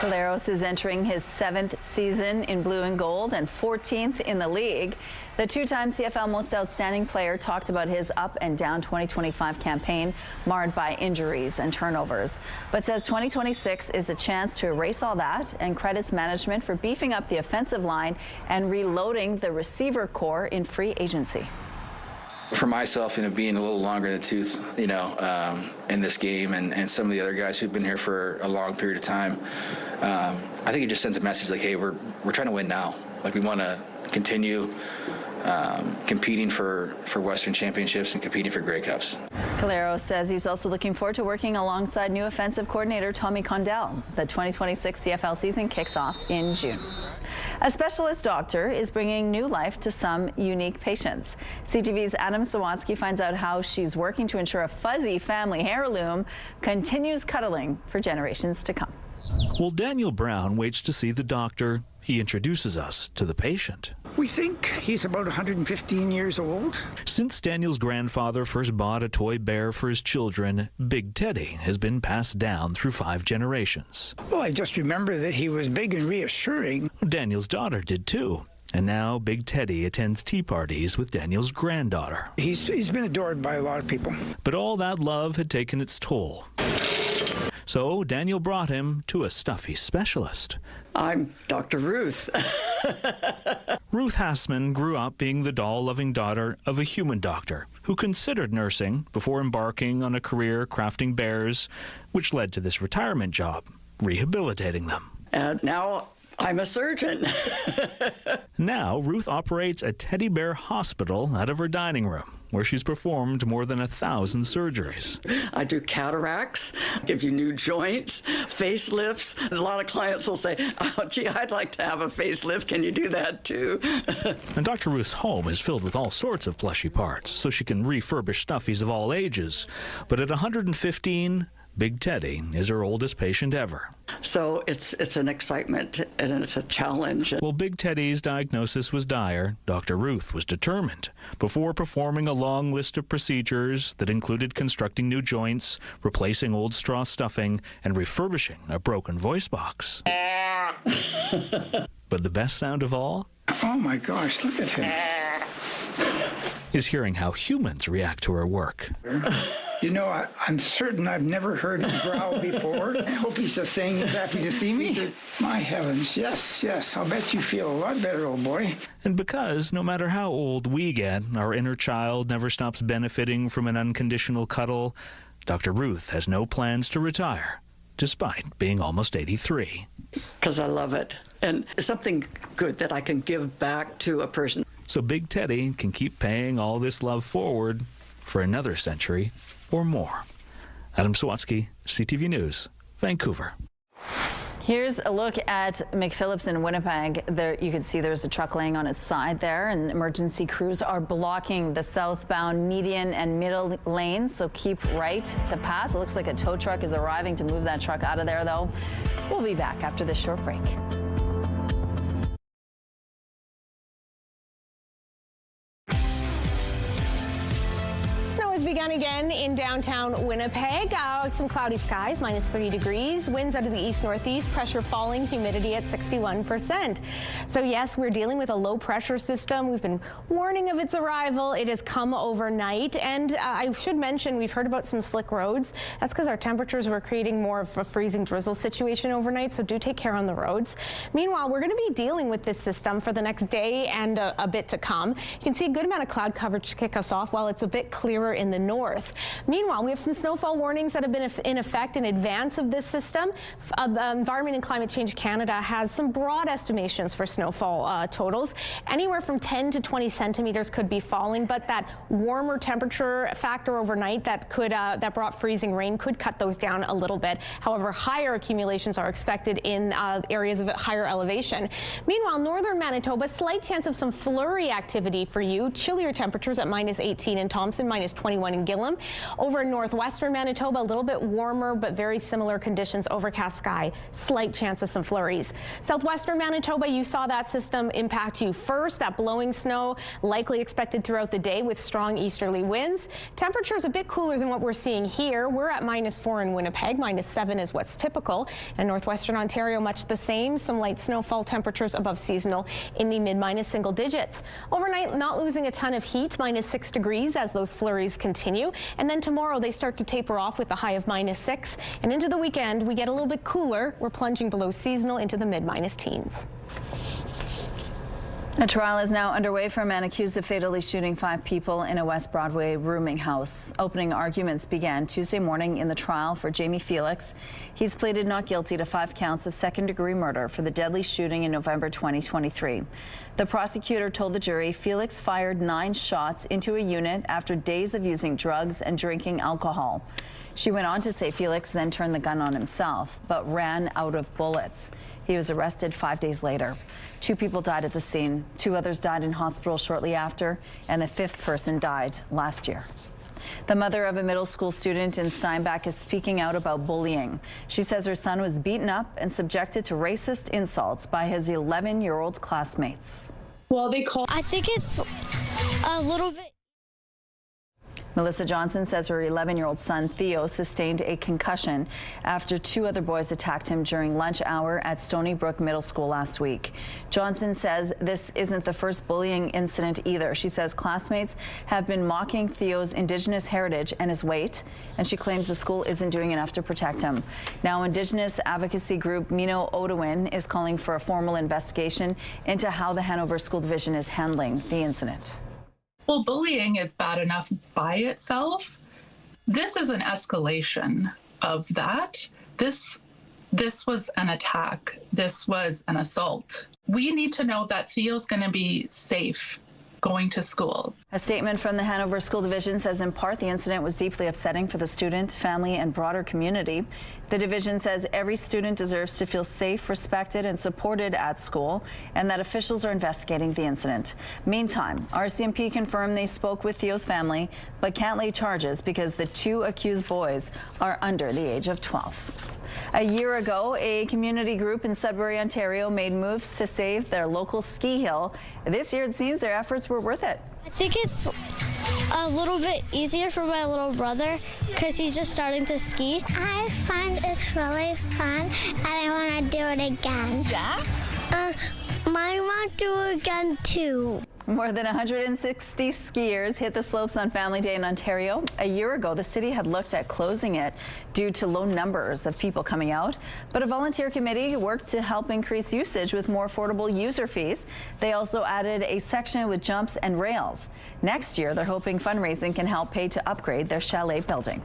Speaker 1: Caleros is entering his 7th season in blue and gold and 14th in the league. The two-time CFL Most Outstanding Player talked about his up and down 2025 campaign marred by injuries and turnovers, but says 2026 is a chance to erase all that and credits management for beefing up the offensive line and reloading the receiver core in free agency.
Speaker 11: For myself, being a little longer in the tooth, in this game and some of the other guys who've been here for a long period of time, I think it just sends a message like, hey, we're trying to win now. Like we want to continue competing for Western Championships and competing for Grey Cups.
Speaker 1: Caleros says he's also looking forward to working alongside new offensive coordinator Tommy Condell. The 2026 CFL season kicks off in June. A specialist doctor is bringing new life to some unique patients. CTV's Adam Sawatsky finds out how she's working to ensure a fuzzy family heirloom continues cuddling for generations to come.
Speaker 14: Well, Daniel Brown waits to see the doctor. He introduces us to the patient.
Speaker 15: We think he's about 115 years old.
Speaker 14: Since Daniel's grandfather first bought a toy bear for his children, Big Teddy has been passed down through 5 generations.
Speaker 15: Well, I just remember that he was big and reassuring.
Speaker 14: Daniel's daughter did too. And now Big Teddy attends tea parties with Daniel's granddaughter.
Speaker 15: He's been adored by a lot of people.
Speaker 14: But all that love had taken its toll. So Daniel brought him to a stuffy specialist.
Speaker 18: I'm Dr. Ruth.
Speaker 14: Ruth Hassman grew up being the doll-loving daughter of a human doctor who considered nursing before embarking on a career crafting bears, which led to this retirement job, rehabilitating them.
Speaker 18: And now I'm a surgeon.
Speaker 14: Now Ruth operates a teddy bear hospital out of her dining room, where she's performed more than 1,000 surgeries.
Speaker 18: I do cataracts, give you new joints, facelifts. A lot of clients will say, oh, gee, I'd like to have a facelift. Can you do that too?
Speaker 14: And Dr. Ruth's home is filled with all sorts of plushy parts, so she can refurbish stuffies of all ages. But at 115, Big Teddy is her oldest patient ever.
Speaker 18: So it's an excitement and it's a challenge.
Speaker 14: Well, Big Teddy's diagnosis was dire. Dr. Ruth was determined. Before performing a long list of procedures that included constructing new joints, replacing old straw stuffing, and refurbishing a broken voice box. But the best sound of all?
Speaker 15: Oh my gosh, look at him.
Speaker 14: Is hearing how humans react to her work.
Speaker 15: You know, I'm certain I've never heard him growl before. I hope he's just saying he's happy to see me. My heavens, yes, yes. I'll bet you feel a lot better, old boy.
Speaker 14: And because no matter how old we get, our inner child never stops benefiting from an unconditional cuddle, Dr. Ruth has no plans to retire, despite being almost 83.
Speaker 18: Because I love it. And it's something good that I can give back to a person.
Speaker 14: So Big Teddy can keep paying all this love forward for another century or more. Adam Sawatsky, CTV News, Vancouver.
Speaker 1: Here's a look at McPhillips in Winnipeg. There, you can see there's a truck laying on its side there, and emergency crews are blocking the southbound median and middle lanes, so keep right to pass. It looks like a tow truck is arriving to move that truck out of there, though. We'll be back after this short break.
Speaker 2: Has begun again in downtown Winnipeg. Some cloudy skies, -3 degrees. Winds out of the east-northeast. Pressure falling. Humidity at 61%. So yes, we're dealing with a low pressure system. We've been warning of its arrival. It has come overnight. And I should mention, we've heard about some slick roads. That's because our temperatures were creating more of a freezing drizzle situation overnight. So do take care on the roads. Meanwhile, we're going to be dealing with this system for the next day and a bit to come. You can see a good amount of cloud coverage to kick us off while it's a bit clearer in the north. Meanwhile, we have some snowfall warnings that have been in effect in advance of this system. Environment and Climate Change Canada has some broad estimations for snowfall totals. Anywhere from 10 to 20 centimeters could be falling, but that warmer temperature factor overnight that could that brought freezing rain could cut those down a little bit. However, higher accumulations are expected in areas of higher elevation. Meanwhile, northern Manitoba, slight chance of some flurry activity for you. Chillier temperatures at -18 in Thompson, -21 in Gillam. Over in northwestern Manitoba, a little bit warmer but very similar conditions, overcast sky, slight chance of some flurries. Southwestern Manitoba, you saw that system impact you first. That blowing snow likely expected throughout the day with strong easterly winds. Temperatures a bit cooler than what we're seeing here. We're at -4 in Winnipeg, -7 is what's typical. And northwestern Ontario, much the same. Some light snowfall, temperatures above seasonal in the mid- single digits. Overnight, not losing a ton of heat, -6 degrees as those flurries continue. And then tomorrow they start to taper off with a high of -6. And into the weekend, we get a little bit cooler. We're plunging below seasonal into the mid- teens.
Speaker 1: A trial is now underway for a man accused of fatally shooting 5 people in a West Broadway rooming house. Opening arguments began Tuesday morning in the trial for Jamie Felix. He's pleaded not guilty to 5 counts of second-degree murder for the deadly shooting in November 2023. The prosecutor told the jury Felix fired 9 shots into a unit after days of using drugs and drinking alcohol. She went on to say Felix then turned the gun on himself, but ran out of bullets. He was arrested 5 days later. 2 people died at the scene. 2 others died in hospital shortly after, and the 5th person died last year. The mother of a middle school student in Steinbach is speaking out about bullying. She says her son was beaten up and subjected to racist insults by his 11-year-old classmates.
Speaker 20: Well, I think it's a little bit.
Speaker 1: Melissa Johnson says her 11-year-old son, Theo, sustained a concussion after 2 other boys attacked him during lunch hour at Stony Brook Middle School last week. Johnson says this isn't the first bullying incident either. She says classmates have been mocking Theo's Indigenous heritage and his weight, and she claims the school isn't doing enough to protect him. Now, Indigenous advocacy group Mino Odawin is calling for a formal investigation into how the Hanover School Division is handling the incident.
Speaker 21: Well, bullying is bad enough by itself. This is an escalation of that. This was an attack. This was an assault. We need to know that Theo's going to be safe going to school.
Speaker 1: A statement from the Hanover School Division says in part the incident was deeply upsetting for the student, family, and broader community. The division says every student deserves to feel safe, respected, and supported at school, and that officials are investigating the incident. Meantime, RCMP confirmed they spoke with Theo's family, but can't lay charges because the 2 accused boys are under the age of 12. A year ago, a community group in Sudbury, Ontario made moves to save their local ski hill. This year, it seems their efforts were worth it.
Speaker 20: I think it's a little bit easier for my little brother because he's just starting to ski.
Speaker 22: I find it's really fun and I want to do it again.
Speaker 1: Yeah?
Speaker 22: I want to do it again too.
Speaker 1: More than 160 skiers hit the slopes on Family Day in Ontario. A year ago, the city had looked at closing it due to low numbers of people coming out, but a volunteer committee worked to help increase usage with more affordable user fees. They also added a section with jumps and rails. Next year, they're hoping fundraising can help pay to upgrade their chalet building.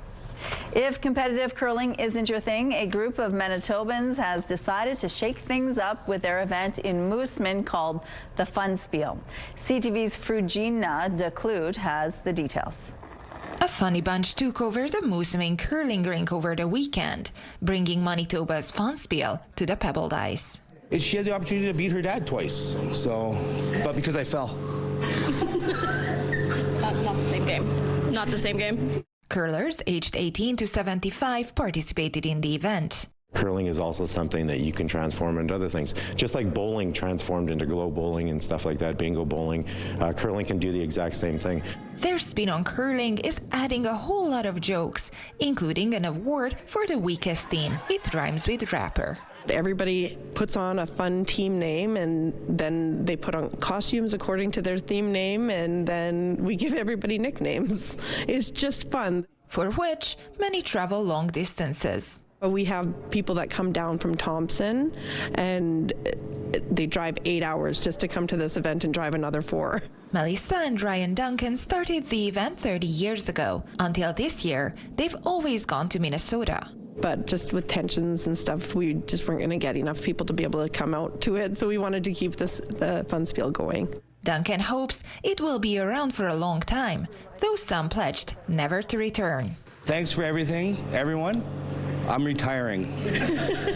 Speaker 1: If competitive curling isn't your thing, a group of Manitobans has decided to shake things up with their event in Moosomin called the Fun Spiel. CTV's Frugina de Clude has the details.
Speaker 23: A funny bunch took over the Moosomin curling rink over the weekend, bringing Manitoba's Fun Spiel to the pebbled ice.
Speaker 24: She had the opportunity to beat her dad twice, but because I fell.
Speaker 16: Not the same game. Not the same game.
Speaker 23: Curlers aged 18 to 75 participated in the event.
Speaker 25: Curling is also something that you can transform into other things. Just like bowling transformed into glow bowling and stuff like that, bingo bowling, curling can do the exact same thing.
Speaker 23: Their spin on curling is adding a whole lot of jokes, including an award for the weakest team. It rhymes with rapper.
Speaker 27: Everybody puts on a fun team name, and then they put on costumes according to their theme name, and then we give everybody nicknames. It's just fun.
Speaker 23: For which many travel long distances.
Speaker 27: We have people that come down from Thompson, and they drive 8 hours just to come to this event and drive another 4.
Speaker 23: Melissa and Ryan Duncan started the event 30 years ago. Until this year, they've always gone to Minnesota.
Speaker 27: But just with tensions and stuff, we just weren't going to get enough people to be able to come out to it. So we wanted to keep the Fun Spiel going.
Speaker 23: Duncan hopes it will be around for a long time, though some pledged never to return.
Speaker 24: Thanks for everything, everyone. I'm retiring.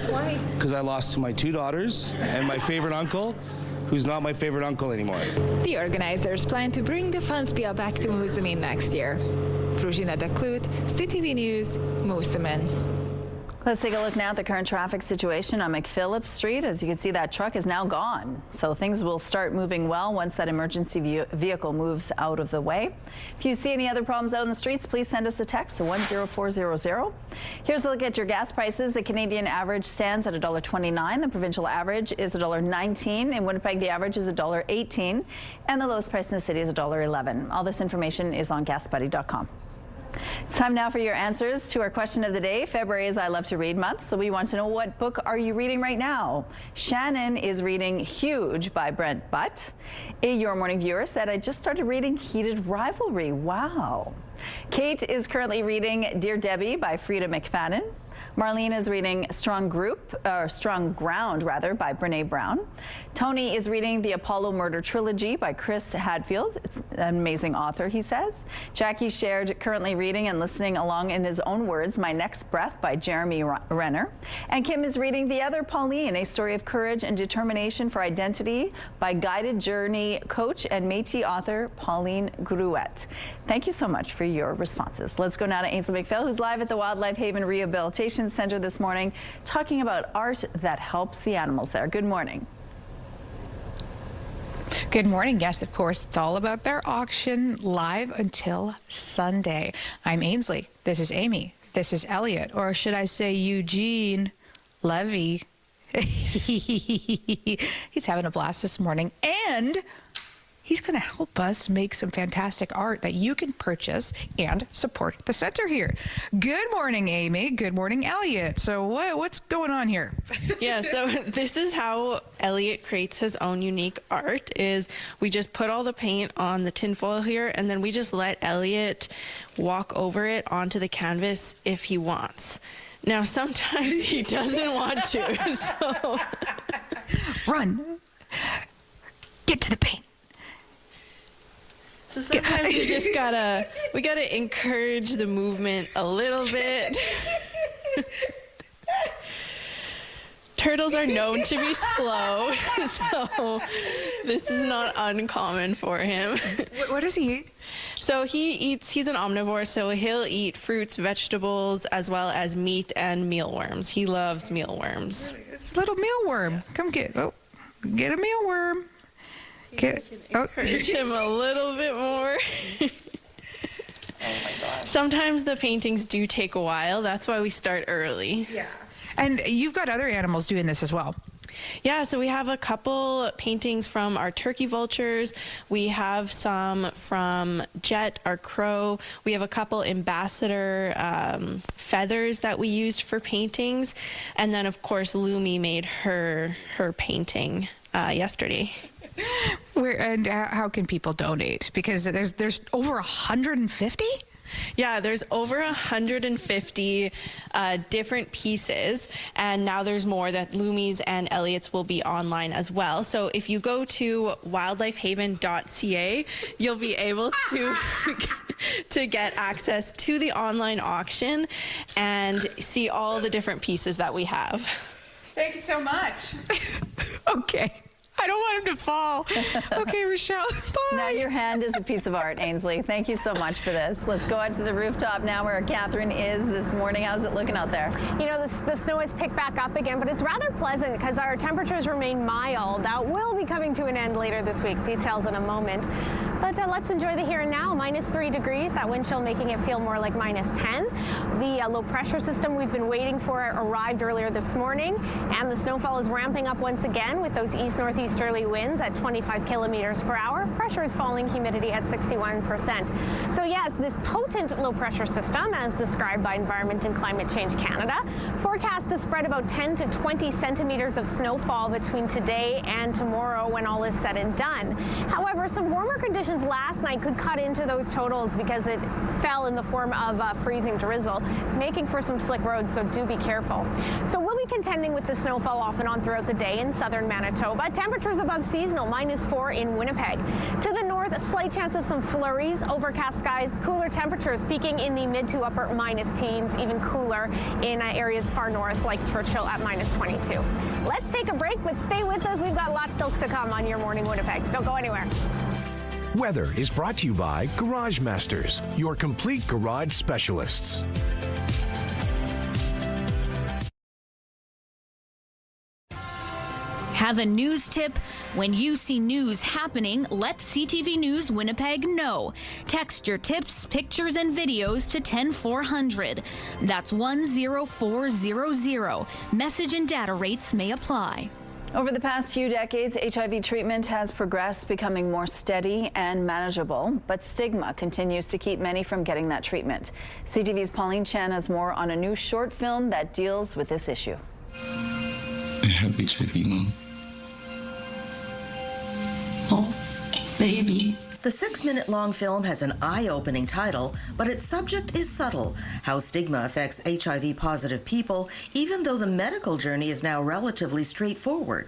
Speaker 20: Why?
Speaker 24: Because I lost my 2 daughters and my favorite uncle, who's not my favorite uncle anymore.
Speaker 23: The organizers plan to bring the Fun Spiel back to Moosomin next year. Frugina de Clute, CTV News, Moosomin.
Speaker 1: Let's take a look now at the current traffic situation on McPhillips Street. As you can see, that truck is now gone. So things will start moving well once that emergency vehicle moves out of the way. If you see any other problems out on the streets, please send us a text to 10400. Here's a look at your gas prices. The Canadian average stands at $1.29. The provincial average is $1.19. In Winnipeg, the average is $1.18. And the lowest price in the city is $1.11. All this information is on gasbuddy.com. It's time now for your answers to our question of the day. February is I Love to Read month, so we want to know, what book are you reading right now? Shannon is reading Huge by Brent Butt. A Your Morning viewer said, I just started reading Heated Rivalry. Wow. Kate is currently reading Dear Debbie by Frida McFadden. Marlene is reading Strong Ground by Brene Brown. Tony is reading the Apollo Murder Trilogy by Chris Hadfield. It's an amazing author, he says. Jackie shared currently reading and listening along in his own words, My Next Breath by Jeremy Renner. And Kim is reading The Other Pauline, a story of courage and determination for identity by guided journey coach and Métis author Pauline Gruet. Thank you so much for your responses. Let's go now to Ainsley McPhail, who's live at the Wildlife Haven Rehabilitation Center this morning, talking about art that helps the animals there. Good morning.
Speaker 3: Good morning. Yes, of course, it's all about their auction, live until Sunday. I'm Ainsley. This is Amy. This is Elliot, or should I say Eugene Levy. He's having a blast this morning, and he's going to help us make some fantastic art that you can purchase and support the center here. Good morning, Amy. Good morning, Elliot. So what's going on here?
Speaker 16: Yeah, so this is how Elliot creates his own unique art. Is we just put all the paint on the tinfoil here, and then we just let Elliot walk over it onto the canvas if he wants. Now, sometimes he doesn't want to, so...
Speaker 3: Run. Get to the paint.
Speaker 16: So sometimes you just we gotta encourage the movement a little bit. Turtles are known to be slow, so this is not uncommon for him.
Speaker 3: What does he eat?
Speaker 16: So he's an omnivore, so he'll eat fruits, vegetables, as well as meat and mealworms. He loves mealworms.
Speaker 3: It's a little mealworm. Come get a mealworm.
Speaker 16: Encourage him a little bit more.
Speaker 3: Oh my God.
Speaker 16: Sometimes the paintings do take a while. That's why we start early.
Speaker 3: Yeah. And you've got other animals doing this as well.
Speaker 16: Yeah, so we have a couple paintings from our turkey vultures. We have some from Jet, our crow. We have a couple ambassador feathers that we used for paintings. And then, of course, Lumi made her painting yesterday.
Speaker 3: How can people donate? Because there's over 150?
Speaker 16: Yeah, there's over 150 different pieces, and now there's more that Lumi's and Elliot's will be online as well. So if you go to wildlifehaven.ca, you'll be able to get access to the online auction and see all the different pieces that we have.
Speaker 3: Thank you so much. Okay. I don't want him to fall. Okay, Rochelle, bye.
Speaker 1: Now your hand is a piece of art, Ainsley. Thank you so much for this. Let's go out to the rooftop now where Catherine is this morning. How's it looking out there?
Speaker 2: You know, the snow has picked back up again, but it's rather pleasant because our temperatures remain mild. That will be coming to an end later this week. Details in a moment. But let's enjoy the here and now. -3 degrees. That wind chill making it feel more like -10. The low pressure system we've been waiting for arrived earlier this morning, and the snowfall is ramping up once again with those east-northeasterly winds at 25 kilometers per hour. Pressure is falling, humidity at 61%. So yes, this potent low pressure system, as described by Environment and Climate Change Canada, forecast to spread about 10 to 20 centimeters of snowfall between today and tomorrow when all is said and done. However, some warmer conditions last night could cut into those totals because it fell in the form of freezing drizzle, making for some slick roads, so do be careful. So we'll be contending with the snowfall off and on throughout the day in southern Manitoba. Temperatures above seasonal, -4 in Winnipeg. To the north, a slight chance of some flurries, overcast skies, cooler temperatures peaking in the mid to upper -teens, even cooler in areas far north like Churchill at -22. Let's take a break, but stay with us. We've got lots still to come on Your Morning Winnipeg. Don't go anywhere.
Speaker 9: Weather is brought to you by Garage Masters, your complete garage specialists.
Speaker 4: Have a news tip? When you see news happening, let CTV News Winnipeg know. Text your tips, pictures, and videos to 10400. That's 10400. Message and data rates may apply.
Speaker 1: Over the past few decades, HIV treatment has progressed, becoming more steady and manageable, but stigma continues to keep many from getting that treatment. CTV's Pauline Chan has more on a new short film that deals with this issue.
Speaker 6: I have HIV, Mom. Oh, baby.
Speaker 5: The 6-minute-long film has an eye-opening title, but its subject is subtle: how stigma affects HIV-positive people, even though the medical journey is now relatively straightforward.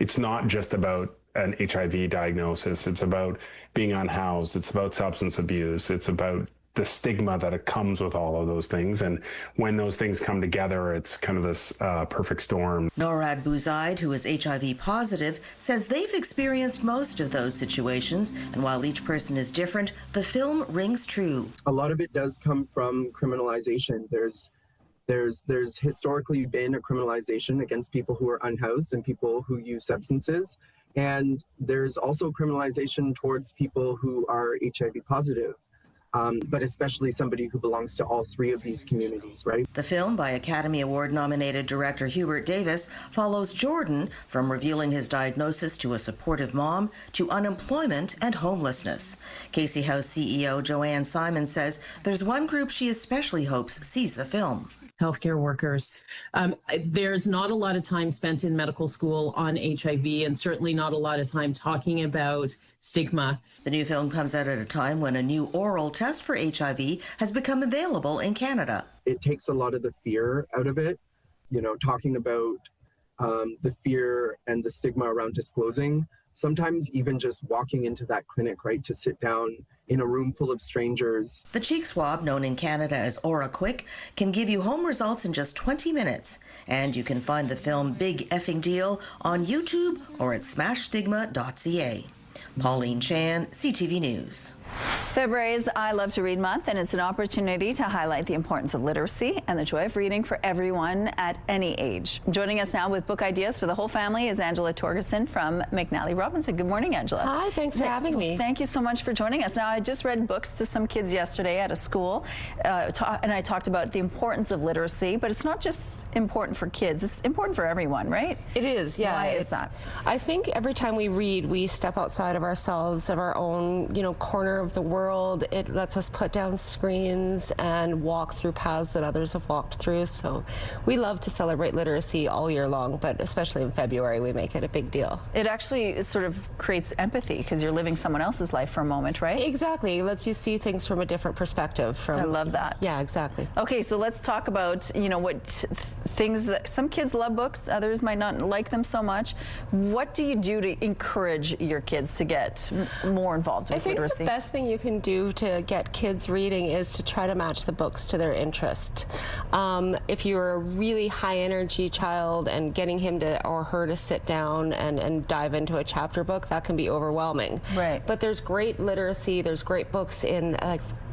Speaker 8: It's not just about an HIV diagnosis. It's about being unhoused. It's about substance abuse. It's about the stigma that comes with all of those things. And when those things come together, it's kind of this perfect storm.
Speaker 5: Norad Bouzaid, who is HIV positive, says they've experienced most of those situations. And while each person is different, the film rings true.
Speaker 10: A lot of it does come from criminalization. There's historically been a criminalization against people who are unhoused and people who use substances. And there's also criminalization towards people who are HIV positive. But especially somebody who belongs to all three of these communities, right?
Speaker 5: The film, by Academy Award-nominated director Hubert Davis, follows Jordan from revealing his diagnosis to a supportive mom to unemployment and homelessness. Casey House CEO Joanne Simon says there's one group she especially hopes sees the film.
Speaker 12: Healthcare workers. There's not a lot of time spent in medical school on HIV, and certainly not a lot of time talking about stigma.
Speaker 5: The new film comes out at a time when a new oral test for HIV has become available in Canada.
Speaker 10: It takes a lot of the fear out of it, you know, talking about the fear and the stigma around disclosing. Sometimes even just walking into that clinic, right, to sit down in a room full of strangers.
Speaker 5: The cheek swab, known in Canada as Aura Quick, can give you home results in just 20 minutes. And you can find the film Big Effing Deal on YouTube or at smashstigma.ca. Pauline Chan, CTV News.
Speaker 1: February is I Love to Read Month, and it's an opportunity to highlight the importance of literacy and the joy of reading for everyone at any age. Joining us now with book ideas for the whole family is Angela Torgerson from McNally Robinson. Good morning, Angela.
Speaker 2: Hi, thanks for having me.
Speaker 1: Thank you so much for joining us. Now, I just read books to some kids yesterday at a school, and I talked about the importance of literacy, but it's not just important for kids, it's important for everyone, right?
Speaker 2: It is, yeah.
Speaker 1: Why is that?
Speaker 2: I think every time we read, we step outside of ourselves, of our own, corner of the world. It lets us put down screens and walk through paths that others have walked through. So we love to celebrate literacy all year long, but especially in February, we make it a big deal.
Speaker 1: It actually sort of creates empathy because you're living someone else's life for a moment, right?
Speaker 2: Exactly. It lets you see things from a different perspective.
Speaker 1: I love that.
Speaker 2: Yeah, exactly.
Speaker 1: Okay, so let's talk about, what things that some kids love books, others might not like them so much. What do you do to encourage your kids to get more involved with literacy?
Speaker 2: The best thing you can do to get kids reading is to try to match the books to their interest. If you're a really high energy child and getting him or her to sit down and dive into a chapter book, that can be overwhelming.
Speaker 1: Right.
Speaker 2: But there's great literacy, there's great books in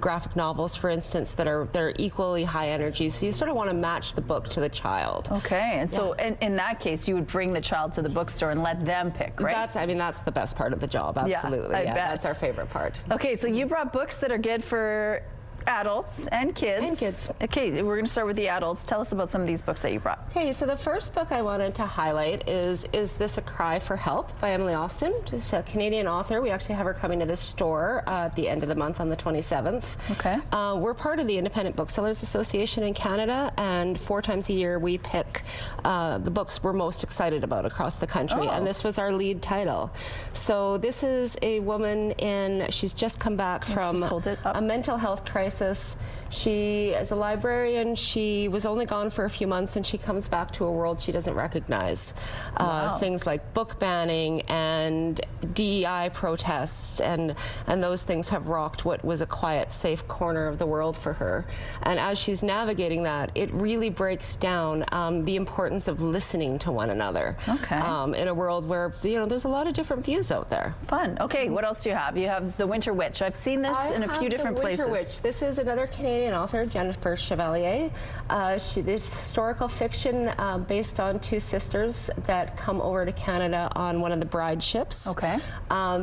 Speaker 2: graphic novels, for instance, that are equally high energy. So you sort of want to match the book to the child.
Speaker 1: Okay, and so in that case, you would bring the child to the bookstore and let them pick, right?
Speaker 2: That's the best part of the job, absolutely.
Speaker 1: I bet.
Speaker 2: That's our favorite part.
Speaker 1: Okay, so you brought books that are good for adults and kids. Okay, we're going to start with the adults. Tell us about some of these books that you brought.
Speaker 2: Okay, so the first book I wanted to highlight is This a Cry for Help by Emily Austin. She's a Canadian author. We actually have her coming to the store at the end of the month on the 27th.
Speaker 1: Okay.
Speaker 2: We're part of the Independent Booksellers Association in Canada, and 4 times a year we pick the books we're most excited about across the country, and this was our lead title. So this is a woman she's just come back from a mental health crisis. She, as a librarian, she was only gone for a few months, and she comes back to a world she doesn't recognize. Things like book banning and DEI protests, and those things have rocked what was a quiet, safe corner of the world for her. And as she's navigating that, it really breaks down the importance of listening to one another.
Speaker 1: Okay.
Speaker 2: In a world where there's a lot of different views out there.
Speaker 1: Fun. Okay, what else do you have? You have The Winter Witch. I've seen this in a few different places.
Speaker 2: The Winter Witch. This is another Canadian author, Jennifer Chevalier. This historical fiction based on 2 sisters that come over to Canada on one of the bride ships.
Speaker 1: Okay.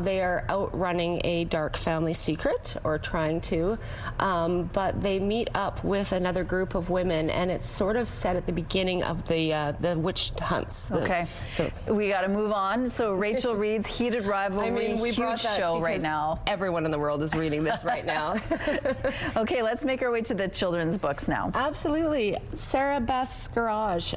Speaker 2: They are out running a dark family secret, or trying to, but they meet up with another group of women, and it's sort of set at the beginning of the witch hunts.
Speaker 1: Okay. So we got to move on. So Rachel reads Heated Rivalry,
Speaker 2: we
Speaker 1: huge show right now.
Speaker 2: Everyone in the world is reading this right now.
Speaker 1: Okay, let's make our our way to the children's books now.
Speaker 7: Absolutely. Sarah Beth's Garage.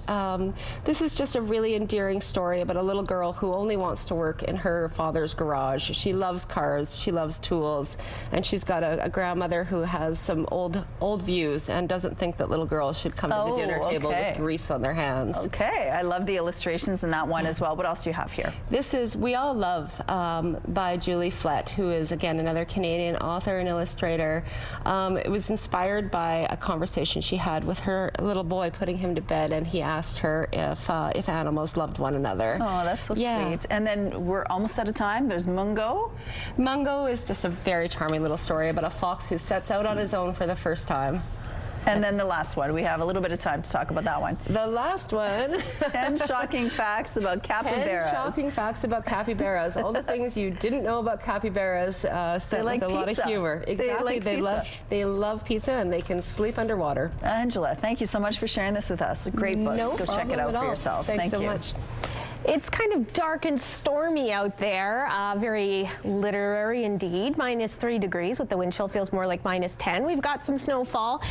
Speaker 7: This is just a really endearing story about a little girl who only wants to work in her father's garage. She loves cars, she loves tools, and she's got a grandmother who has some old views and doesn't think that little girls should come to the dinner table with grease on their hands.
Speaker 1: Okay, I love the illustrations in that one as well. What else do you have here?
Speaker 7: This is We All Love by Julie Flett, who is, again, another Canadian author and illustrator. It was inspired by a conversation she had with her little boy, putting him to bed, and he asked her if animals loved one another.
Speaker 1: Oh, that's so sweet. And then we're almost out of time. There's Mungo.
Speaker 7: Mungo is just a very charming little story about a fox who sets out on his own for the first time.
Speaker 1: And then the last one. We have a little bit of time to talk about that one.
Speaker 7: The last one.
Speaker 1: 10 shocking facts about capybaras.
Speaker 7: 10 shocking facts about capybaras. All the things you didn't know about capybaras, said with a lot of humor. Exactly. They love pizza, and they can sleep underwater.
Speaker 1: Angela, thank you so much for sharing this with us. Great books.
Speaker 7: No
Speaker 1: Go check it out for yourself.
Speaker 7: Thanks
Speaker 1: Thank
Speaker 7: so
Speaker 1: you.
Speaker 7: much.
Speaker 2: It's kind of dark and stormy out there, very literary indeed. -3 degrees with the wind chill, feels more like -10. We've got some snowfall,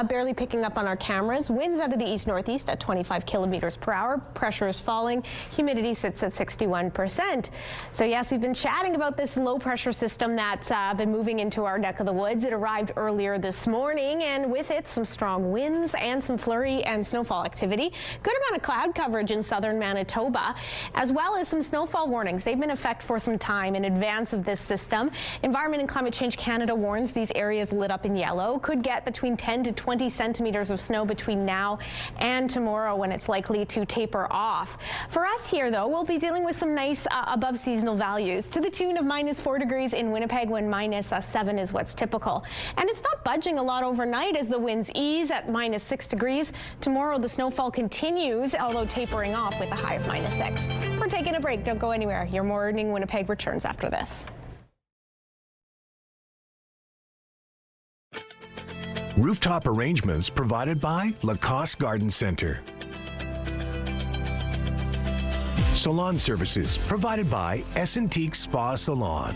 Speaker 2: barely picking up on our cameras. Winds out of the east-northeast at 25 kilometers per hour. Pressure is falling. Humidity sits at 61%. So yes, we've been chatting about this low pressure system that's been moving into our neck of the woods. It arrived earlier this morning, and with it some strong winds and some flurry and snowfall activity. Good amount of cloud coverage in southern Manitoba, as well as some snowfall warnings. They've been in effect for some time in advance of this system. Environment and Climate Change Canada warns these areas lit up in yellow could get between 10 to 20 centimeters of snow between now and tomorrow, when it's likely to taper off. For us here, though, we'll be dealing with some nice above seasonal values to the tune of -4 degrees in Winnipeg, when -7 is what's typical. And it's not budging a lot overnight as the winds ease at -6 degrees. Tomorrow the snowfall continues, although tapering off with a high of -6. We're taking a break. Don't go anywhere. Your Morning Winnipeg returns after this.
Speaker 9: Rooftop arrangements provided by Lacoste Garden Center. Salon services provided by Essentique Spa Salon.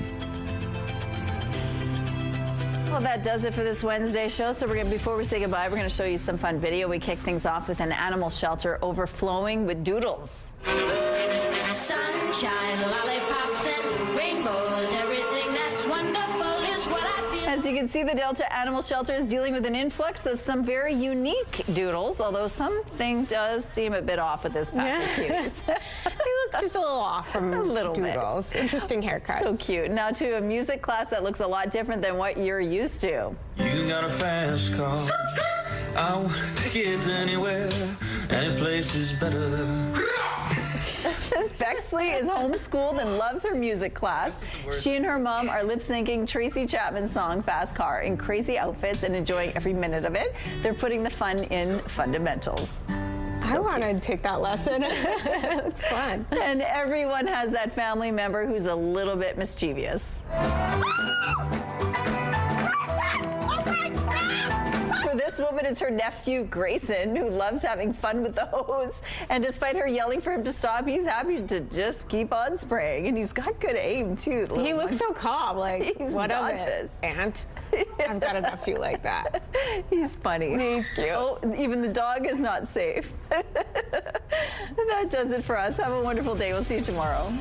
Speaker 1: Well, that does it for this Wednesday show. So before we say goodbye, we're going to show you some fun video. We kick things off with an animal shelter overflowing with doodles.
Speaker 11: Sunshine, lollipops, and rainbows. Everything that's wonderful is what I feel.
Speaker 1: As you can see, the Delta Animal Shelter is dealing with an influx of some very unique doodles, although something does seem a bit off with this pack of cuties.
Speaker 2: They look just a little off from
Speaker 1: a little
Speaker 2: doodles.
Speaker 1: Bit.
Speaker 2: Interesting haircuts.
Speaker 1: So cute. Now to a music class that looks a lot different than what you're used to.
Speaker 13: You got a fast car. I want to get anywhere. Any place is better.
Speaker 1: Bexley is homeschooled and loves her music class. She and her mom are lip-syncing Tracy Chapman's song Fast Car in crazy outfits and enjoying every minute of it. They're putting the fun in fundamentals.
Speaker 2: I want to take that lesson. It's fun.
Speaker 1: And everyone has that family member who's a little bit mischievous. For this woman, it's her nephew, Grayson, who loves having fun with the hose. And despite her yelling for him to stop, he's happy to just keep on spraying. And he's got good aim, too.
Speaker 2: He looks so calm, like, what of it, aunt? I've got a nephew like that.
Speaker 1: He's funny.
Speaker 2: He's cute.
Speaker 1: Oh, even the dog is not safe. That does it for us. Have a wonderful day. We'll see you tomorrow.